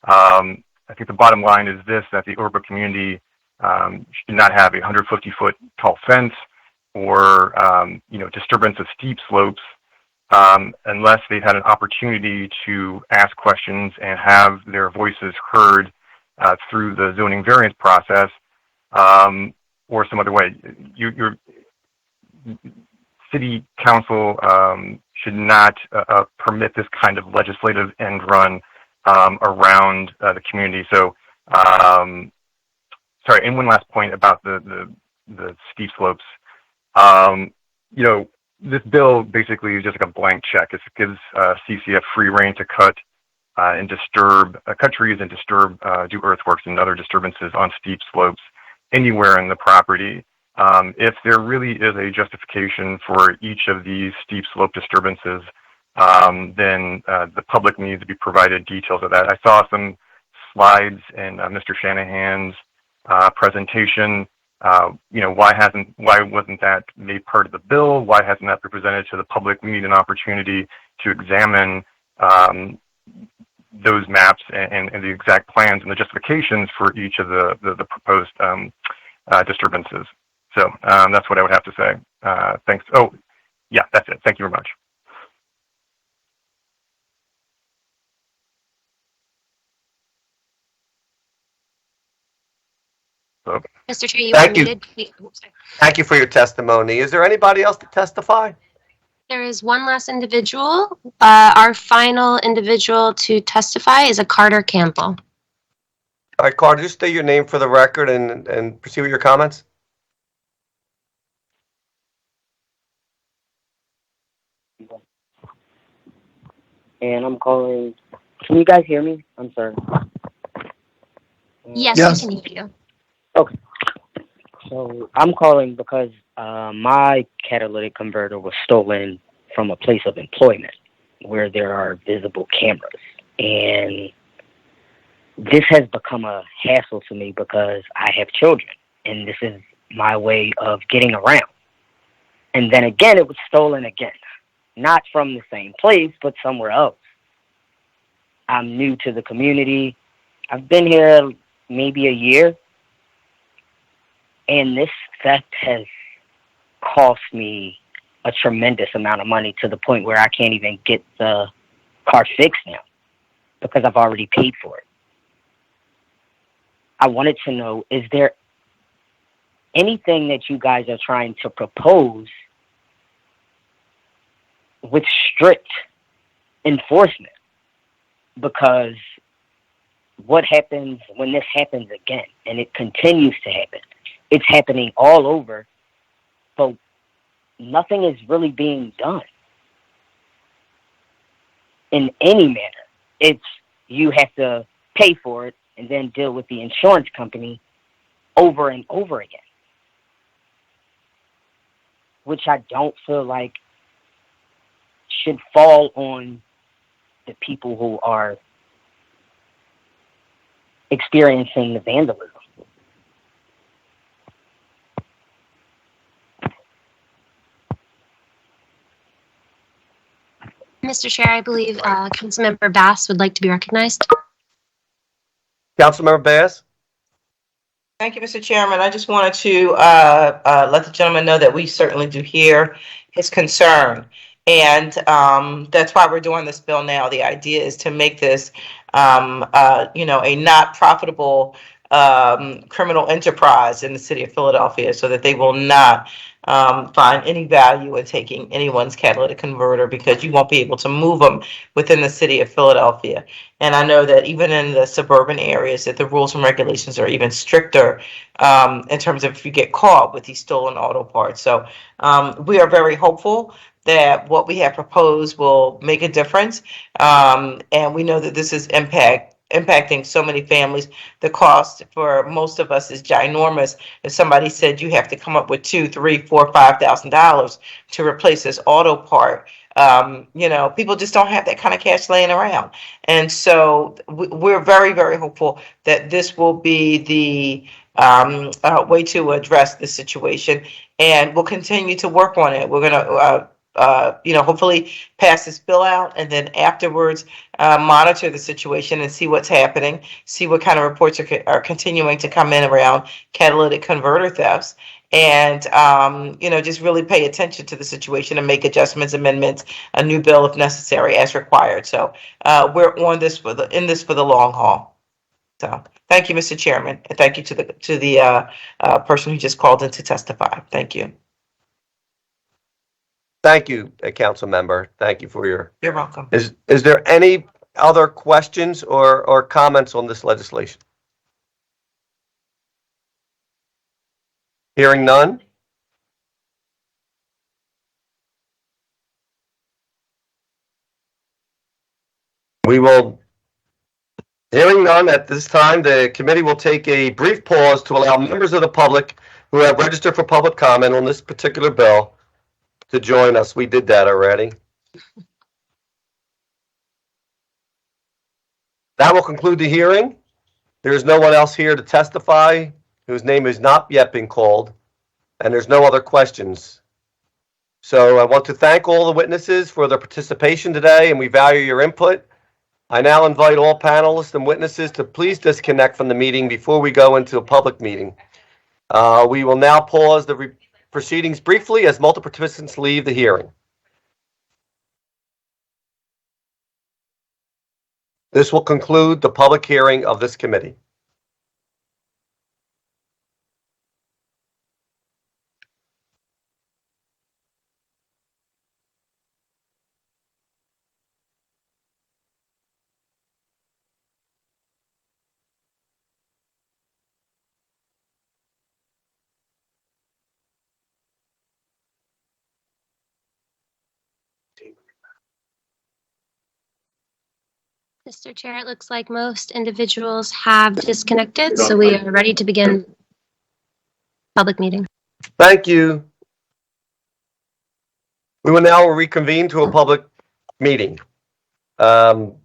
I think the bottom line is this, that the Overbrook community should not have a 150-foot tall fence or, disturbance of steep slopes unless they've had an opportunity to ask questions and have their voices heard through the zoning variance process or some other way. Your city council should not permit this kind of legislative end run around the community. So, sorry, and one last point about the steep slopes. This bill basically is just like a blank check. It gives CCF free rein to cut and cut trees and do earthworks and other disturbances on steep slopes anywhere in the property. If there really is a justification for each of these steep slope disturbances, then the public needs to be provided details of that. I saw some slides in Mr. Shanahan's presentation. Why wasn't that made part of the bill? Why hasn't that been presented to the public? We need an opportunity to examine those maps and the exact plans and the justifications for each of the proposed disturbances. So that's what I would have to say. Thanks. Oh, yeah, that's it. Thank you very much. So, Mr. Chair, you are Thank you. muted. Thank you for your testimony. Is there anybody else to testify? There is one last individual. Our final individual to testify is a Carter Campbell. All right, Carter, just state your name for the record and proceed with your comments. And I'm calling. Can you guys hear me? I'm sorry. Yes, Yes. we can hear you. Okay. So I'm calling because my catalytic converter was stolen from a place of employment where there are visible cameras. And this has become a hassle to me because I have children and this is my way of getting around. And then again, it was stolen again. Not from the same place, but somewhere else. I'm new to the community. I've been here maybe a year. And this theft has cost me a tremendous amount of money to the point where I can't even get the car fixed now because I've already paid for it. I wanted to know, is there anything that you guys are trying to propose with strict enforcement? Because what happens when this happens again, and it continues to happen? It's happening all over, but nothing is really being done in any manner. It's you have to pay for it and then deal with the insurance company over and over again, which I don't feel like should fall on the people who are experiencing the vandalism. Mr. Chair, I believe Councilmember Bass would like to be recognized. Councilmember Bass? Thank you, Mr. Chairman. I just wanted to let the gentleman know that we certainly do hear his concern. And that's why we're doing this bill now. The idea is to make this, a not profitable criminal enterprise in the city of Philadelphia so that they will not find any value in taking anyone's catalytic converter because you won't be able to move them within the city of Philadelphia. And I know that even in the suburban areas that the rules and regulations are even stricter in terms of if you get caught with these stolen auto parts. So we are very hopeful that what we have proposed will make a difference. And we know that this is impacting so many families. The cost for most of us is ginormous. If somebody said you have to come up with $2,000, $3,000, $4,000, $5,000 to replace this auto part, people just don't have that kind of cash laying around. And so we're very, very hopeful that this will be the way to address the situation, and we'll continue to work on it. We're going to hopefully pass this bill out and then afterwards monitor the situation and see what's happening, see what kind of reports are continuing to come in around catalytic converter thefts, and just really pay attention to the situation and make adjustments, amendments, a new bill if necessary as required. So we're on this for the long haul. So thank you, Mr. Chairman, and thank you to the person who just called in to testify. Thank you. Thank you, council member. Thank you for your. You're welcome. Is there any other questions or comments on this legislation? Hearing none. Hearing none at this time, the committee will take a brief pause to allow members of the public who have registered for public comment on this particular bill to join us. We did that already. That will conclude the hearing. There is no one else here to testify whose name has not yet been called, and there's no other questions. So I want to thank all the witnesses for their participation today, and we value your input. I now invite all panelists and witnesses to please disconnect from the meeting before we go into a public meeting. We will now pause the proceedings briefly as multiple participants leave the hearing. This will conclude the public hearing of this committee. Mr. Chair, it looks like most individuals have disconnected, so we are ready to begin public meeting. Thank you. We will now reconvene to a public meeting. For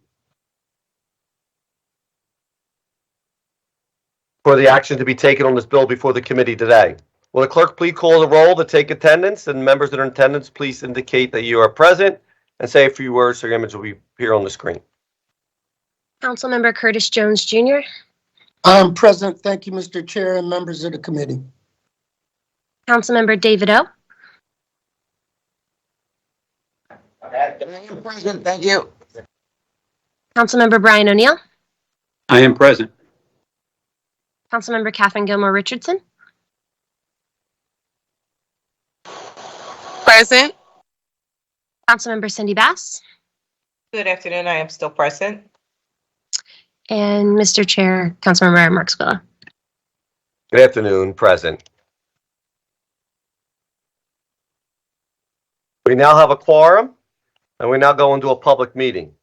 the action to be taken on this bill before the committee today. Will the clerk please call the roll to take attendance, and members that are in attendance, please indicate that you are present and say a few words so your image will be here on the screen. Councilmember Curtis Jones Jr., I'm present. Thank you, Mr. Chair and members of the committee. Councilmember David O., I'm present. Thank you. Councilmember Brian O'Neill, I am present. Councilmember Catherine Gilmore Richardson, Present. Councilmember Cindy Bass, Good afternoon. I am still present. and Mr. Chair, Councilmember Mark Squilla. Good afternoon, present. We now have a quorum, and we now go into a public meeting.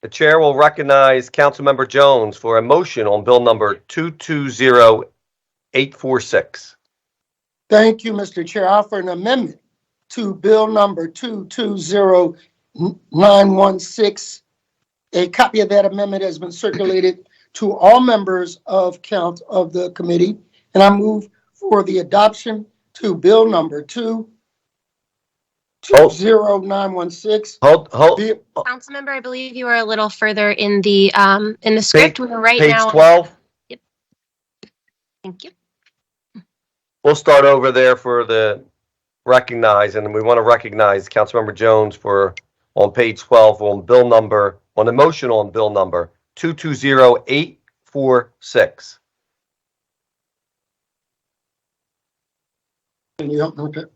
The chair will recognize Councilmember Jones for a motion on bill number 220846. Thank you, Mr. Chair. I offer an amendment to bill number 220916. A copy of that amendment has been circulated to all members of the committee, and I move for the adoption to bill number 220916. Hold. Councilmember, I believe you are a little further in the script. We're right Page now. 12. Yep. Thank you. We'll start over there for the recognize, and we want to recognize Councilmember Jones for on page 12 on the motion on bill number 220846. Can you help me with that?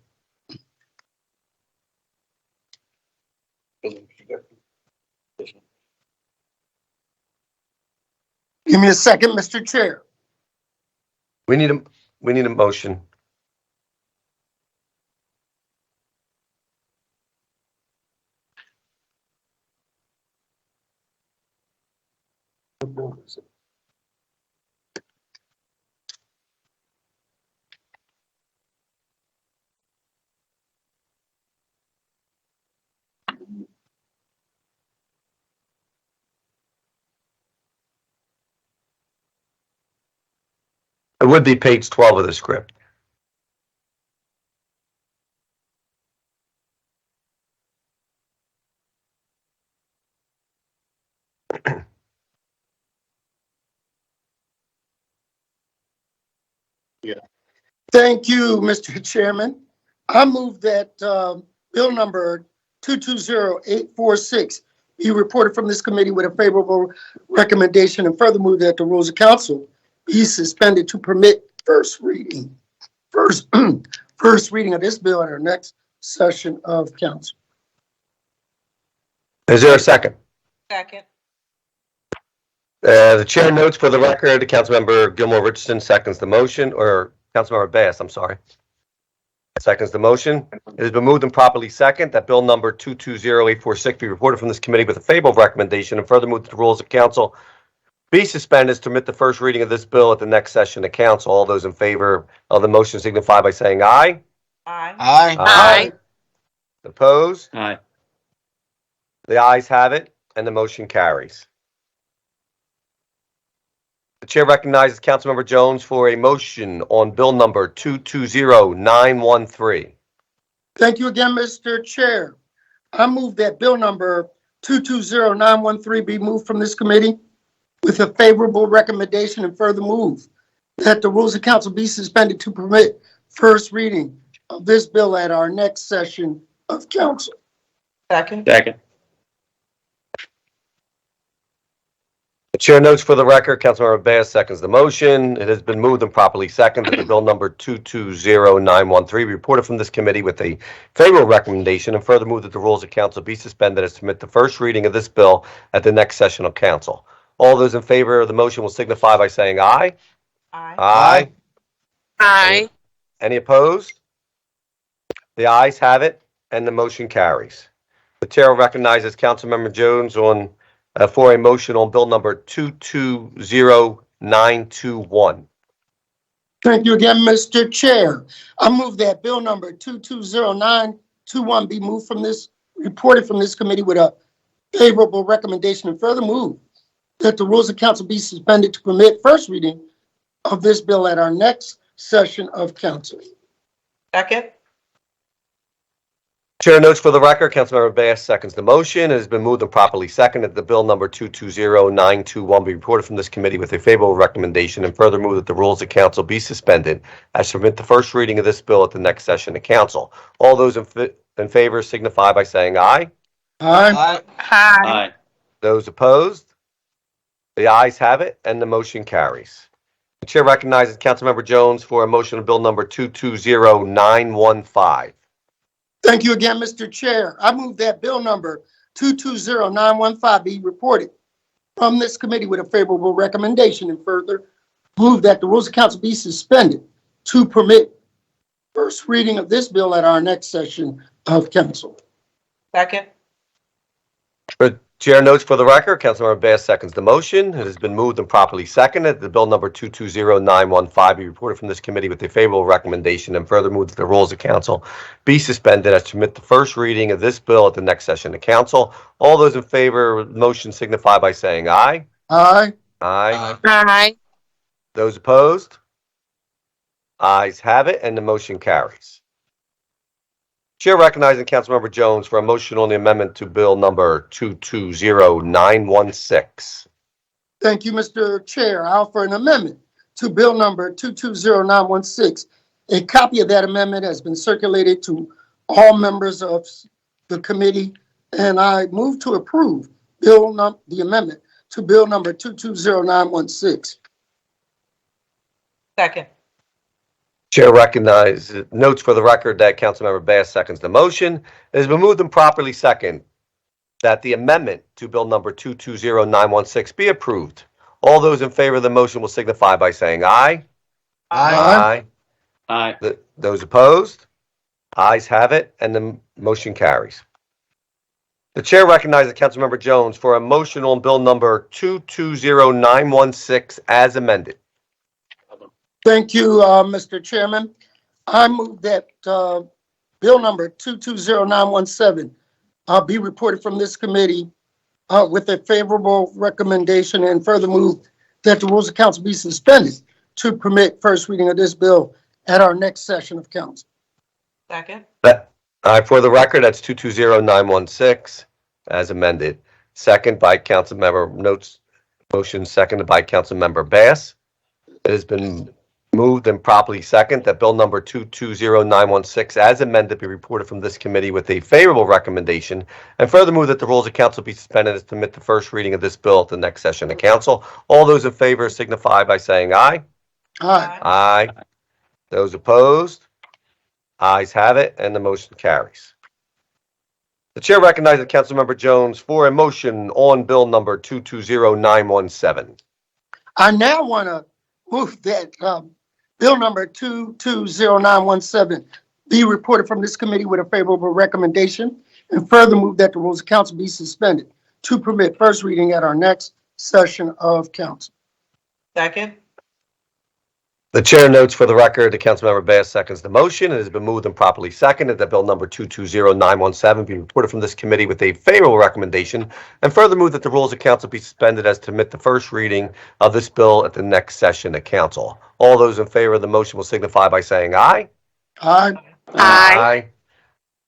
Give me a second, Mr. Chair. We need a motion. It would be page 12 of the script. Thank you, Mr. Chairman. I move that bill number 220846 be reported from this committee with a favorable recommendation, and further move that the rules of council be suspended to permit first reading of this bill at our next session of council. Is there a second? Second. The chair notes for the record, Councilmember Gilmore Richardson seconds the motion, or Councilmember Bass, I'm sorry, seconds the motion. It has been moved and properly second that bill number 220846 be reported from this committee with a favorable recommendation, and further move that the rules of council be suspended to permit the first reading of this bill at the next session of council. All those in favor of the motion signify by saying aye. Aye. Aye. Aye. Opposed? Aye. The ayes have it, and the motion carries. The chair recognizes Councilmember Jones for a motion on bill number 220913. Thank you again, Mr. Chair. I move that bill number 220913 be moved from this committee with a favorable recommendation, and further move that the rules of council be suspended to permit first reading of this bill at our next session of council. Second. Second. The chair notes for the record, Councilmember Bass seconds the motion. It has been moved and properly seconded that the bill number 220913 be reported from this committee with a favorable recommendation, and further move that the rules of council be suspended as to permit the first reading of this bill at the next session of council. All those in favor of the motion will signify by saying aye. Aye. Aye. Aye. Any opposed? The ayes have it, and the motion carries. The chair recognizes Councilmember Jones on for a motion on bill number 220921. Thank you again, Mr. Chair. I move that bill number 220921 be reported from this committee with a favorable recommendation, and further move that the rules of council be suspended to permit first reading of this bill at our next session of council. Second. Chair notes for the record, Councilmember Bass seconds the motion. It has been moved and properly seconded that the bill number 220921 be reported from this committee with a favorable recommendation, and further move that the rules of council be suspended as to permit the first reading of this bill at the next session of council. All those in favor signify by saying aye. Aye. Aye. Those opposed? The ayes have it, and the motion carries. The chair recognizes Councilmember Jones for a motion on bill number 220915. Thank you again, Mr. Chair. I move that bill number 220915 be reported from this committee with a favorable recommendation, and further move that the rules of council be suspended to permit first reading of this bill at our next session of council. Second. The chair notes for the record, Councilmember Bass seconds the motion. It has been moved and properly seconded that the bill number 220915 be reported from this committee with a favorable recommendation, and further move that the rules of council be suspended as to permit the first reading of this bill at the next session of council. All those in favor of the motion signify by saying aye. Aye. Aye. Aye. Those opposed? Ayes have it, and the motion carries. Chair recognizing Councilmember Jones for a motion on the amendment to bill number 220916. Thank you, Mr. Chair. I offer an amendment to bill number 220916. A copy of that amendment has been circulated to all members of the committee, and I move to approve the amendment to bill number 220916. Second. Chair recognizes, notes for the record that Councilmember Bass seconds the motion. It has been moved and properly second that the amendment to bill number 220916 be approved. All those in favor of the motion will signify by saying aye. Aye. Aye. Those opposed? Ayes have it, and the motion carries. The chair recognizes Councilmember Jones for a motion on bill number 220916 as amended. Thank you, Mr. Chairman. I move that bill number 220917 be reported from this committee with a favorable recommendation, and further move that the rules of council be suspended to permit first reading of this bill at our next session of council. Second. For the record, that's 220916 as amended. Second by Councilmember Notes. Motion seconded by Councilmember Bass. It has been moved and properly second that bill number 220916 as amended be reported from this committee with a favorable recommendation, and further move that the rules of council be suspended as to permit the first reading of this bill at the next session of council. All those in favor signify by saying aye. Aye. Aye. Those opposed? Ayes have it, and the motion carries. The chair recognizes Councilmember Jones for a motion on bill number 220917. I now want to move that bill number 220917 be reported from this committee with a favorable recommendation, and further move that the rules of council be suspended to permit first reading at our next session of council. Second. The chair notes for the record that Councilmember Bass seconds the motion. It has been moved and properly seconded that bill number 220917 be reported from this committee with a favorable recommendation, and further move that the rules of council be suspended as to permit the first reading of this bill at the next session of council. All those in favor of the motion will signify by saying aye. Aye. Aye.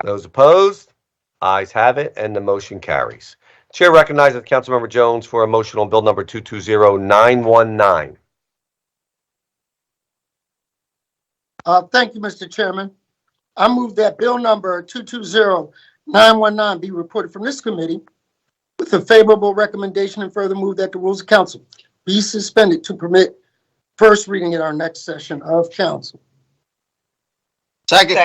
Those opposed? Ayes have it, and the motion carries. Chair recognizes Councilmember Jones for a motion on bill number 220919. Thank you, Mr. Chairman. I move that bill number 220919 be reported from this committee with a favorable recommendation, and further move that the rules of council be suspended to permit first reading at our next session of council. Second.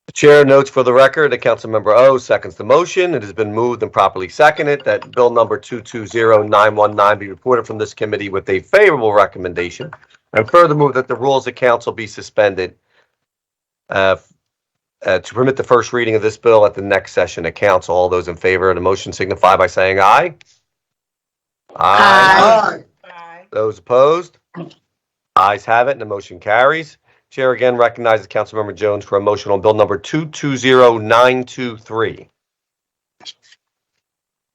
The chair notes for the record that Councilmember O seconds the motion. It has been moved and properly seconded that bill number 220919 be reported from this committee with a favorable recommendation, and further move that the rules of council be suspended to permit the first reading of this bill at the next session of council. All those in favor of the motion signify by saying aye. Aye. Those opposed? Ayes have it, and the motion carries. Chair again recognizes Councilmember Jones for a motion on bill number 220923.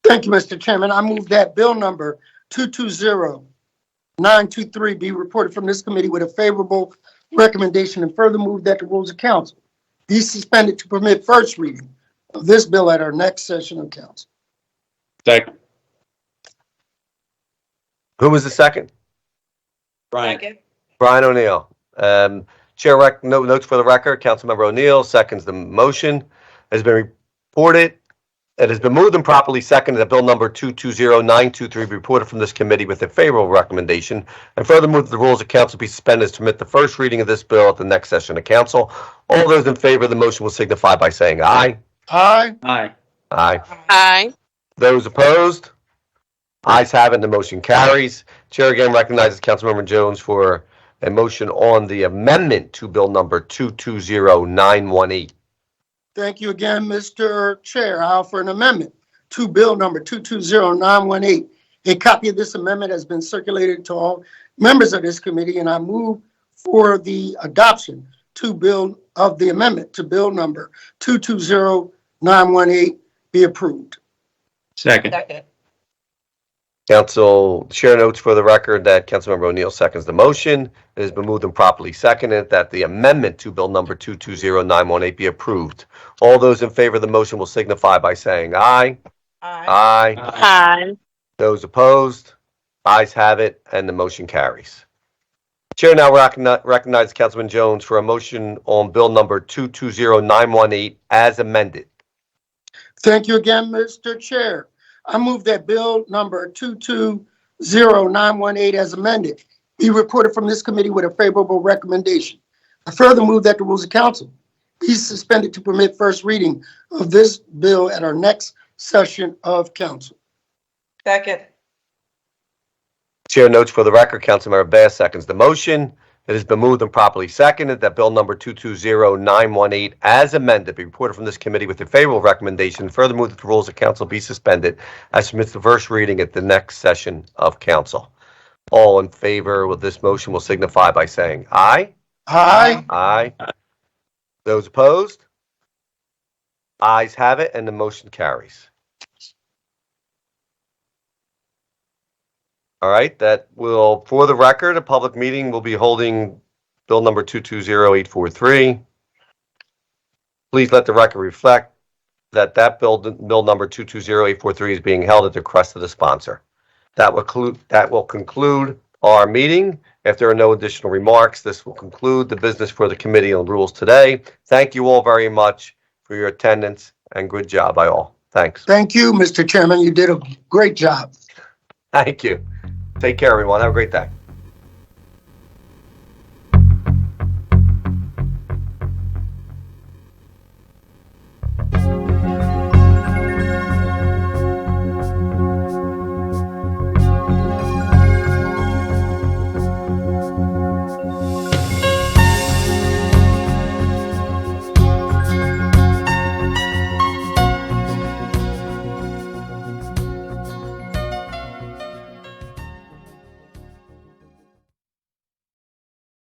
Thank you, Mr. Chairman. I move that bill number 220923 be reported from this committee with a favorable recommendation, and further move that the rules of council be suspended to permit first reading of this bill at our next session of council. Second. Who was the second? Brian. Brian O'Neill. Chair notes for the record, Councilmember O'Neill seconds the motion. Has been reported. It has been moved and properly seconded that bill number 220923 be reported from this committee with a favorable recommendation, and further move that the rules of council be suspended to permit the first reading of this bill at the next session of council. All those in favor of the motion will signify by saying aye. Aye. Aye. Aye. Aye. Those opposed? Ayes have it, and the motion carries. Chair again recognizes Councilmember Jones for a motion on the amendment to bill number 220918. Thank you again, Mr. Chair. I offer an amendment to bill number 220918. A copy of this amendment has been circulated to all members of this committee, and I move for the adoption to bill of the amendment to bill number 220918 be approved. Second. Council Chair notes for the record that Councilmember O'Neill seconds the motion. It has been moved and properly seconded that the amendment to bill number 220918 be approved. All those in favor of the motion will signify by saying aye. Aye. Aye. Those opposed? Ayes have it, and the motion carries. Chair now recognizes Councilman Jones for a motion on bill number 220918 as amended. Thank you again, Mr. Chair. I move that bill number 220918 as amended be reported from this committee with a favorable recommendation. I further move that the rules of council be suspended to permit first reading of this bill at our next session of council. Second. Chair notes for the record, Councilmember Bass seconds the motion. It has been moved and properly seconded that bill number 220918 as amended be reported from this committee with a favorable recommendation. Further move that the rules of council be suspended as permits the first reading at the next session of council. All in favor with this motion will signify by saying aye. Aye. Aye. Those opposed? Ayes have it, and the motion carries. All right, that will, for the record, a public meeting will be holding bill number 220843. Please let the record reflect that bill number 220843 is being held at the request of the sponsor. That will conclude our meeting. If there are no additional remarks, this will conclude the business for the Committee on Rules today. Thank you all very much for your attendance, and good job by all. Thanks. Thank you, Mr. Chairman. You did a great job. Thank you. Take care, everyone. Have a great day.